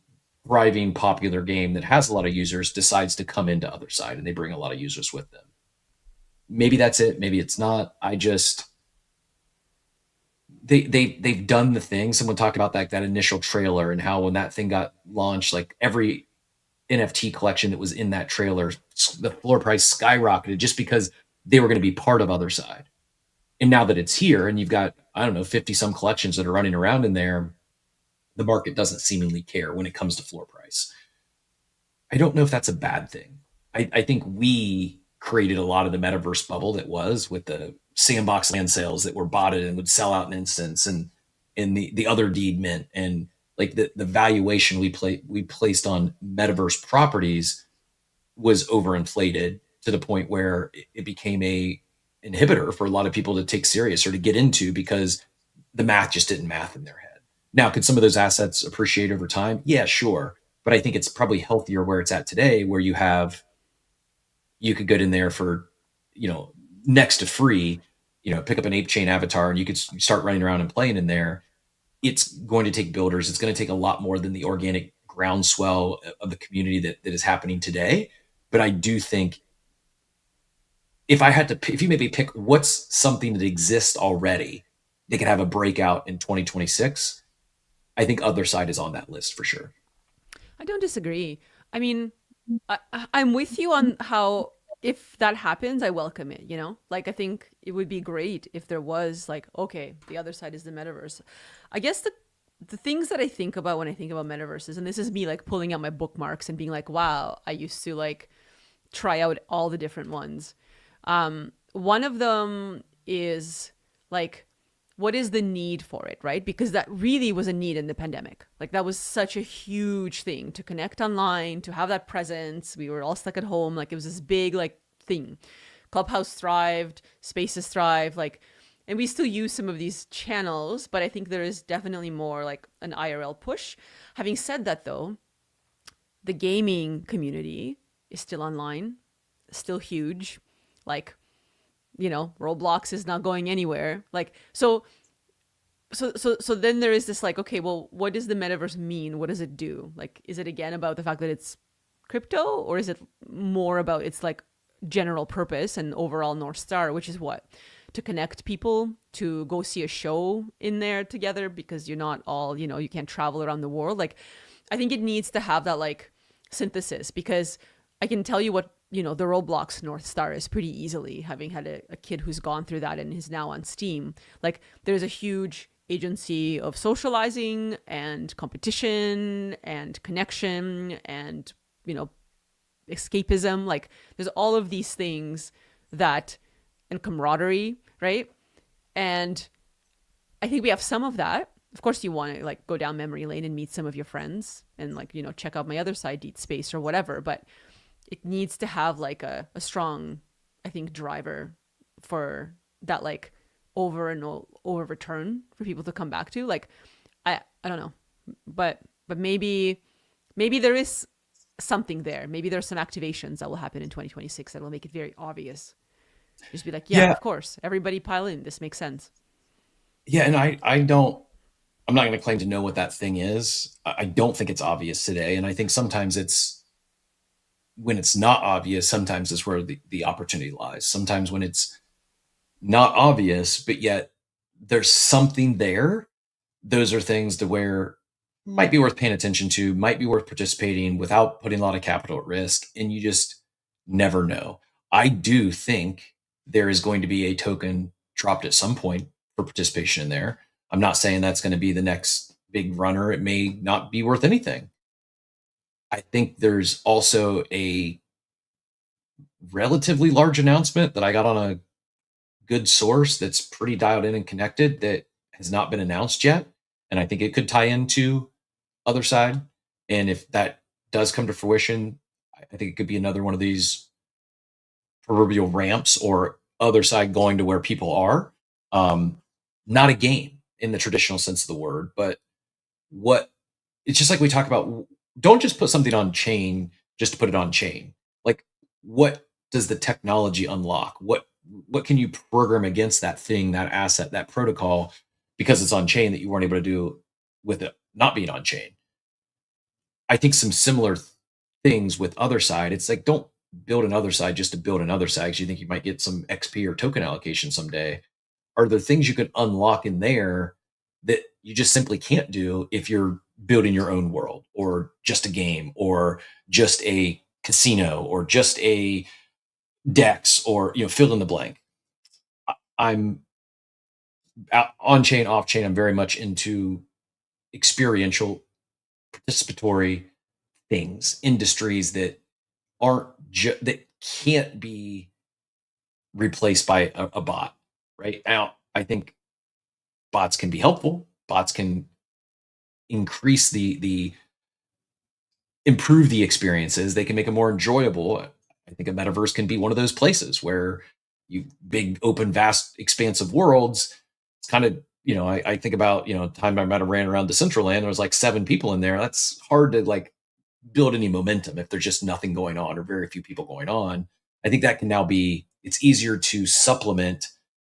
thriving, popular game that has a lot of users, decides to come into other side, and they bring a lot of users with them. Maybe that's it. Maybe it's not. They've done the thing. Someone talked about that initial trailer, and how when that thing got launched, like every NFT collection that was in that trailer, the floor price skyrocketed just because they were going to be part of other side. And now that it's here and you've got, 50 some collections that are running around in there, the market doesn't seemingly care when it comes to floor price. I don't know if that's a bad thing. I think we created a lot of the metaverse bubble that was with the sandbox land sales that were botted and would sell out in instance, and the other deed mint, and like the valuation we placed on metaverse properties was overinflated to the point where it became a inhibitor for a lot of people to take serious or to get into, because the math just didn't math in their head. Now, could some of those assets appreciate over time? Yeah, sure. but I think it's probably healthier where it's at today, where you could get in there for, next to free, pick up an ape chain avatar and you could start running around and playing in there. It's going to take builders. It's going to take a lot more than the organic groundswell of the community that is happening today. But I do think if you maybe pick what's something that exists already, they could have a breakout in 2026. I think Other Side is on that list for sure. I don't disagree. I mean, I'm with you on how if that happens, I welcome it, Like, I think it would be great if there was like, okay, the other side is the metaverse. I guess the things that I think about when I think about metaverses, and this is me like pulling out my bookmarks and being like, wow, I used to like try out all the different ones. One of them is like, what is the need for it, right? Because that really was a need in the pandemic. Like that was such a huge thing to connect online, to have that presence. We were all stuck at home. Like it was this big like thing. Clubhouse thrived, Spaces thrived, like, and we still use some of these channels, but I think there is definitely more like an IRL push. Having said that though, the gaming community is still online, still huge. Like, Roblox is not going anywhere. Like, so then there is this like, okay, well, what does the metaverse mean? What does it do? Like, is it again about the fact that it's crypto, or is it more about its like general purpose and overall North Star, which is what? To connect people, to go see a show in there together, because you're not all, you can't travel around the world. Like, I think it needs to have that like synthesis, because I can tell you what, the Roblox North Star is pretty easily, having had a kid who's gone through that and is now on Steam. Like, there's a huge agency of socializing and competition and connection and, escapism. Like, there's all of these things and camaraderie, right? And I think we have some of that. Of course, you want to like go down memory lane and meet some of your friends and like, check out my Other Side Deep Space or whatever. But it needs to have like a strong, I think, driver for that like over and over return for people to come back to. Like, I don't know, but maybe there is something there. Maybe there's some activations that will happen in 2026 that will make it very obvious. Just be like, yeah, of course, everybody pile in. This makes sense. Yeah, and I'm not going to claim to know what that thing is. I don't think it's obvious today, and I think sometimes when it's not obvious, sometimes is where the opportunity lies. Sometimes when it's not obvious, but yet there's something there, those are things to where might be worth paying attention to, might be worth participating without putting a lot of capital at risk, and you just never know. I do think there is going to be a token dropped at some point for participation in there. I'm not saying that's going to be the next big runner. It may not be worth anything. I think there's also a relatively large announcement that I got on a good source that's pretty dialed in and connected that has not been announced yet. And I think it could tie into Other Side. And if that does come to fruition, I think it could be another one of these proverbial ramps or Other Side going to where people are. Not a game in the traditional sense of the word, but it's just like we talk about, don't just put something on chain just to put it on chain. Like, what does the technology unlock? What can you program against that thing, that asset, that protocol, because it's on chain that you weren't able to do with it not being on chain? I think some similar things with Other Side. It's like, don't build an Other Side just to build an Other Side because you think you might get some XP or token allocation someday. Are there things you could unlock in there that you just simply can't do if you're building your own world, or just a game, or just a casino, or just a DEX, or fill in the blank? I'm on chain, off chain. I'm very much into experiential, participatory things, industries that that can't be replaced by a bot. Right now, I think bots can be helpful. Bots can increase improve the experiences. They can make it more enjoyable. I think a metaverse can be one of those places where you big, open, vast, expansive worlds. It's kind of, I think about, time I might have ran around Decentraland, there was like 7 people in there. That's hard to like build any momentum if there's just nothing going on or very few people going on. I think that can now be, it's easier to supplement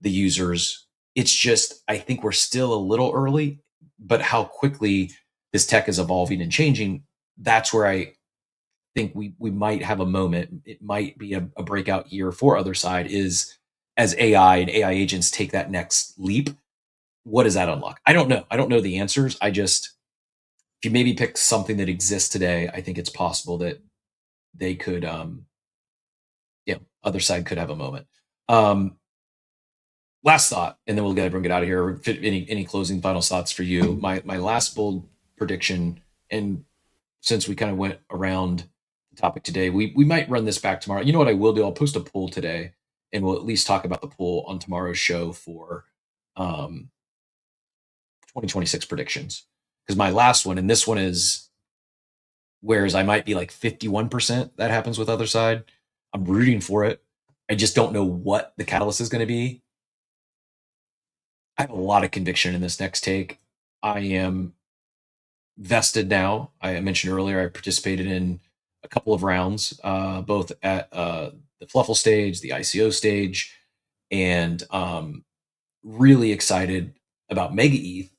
the users. It's just, I think we're still a little early, but how quickly this tech is evolving and changing, that's where I think we might have a moment. It might be a breakout year for Other Side is as AI and AI agents take that next leap. What does that unlock? I don't know. I don't know the answers. I just, if you maybe pick something that exists today, I think it's possible that they could, Other Side could have a moment. Last thought, and then we'll get everyone get out of here. Any closing final thoughts for you? My last bold prediction, and since we kind of went around the topic today, we might run this back tomorrow. You know what I will do? I'll post a poll today, and we'll at least talk about the poll on tomorrow's show for 2026 predictions. Because my last one, and this one is, whereas I might be like 51% that happens with Other Side. I'm rooting for it. I just don't know what the catalyst is going to be. I have a lot of conviction in this next take. I am vested now. I mentioned earlier I participated in a couple of rounds, both at the Fluffle stage, the ICO stage, and really excited about Mega ETH.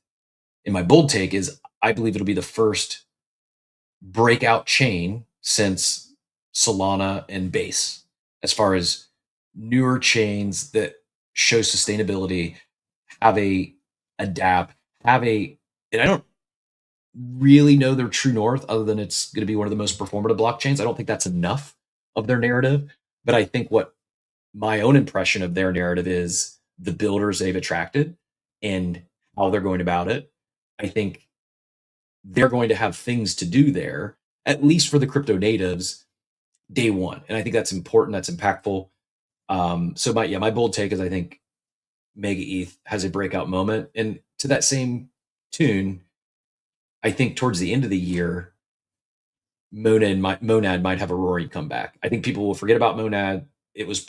And my bold take is I believe it'll be the first breakout chain since Solana and Base, as far as newer chains that show sustainability, have a DApp, and I don't really know their true north other than it's going to be one of the most performative blockchains. I don't think that's enough of their narrative, but I think what my own impression of their narrative is the builders they've attracted and how they're going about it. I think they're going to have things to do there, at least for the crypto natives, day one. And I think that's important. That's impactful. So my bold take is I think Mega ETH has a breakout moment. And to that same tune, I think towards the end of the year, Monad might have a roaring comeback. I think people will forget about Monad. It was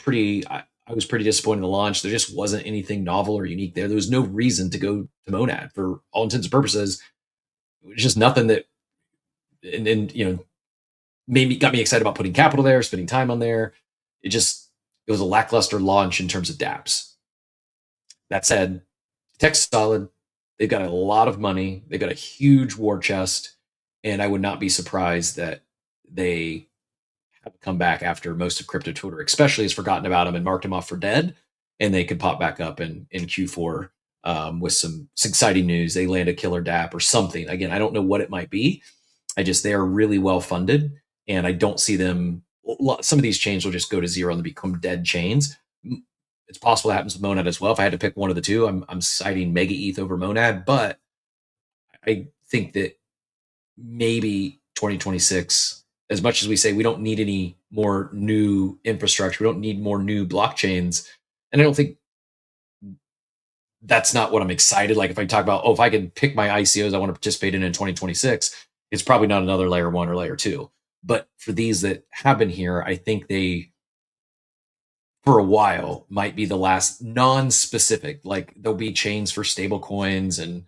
I was pretty disappointed in the launch. There just wasn't anything novel or unique there. There was no reason to go to Monad for all intents and purposes. It was just nothing that, and got me excited about putting capital there, spending time on there. It was a lackluster launch in terms of dApps. That said, tech's solid. They've got a lot of money. They've got a huge war chest, and I would not be surprised that they have come back after most of crypto Twitter, especially, has forgotten about them and marked them off for dead, and they could pop back up in Q4 with some exciting news. They land a killer dApp or something. Again, I don't know what it might be. They are really well funded, and I don't see them. Some of these chains will just go to zero and become dead chains. It's possible that happens with Monad as well. If I had to pick one of the two, I'm citing Mega ETH over Monad, but I think that maybe 2026, as much as we say we don't need any more new infrastructure, we don't need more new blockchains, and I don't think that's not what I'm excited. Like if I talk about, if I can pick my ICOs I want to participate in 2026, it's probably not another layer 1 or layer 2. But for these that have been here, I think they, for a while, might be the last non-specific. Like there'll be chains for stable coins and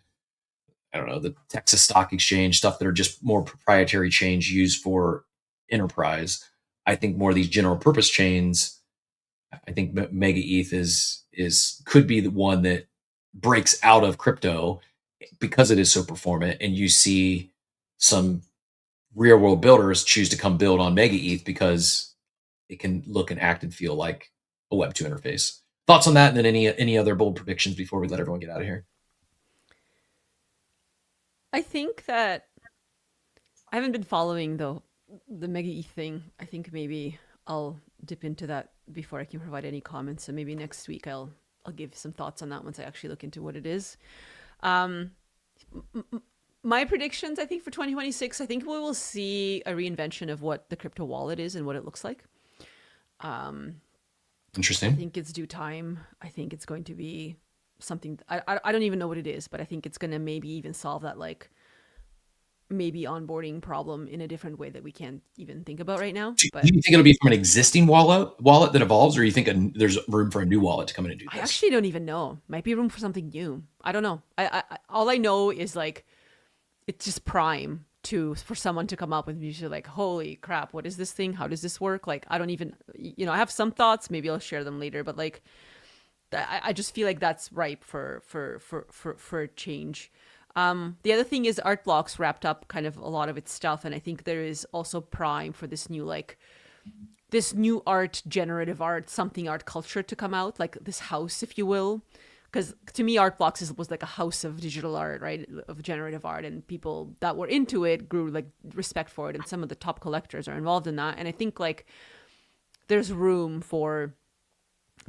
I don't know, the Texas Stock Exchange, stuff that are just more proprietary chains used for enterprise. I think more of these general purpose chains, I think Mega ETH could be the one that breaks out of crypto because it is so performant, and you see some real world builders choose to come build on Mega ETH because it can look and act and feel like a Web2 interface. Thoughts on that, and then any other bold predictions before we let everyone get out of here? I think that I haven't been following the Mega ETH thing. I think maybe I'll dip into that before I can provide any comments. So maybe next week I'll give some thoughts on that once I actually look into what it is. My predictions, I think for 2026, I think we will see a reinvention of what the crypto wallet is and what it looks like. Interesting. I think it's due time. I think it's going to be something, I don't even know what it is, but I think it's going to maybe even solve that maybe onboarding problem in a different way that we can't even think about right now. Do you think it'll be from an existing wallet that evolves, or you think there's room for a new wallet to come in and do this? I actually don't even know. Might be room for something new. I don't know. All I know is it's just prime for someone to come up with usually like, holy crap, what is this thing? How does this work? Like, I don't even, I have some thoughts. Maybe I'll share them later, but like, I just feel like that's ripe for a change. The other thing is Art Blocks wrapped up kind of a lot of its stuff, and I think there is also prime for this new art, generative art, something art culture to come out, like this house, if you will. Because to me, Art Blocks was like a house of digital art, right, of generative art, and people that were into it grew like respect for it, and some of the top collectors are involved in that. And I think like there's room for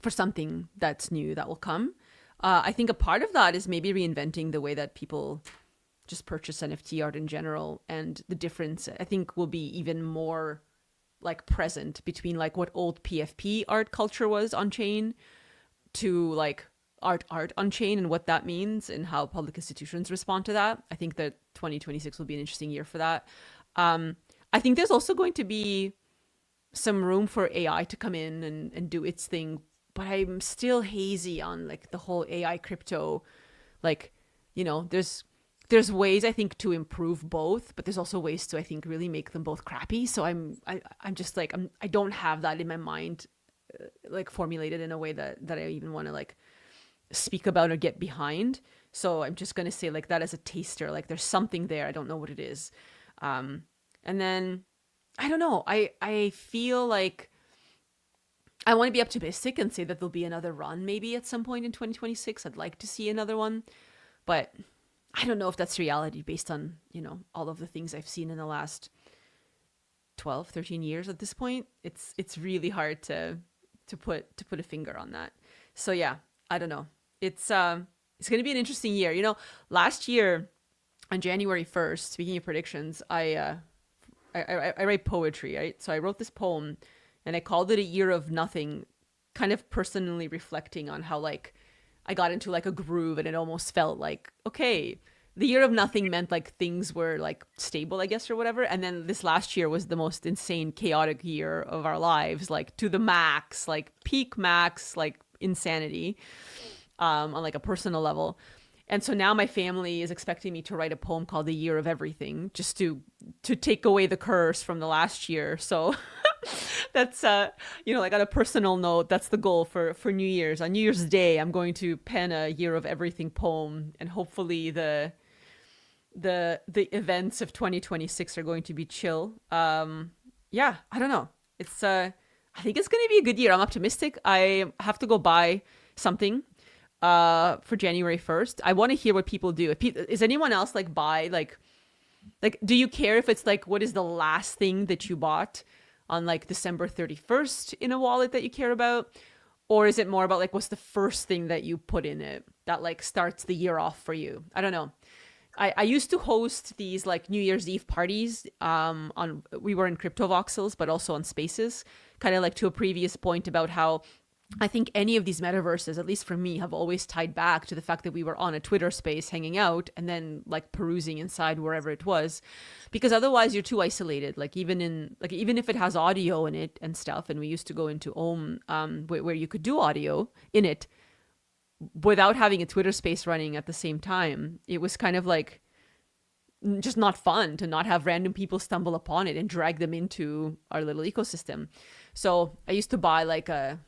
something that's new that will come. I think a part of that is maybe reinventing the way that people just purchase NFT art in general, and the difference I think will be even more like present between like what old PFP art culture was on chain to like art on chain, and what that means and how public institutions respond to that. I think that 2026 will be an interesting year for that. I think there's also going to be some room for AI to come in and do its thing, but I'm still hazy on like the whole AI crypto. Like, there's ways I think to improve both, but there's also ways to I think really make them both crappy. So I'm just like I don't have that in my mind like formulated in a way that I even want to like speak about or get behind. So I'm just gonna say like that as a taster. Like there's something there. I don't know what it is. And then I don't know. I feel like I want to be optimistic and say that there'll be another run maybe at some point in 2026. I'd like to see another one, but I don't know if that's reality based on, all of the things I've seen in the last 12, 13 years at this point. It's really hard to put a finger on that. So yeah, I don't know. It's going to be an interesting year. Last year on January 1st, speaking of predictions, I write poetry, right? So I wrote this poem and I called it A Year of Nothing, kind of personally reflecting on how like I got into like a groove and it almost felt like, okay, the year of nothing meant like things were like stable, I guess, or whatever. And then this last year was the most insane, chaotic year of our lives, like to the max, like peak max, like insanity on like a personal level. And so now my family is expecting me to write a poem called The Year of Everything, just to take away the curse from the last year. So that's, like on a personal note, that's the goal for New Year's. On New Year's Day, I'm going to pen a Year of Everything poem, and hopefully the events of 2026 are going to be chill. Yeah, I don't know. It's, I think it's going to be a good year. I'm optimistic. I have to go buy something for January 1st. I want to hear what people do. Is anyone else like buy like do you care if it's like what is the last thing that you bought on like December 31st in a wallet that you care about, or is it more about like what's the first thing that you put in it that like starts the year off for you? I don't know. I used to host these like New Year's Eve parties we were in Crypto Voxels, but also on Spaces, kind of like to a previous point about how I think any of these metaverses, at least for me, have always tied back to the fact that we were on a Twitter space hanging out and then like perusing inside wherever it was, because otherwise you're too isolated. Like even if it has audio in it and stuff, and we used to go into Ohm where you could do audio in it without having a Twitter space running at the same time, it was kind of like just not fun to not have random people stumble upon it and drag them into our little ecosystem. So I used to buy like a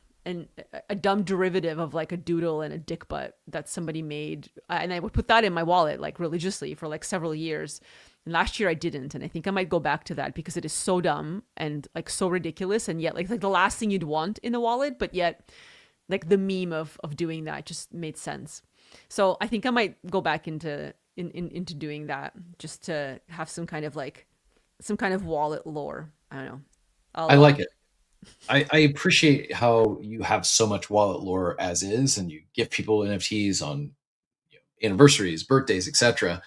dumb derivative of like a doodle and a dick butt that somebody made, and I would put that in my wallet like religiously for like several years. And last year I didn't, and I think I might go back to that because it is so dumb and like so ridiculous, and yet like the last thing you'd want in a wallet, but yet like the meme of doing that just made sense. So I think I might go back into doing that just to have some kind of wallet lore. I don't know. I like it. I appreciate how you have so much wallet lore as is, and you give people NFTs on anniversaries, birthdays, etc.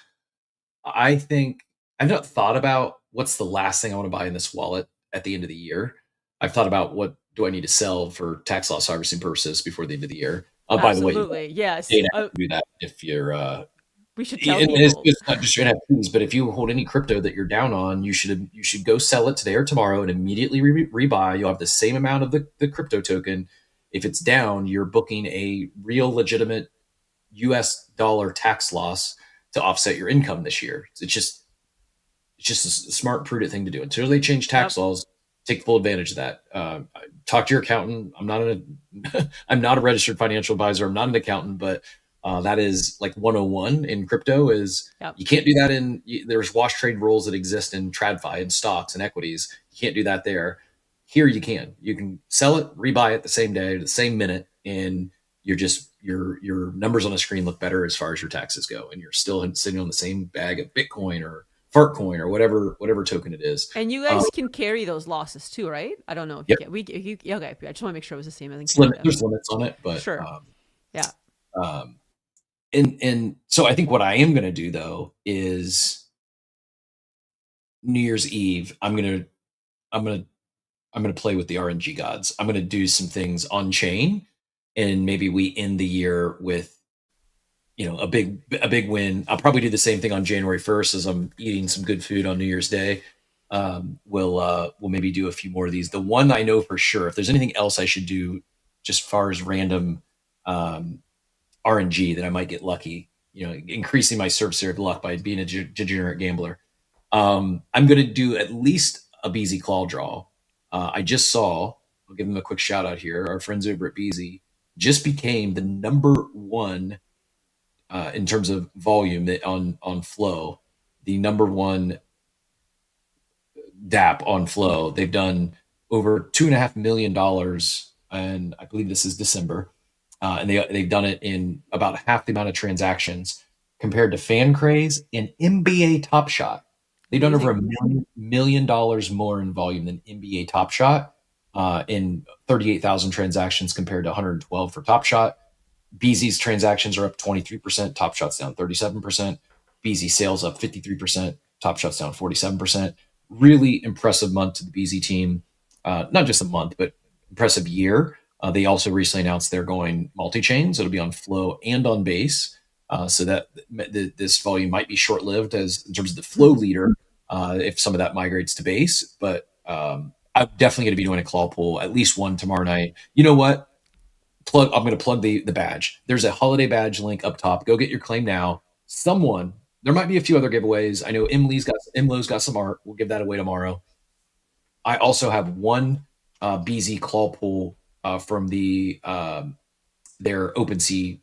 I think I've not thought about what's the last thing I want to buy in this wallet at the end of the year. I've thought about what do I need to sell for tax loss harvesting purposes before the end of the year. By the way, absolutely, yes. You can do that if you're. We should tell and people. It's not just your NFTs, but if you hold any crypto that you're down on, you should go sell it today or tomorrow and immediately rebuy. You'll have the same amount of the crypto token. If it's down, you're booking a real legitimate US dollar tax loss to offset your income this year. It's just It's just a smart, prudent thing to do. Until they change tax laws, take full advantage of that. Talk to your accountant. I'm not a registered financial advisor. I'm not an accountant, but that is like 101 in crypto is you can't do that there's wash trade rules that exist in TradFi and stocks and equities. You can't do that there. Here you can sell it, rebuy it the same day, the same minute, and your numbers on the screen look better as far as your taxes go, and you're still sitting on the same bag of Bitcoin or Fartcoin or whatever token it is. And you guys can carry those losses too, right? I don't know if you can. Okay. I just want to make sure it was the same. I think there's limits on it, but sure. And so I think what I am going to do though is New Year's Eve. I'm going to play with the RNG gods. I'm going to do some things on chain, and maybe we end the year with, a big win. I'll probably do the same thing on January 1st as I'm eating some good food on New Year's Day. We'll maybe do a few more of these. The one I know for sure, if there's anything else I should do, just as far as random RNG that I might get lucky, increasing my surface area of luck by being a degenerate gambler. I'm going to do at least a BZ claw draw. I just saw, I'll give them a quick shout out here. Our friends over at BZ just became the number one in terms of volume on Flow, the number one DApp on Flow. They've done over $2.5 million, and I believe this is December. And they've done it in about half the amount of transactions compared to Fan Craze and NBA Top Shot. They've done over $1 million more in volume than NBA Top Shot in 38,000 transactions compared to 112 for Top Shot. BZ's transactions are up 23%, Top Shot's down 37%. BZ sales up 53%, Top Shot's down 47%. Really impressive month to the BZ team. Not just a month, but impressive year. They also recently announced they're going multi-chain, so it'll be on Flow and on Base. So that this volume might be short-lived in terms of the Flow leader if some of that migrates to Base. But I'm definitely going to be doing a claw pool, at least one tomorrow night. You know what? I'm going to plug the badge. There's a holiday badge link up top. Go get your claim now. There might be a few other giveaways. I know Imlo's got some art. We'll give that away tomorrow. I also have one BZ claw pool from their OpenSea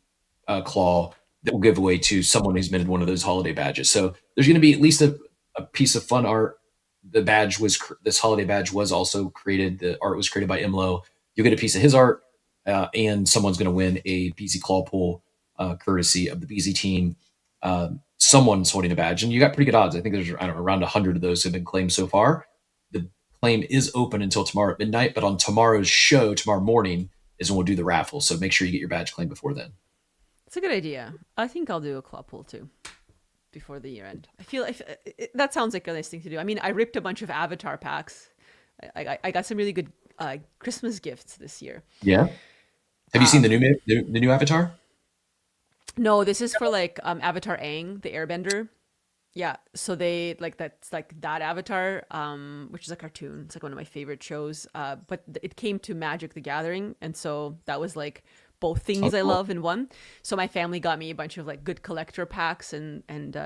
claw that will give away to someone who's minted one of those holiday badges. So there's going to be at least a piece of fun art. This holiday badge was also created. The art was created by Imlo. You'll get a piece of his art. And someone's going to win a BZ claw pool courtesy of the BZ team. Someone's holding a badge, and you got pretty good odds. I think there's around 100 of those have been claimed so far. The claim is open until tomorrow at midnight, but on tomorrow's show, tomorrow morning, is when we'll do the raffle. So make sure you get your badge claimed before then. It's a good idea. I think I'll do a claw pool too before the year end. I feel that sounds like a nice thing to do. I mean, I ripped a bunch of avatar packs. I got some really good Christmas gifts this year. Yeah. Have you seen the new Avatar? No, this is for Avatar Aang, the Airbender. Yeah, so they that's that Avatar, which is a cartoon. It's like one of my favorite shows. But it came to Magic: The Gathering, and so that was both things I love in one. So my family got me a bunch of good collector packs and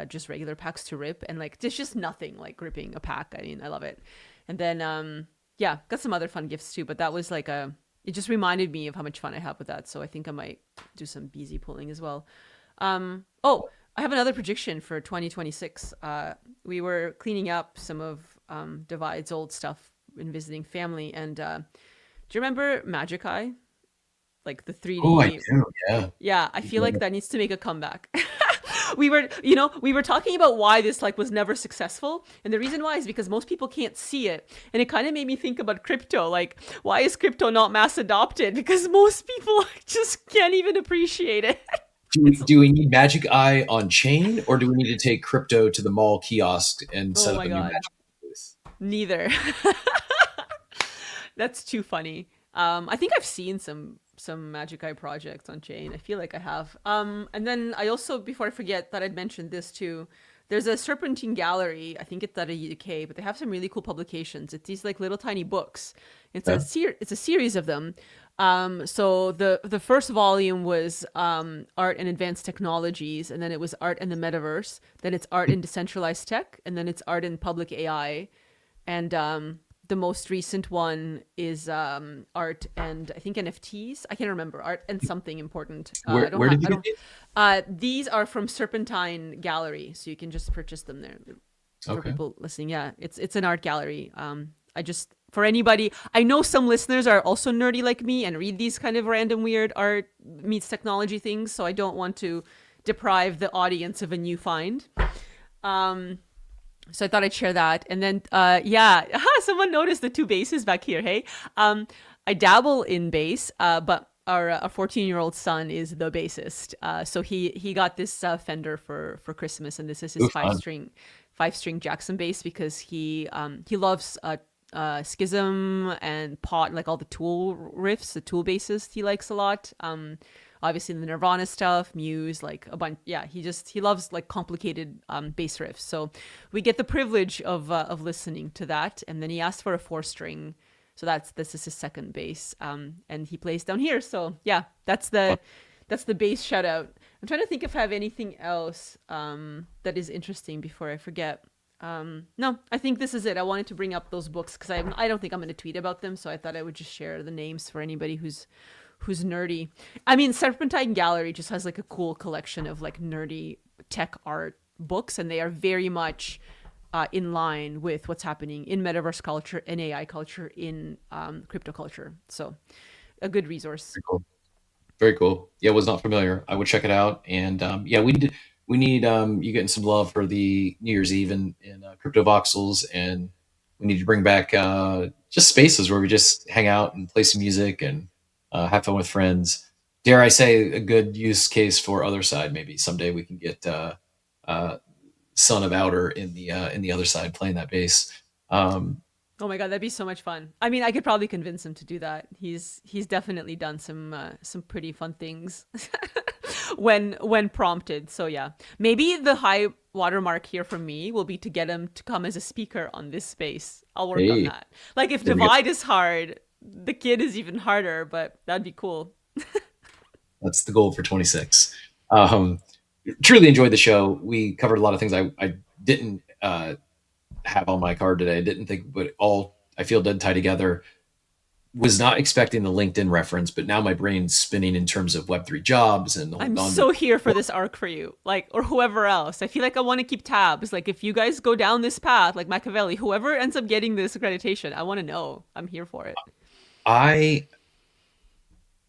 just regular packs to rip, and there's just nothing like ripping a pack. I mean, I love it. And then got some other fun gifts too. But that was it just reminded me of how much fun I have with that. So I think I might do some BZ pulling as well. I have another prediction for 2026. We were cleaning up some of Divide's old stuff in visiting family. And do you remember Magic Eye? Like the 3D. Oh, I do, yeah. Yeah, I feel like that needs to make a comeback. we were talking about why this was never successful, and the reason why is because most people can't see it, and it kind of made me think about crypto. Why is crypto not mass adopted? Because most people just can't even appreciate it. Do we need Magic Eye on chain, or do we need to take crypto to the mall kiosk and set up a new Magic booth? Neither. That's too funny. I think I've seen some Magic Eye projects on chain. I feel like I have. And then I also, before I forget, that I'd mentioned this too. There's a Serpentine Gallery. I think it's out of UK, but they have some really cool publications. It's these little tiny books. It's a series of them. So the first volume was art and advanced technologies, and then it was art and the metaverse. Then it's art in decentralized tech, and then it's art in public AI. And the most recent one is art and I think NFTs. I can't remember. Art and something important. Where did you get these? These are from Serpentine Gallery, so you can just purchase them there. For Okay. people listening, yeah, it's an art gallery. I just, for anybody, I know some listeners are also nerdy like me and read these kind of random weird art meets technology things, so I don't want to deprive the audience of a new find. So I thought I'd share that. And then yeah, someone noticed the two basses back here. Hey, I dabble in bass, but our 14-year-old son is the bassist. So he got this Fender for Christmas, and this is his Ooh, fun. five string Jackson bass because he loves Schism and Pot, like all the Tool riffs, the Tool basses he likes a lot. Obviously the Nirvana stuff, Muse, like a bunch. Yeah, he loves like complicated bass riffs. So we get the privilege of listening to that. And then he asked for a 4-string, so this is his second bass, and he plays down here. So yeah, that's the bass shout out. I'm trying to think if I have anything else that is interesting before I forget. No, I think this is it. I wanted to bring up those books because I don't think I'm going to tweet about them, so I thought I would just share the names for anybody who's nerdy. I mean, Serpentine Gallery just has like a cool collection of like nerdy tech art books, and they are very much in line with what's happening in metaverse culture, in AI culture, in crypto culture. So a good resource. Very cool. Very cool. Yeah, was not familiar. I would check it out. And yeah, we need you getting some love for the New Year's Eve in crypto voxels, and we need to bring back just spaces where we just hang out and play some music and have fun with friends. Dare I say, a good use case for other side. Maybe someday we can get Son of Outer in the other side playing that bass. Oh my god, that'd be so much fun. I mean, I could probably convince him to do that. He's definitely done some pretty fun things when prompted. So yeah, maybe the high watermark here for me will be to get him to come as a speaker on this space. I'll work on that. Like if Divide is hard, the kid is even harder, but that'd be cool. That's the goal for 26. Truly enjoyed the show. We covered a lot of things I didn't have on my card today. I didn't think, but all I feel did tie together. Was not expecting the LinkedIn reference, but now my brain's spinning in terms of Web3 jobs and I'm so here for this arc for you, like, or whoever else. I feel like I want to keep tabs. Like if you guys go down this path, like Machiavelli, whoever ends up getting this accreditation, I want to know. I'm here for it. I'm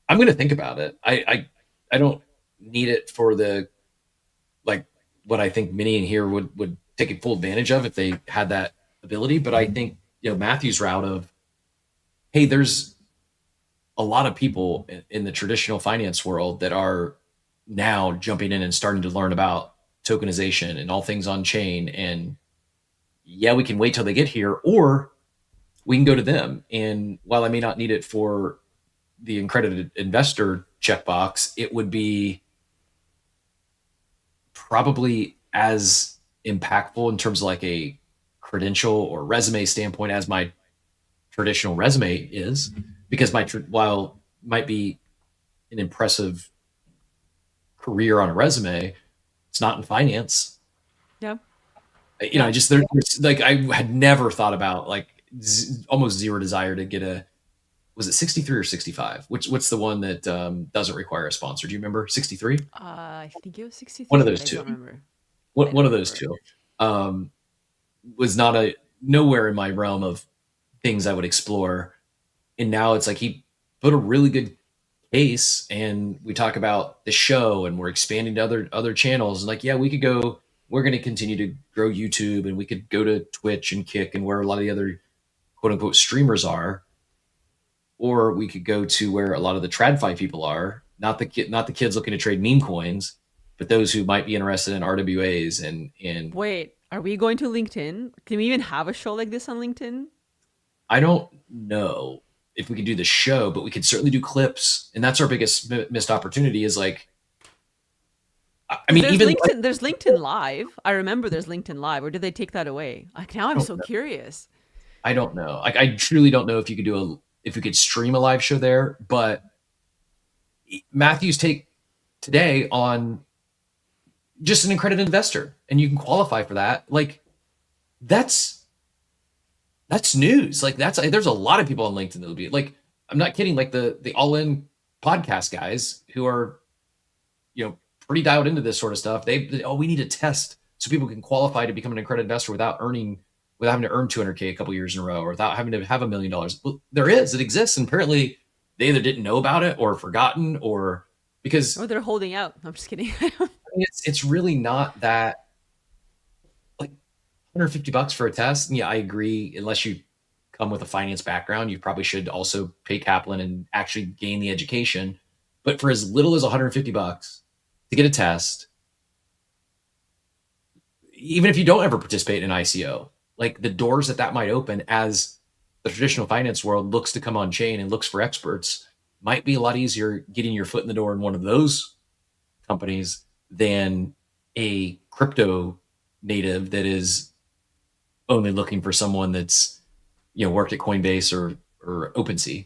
going to think about it. I don't need it for the, like what I think many in here would take full advantage of if they had that ability. But I think, Matthew's route of, hey, there's a lot of people in the traditional finance world that are now jumping in and starting to learn about tokenization and all things on chain. And yeah, we can wait till they get here, or we can go to them. And while I may not need it for the accredited investor checkbox, it would be probably as impactful in terms of like a credential or resume standpoint as my traditional resume is, because while might be an impressive career on a resume, it's not in finance. Yeah. I just, there's like, I had never thought about like almost zero desire to get was it 63 or 65? What's the one that doesn't require a sponsor? Do you remember 63? I think it was 63. One of those two. I don't remember. One of those two was not nowhere in my realm of things I would explore. And now it's like he put a really good case, and we talk about the show and we're expanding to other channels. And like, yeah, we're going to continue to grow YouTube, and we could go to Twitch and Kick and where a lot of the other quote unquote streamers are. Or we could go to where a lot of the TradFi people are, not the kids looking to trade meme coins, but those who might be interested in RWAs and Wait, are we going to LinkedIn? Can we even have a show like this on LinkedIn? I don't know if we could do the show, but we could certainly do clips. And that's our biggest missed opportunity is like, I mean, there's LinkedIn Live. I remember there's LinkedIn Live. Or did they take that away? Like now I'm so curious. I don't know. Like I truly don't know if you could do if we could stream a live show there. But Matthew's take today on just an accredited investor, and you can qualify for that. Like that's news. Like there's a lot of people on LinkedIn that'll be like, I'm not kidding. Like the All In podcast guys who are, pretty dialed into this sort of stuff. We need a test so people can qualify to become an accredited investor without having to earn 200K a couple years in a row, or without having to have $1 million. Well, it exists. And apparently they either didn't know about it or forgotten, or because they're holding out. I'm just kidding. It's really not that, like $150 for a test. And yeah, I agree. Unless you come with a finance background, you probably should also pay Kaplan and actually gain the education. But for as little as $150 to get a test, even if you don't ever participate in ICO, like the doors that might open as the traditional finance world looks to come on chain and looks for experts, might be a lot easier getting your foot in the door in one of those companies than a crypto native that is only looking for someone that's, worked at Coinbase or OpenSea.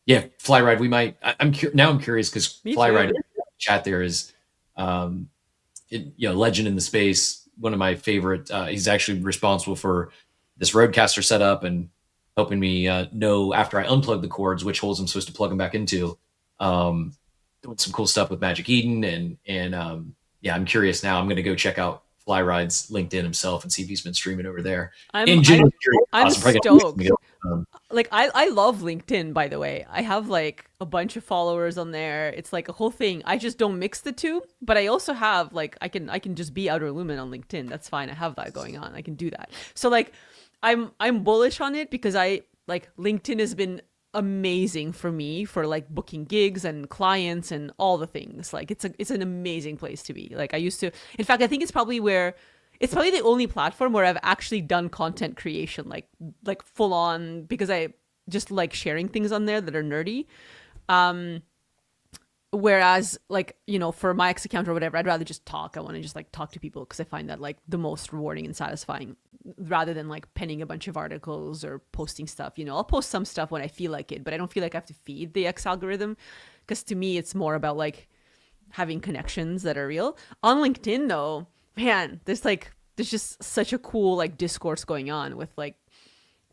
Yeah, Flyride. We might. I'm curious because Flyride in the chat there is, legend in the space. One of my favorite. He's actually responsible for this Roadcaster setup and helping me know after I unplug the cords which holes I'm supposed to plug them back into. Doing some cool stuff with Magic Eden and I'm curious now. I'm going to go check out Flyride's LinkedIn himself and see if he's been streaming over there. I'm stoked. Like I love LinkedIn, by the way. I have like a bunch of followers on there. It's like a whole thing. I just don't mix the two, but I also have like I can just be Outer Lumen on LinkedIn. That's fine. I have that going on. I can do that. So like I'm bullish on it because LinkedIn has been amazing for me for like booking gigs and clients and all the things. Like it's an amazing place to be. Like I used to, in fact, I think it's probably the only platform where I've actually done content creation, like full on, because I just like sharing things on there that are nerdy. Whereas like, for my X account or whatever, I'd rather just talk. I want to just like talk to people because I find that like the most rewarding and satisfying, rather than like penning a bunch of articles or posting stuff. I'll post some stuff when I feel like it, but I don't feel like I have to feed the X algorithm, because to me, it's more about like having connections that are real. On LinkedIn though, man, there's just such a cool like discourse going on with like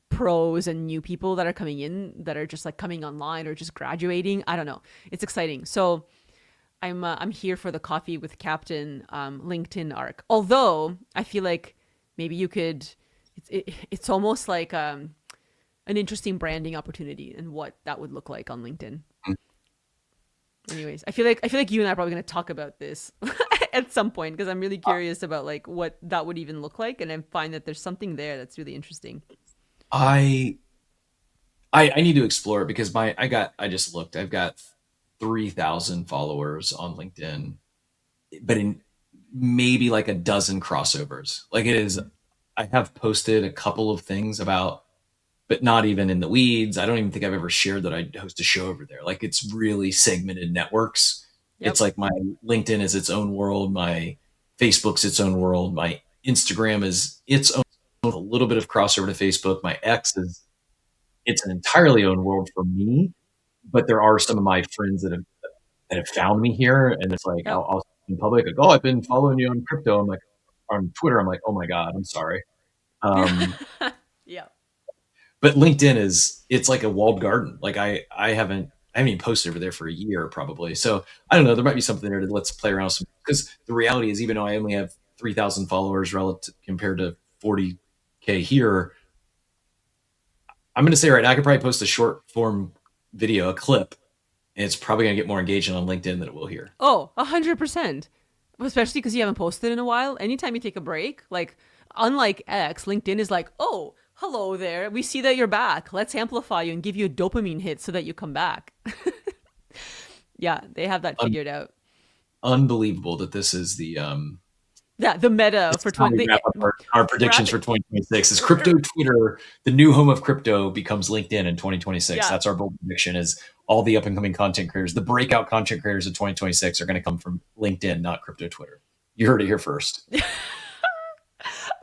pros and new people that are coming in, that are just like coming online or just graduating. I don't know. It's exciting. So I'm here for the Coffee with Captain LinkedIn arc. Although I feel like maybe you could, it's almost like an interesting branding opportunity and what that would look like on LinkedIn. Anyways, I feel like you and I are probably going to talk about this at some point, because I'm really curious about like what that would even look like, and I find that there's something there that's really interesting. I need to explore it because I just looked. I've got 3,000 followers on LinkedIn, but in maybe like a dozen crossovers. Like it is, I have posted a couple of things about, but not even in the weeds. I don't even think I've ever shared that I host a show over there. Like it's really segmented networks. Yep. It's like my LinkedIn is its own world. My Facebook's its own world. My Instagram is its own, a little bit of crossover to Facebook. My X it's an entirely own world for me, but there are some of my friends that have found me here, and it's like, I'll in public, like, I've been following you on crypto. I'm like, on Twitter, I'm like, oh my God, I'm sorry. Yeah. But LinkedIn it's like a walled garden. Like I haven't even posted over there for a year probably. So I don't know, there might be something there to let's play around with some, because the reality is, even though I only have 3,000 followers relative compared to 40K here, I'm going to say right now, I could probably post a short form video, a clip, and it's probably going to get more engagement on LinkedIn than it will here. Oh, 100%. Especially because you haven't posted in a while. Anytime you take a break, like unlike X, LinkedIn is like, oh, hello there. We see that you're back. Let's amplify you and give you a dopamine hit so that you come back. Yeah, they have that figured out. Unbelievable that this is the meta for 20. Our predictions for 2026 is crypto Twitter, the new home of crypto, becomes LinkedIn in 2026. Yeah. That's our bold prediction. Is all the up and coming content creators, the breakout content creators of 2026 are going to come from LinkedIn, not crypto Twitter. You heard it here first.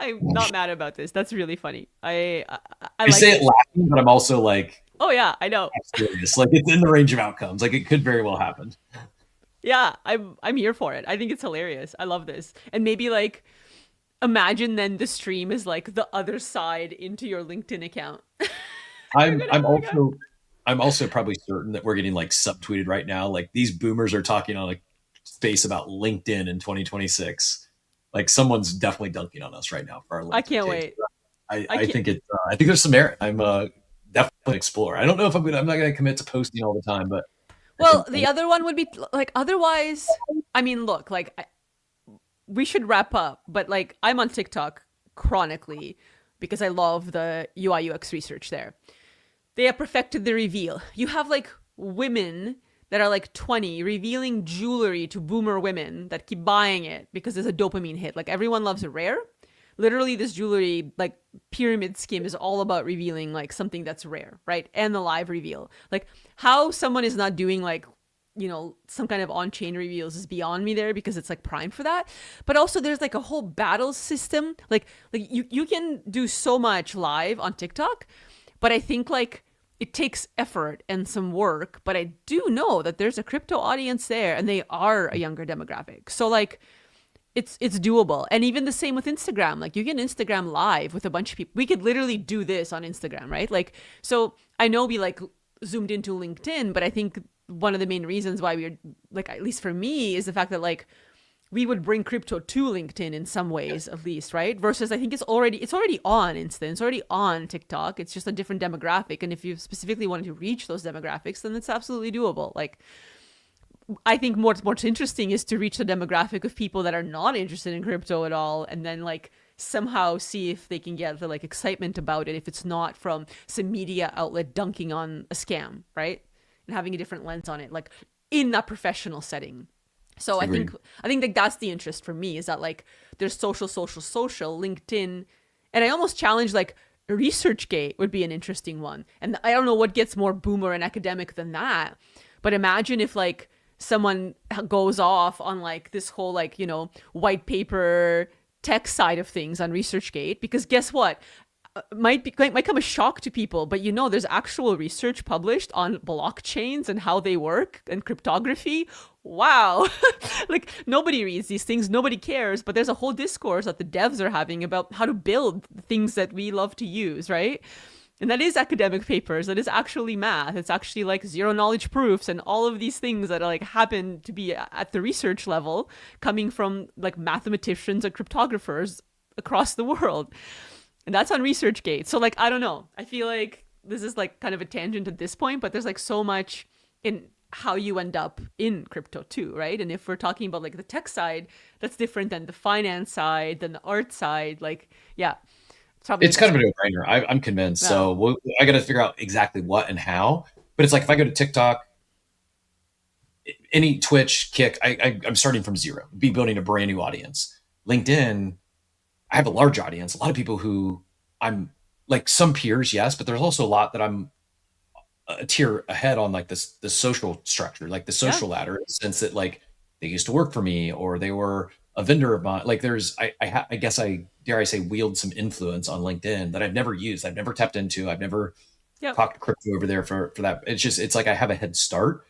I'm not mad about this. That's really funny. I I say like it laughing, but I'm also like, oh yeah, I know. serious. Like it's in the range of outcomes. Like it could very well happen. Yeah, I'm here for it. I think it's hilarious. I love this. And maybe like imagine then the stream is like the other side into your LinkedIn account. I'm also probably certain that we're getting like subtweeted right now. Like these boomers are talking on like space about LinkedIn in 2026. Like someone's definitely dunking on us right now for our LinkedIn I can't take. wait. I think it. I think there's some merit. I'm definitely an explorer. I don't know if I'm not gonna commit to posting all the time, but Well, the other one would be like otherwise. I mean, look, like we should wrap up, but like I'm on TikTok chronically because I love the UI UX research there. They have perfected the reveal. You have like women that are like 20 revealing jewelry to boomer women that keep buying it because it's a dopamine hit. Like everyone loves a rare. Literally, this jewelry, like pyramid scheme, is all about revealing like something that's rare, right? And the live reveal. Like how someone is not doing like, you know, some kind of on-chain reveals is beyond me there because it's like prime for that. But also there's like a whole battle system. Like you can do so much live on TikTok, but I think like it takes effort and some work. But I do know that there's a crypto audience there and they are a younger demographic. So like it's doable. And even the same with Instagram. Like you can Instagram live with a bunch of people. We could literally do this on Instagram, right? Like, so I know we like zoomed into LinkedIn, but I think one of the main reasons why we're like, at least for me, is the fact that like we would bring crypto to LinkedIn in some ways, at least, right? Versus I think it's already on Insta, it's already on TikTok. It's just a different demographic. And if you specifically wanted to reach those demographics, then it's absolutely doable. Like I think what's interesting is to reach the demographic of people that are not interested in crypto at all, and then like somehow see if they can get the like excitement about it if it's not from some media outlet dunking on a scam, right? And having a different lens on it, like in a professional setting. So Agreed. I think like that's the interest for me, is that like there's social, LinkedIn, and I almost challenge like ResearchGate would be an interesting one. And I don't know what gets more boomer and academic than that, but imagine if like someone goes off on like this whole like, you know, white paper tech side of things on ResearchGate, because guess what? Might come a shock to people, but you know, there's actual research published on blockchains and how they work and cryptography. Wow. Like nobody reads these things, nobody cares, but there's a whole discourse that the devs are having about how to build things that we love to use, right? And that is academic papers. That is actually math. It's actually like zero knowledge proofs and all of these things that like happen to be at the research level coming from like mathematicians and cryptographers across the world. And that's on ResearchGate. So like, I don't know. I feel like this is like kind of a tangent at this point, but there's like so much in how you end up in crypto too, right? And if we're talking about like the tech side, that's different than the finance side, than the art side. Like, yeah. It's kind of a no-brainer. I'm convinced. Yeah. So I got to figure out exactly what and how. But it's like if I go to TikTok, any Twitch, Kick, I'm starting from zero. Be building a brand new audience. LinkedIn, I have a large audience. A lot of people who I'm like some peers, yes, but there's also a lot that I'm a tier ahead on like the social structure, like the social ladder, in the sense that like they used to work for me or they were a vendor of mine. Like there's, I guess I dare I say wield some influence on LinkedIn that I've never used. I've never tapped into. I've never talked crypto over there for that. It's like I have a head start,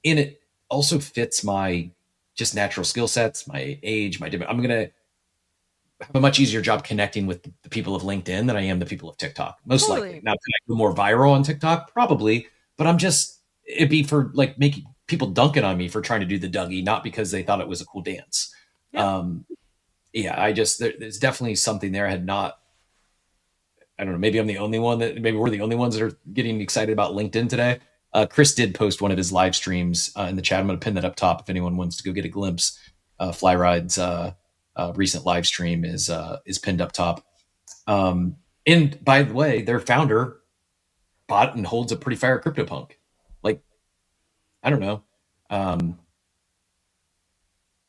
and it also fits my just natural skill sets, my age, I'm going to have a much easier job connecting with the people of LinkedIn than I am the people of TikTok. Most likely. Now, can I go more viral on TikTok? Probably, but it'd be for like making people dunking on me for trying to do the Dougie, not because they thought it was a cool dance. There's definitely something there. I don't know, maybe maybe we're the only ones that are getting excited about LinkedIn today. Chris did post one of his live streams in the chat. I'm going to pin that up top if anyone wants to go get a glimpse. Flyride's recent live stream is pinned up top. And by the way, their founder bought and holds a pretty fire CryptoPunk. Like, I don't know.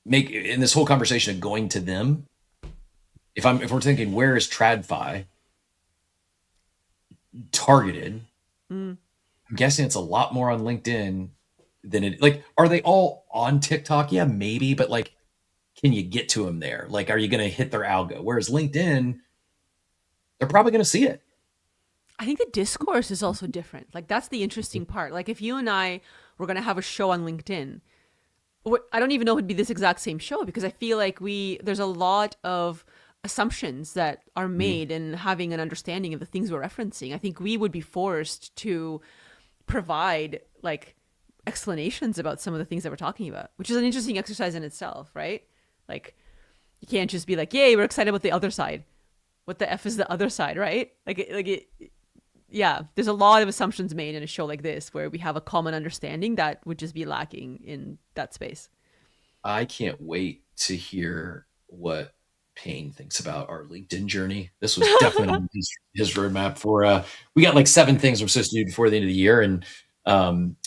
Make in this whole conversation of going to them. If we're thinking, where is TradFi targeted? I'm guessing it's a lot more on LinkedIn than it. Like, are they all on TikTok? Yeah, maybe, but like, can you get to them there? Like, are you going to hit their algo? Whereas LinkedIn, they're probably going to see it. I think the discourse is also different. Like, that's the interesting part. Like, if you and I were going to have a show on LinkedIn, I don't even know if it'd be this exact same show, because I feel like there's a lot of assumptions that are made in having an understanding of the things we're referencing. I think we would be forced to provide like explanations about some of the things that we're talking about, which is an interesting exercise in itself, right? Like, you can't just be like, yay, we're excited about the other side. What the F is the other side, right? Yeah, there's a lot of assumptions made in a show like this where we have a common understanding that would just be lacking in that space. I can't wait to hear what Payne thinks about our LinkedIn journey. This was definitely on his roadmap for, we got like 7 things we're supposed to do before the end of the year. And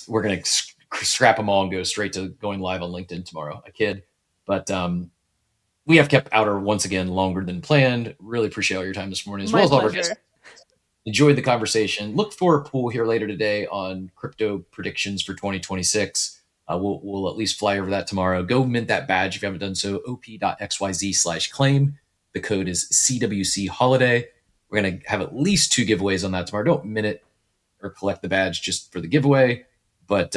we're going to scrap them all and go straight to going live on LinkedIn tomorrow. I kid. But we have kept Outer once again longer than planned. Really appreciate all your time this morning, as well as all of our guests. Enjoyed the conversation. Look for a poll here later today on crypto predictions for 2026. We'll at least fly over that tomorrow. Go mint that badge if you haven't done so. op.xyz/claim. The code is CWC Holiday. We're going to have at least 2 giveaways on that tomorrow. Don't mint it or collect the badge just for the giveaway, but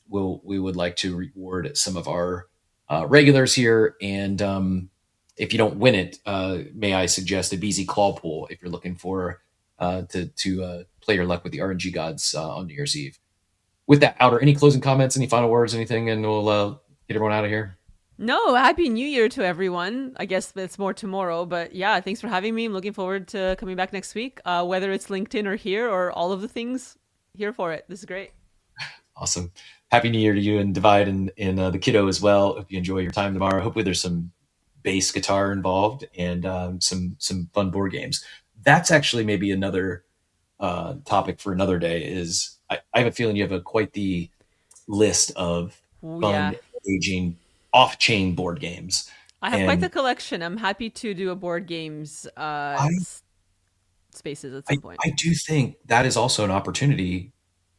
we would like to reward some of our regulars here. And if you don't win it, may I suggest a BZ Claw pool if you're looking for to play your luck with the RNG gods on New Year's Eve. With that, Outer, any closing comments, any final words, anything, and we'll get everyone out of here? No, Happy New Year to everyone. I guess it's more tomorrow, but yeah, thanks for having me. I'm looking forward to coming back next week, whether it's LinkedIn or here or all of the things. Here for it. This is great. Awesome. Happy New Year to you and Divide and the kiddo as well. Hope you enjoy your time tomorrow. Hopefully there's some bass guitar involved and some fun board games. That's actually maybe another topic for another day. Is I have a feeling you have quite the list of fun, engaging, off-chain board games. I have quite the collection. I'm happy to do a board games spaces at some point. I do think that is also an opportunity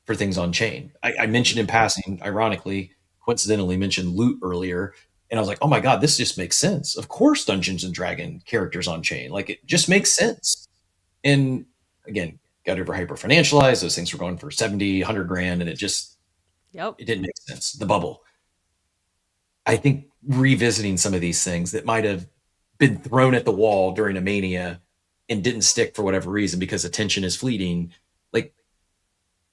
for things on chain. I mentioned in passing, ironically, coincidentally mentioned loot earlier, and I was like, oh my God, this just makes sense. Of course, Dungeons and Dragon characters on chain. Like, it just makes sense. And again, got over hyper financialized. Those things were going for 70, 100 grand, and it just, it didn't make sense. The bubble. I think revisiting some of these things that might have been thrown at the wall during a mania and didn't stick for whatever reason because attention is fleeting. Like,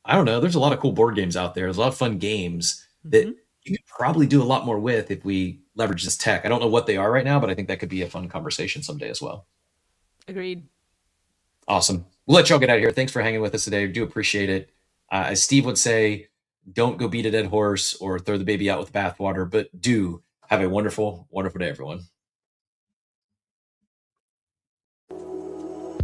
I don't know. There's a lot of cool board games out there. There's a lot of fun games that you could probably do a lot more with if we leverage this tech. I don't know what they are right now, but I think that could be a fun conversation someday as well. Agreed. Awesome. We'll let y'all get out of here. Thanks for hanging with us today. We do appreciate it. As Steve would say, don't go beat a dead horse or throw the baby out with the bathwater, but do have a wonderful, wonderful day, everyone.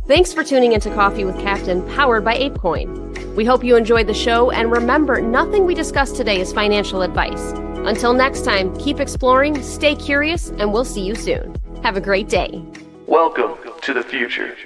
Thanks for tuning into Coffee with Captain, powered by ApeCoin. We hope you enjoyed the show, and remember, nothing we discussed today is financial advice. Until next time, keep exploring, stay curious, and we'll see you soon. Have a great day. Welcome to the future.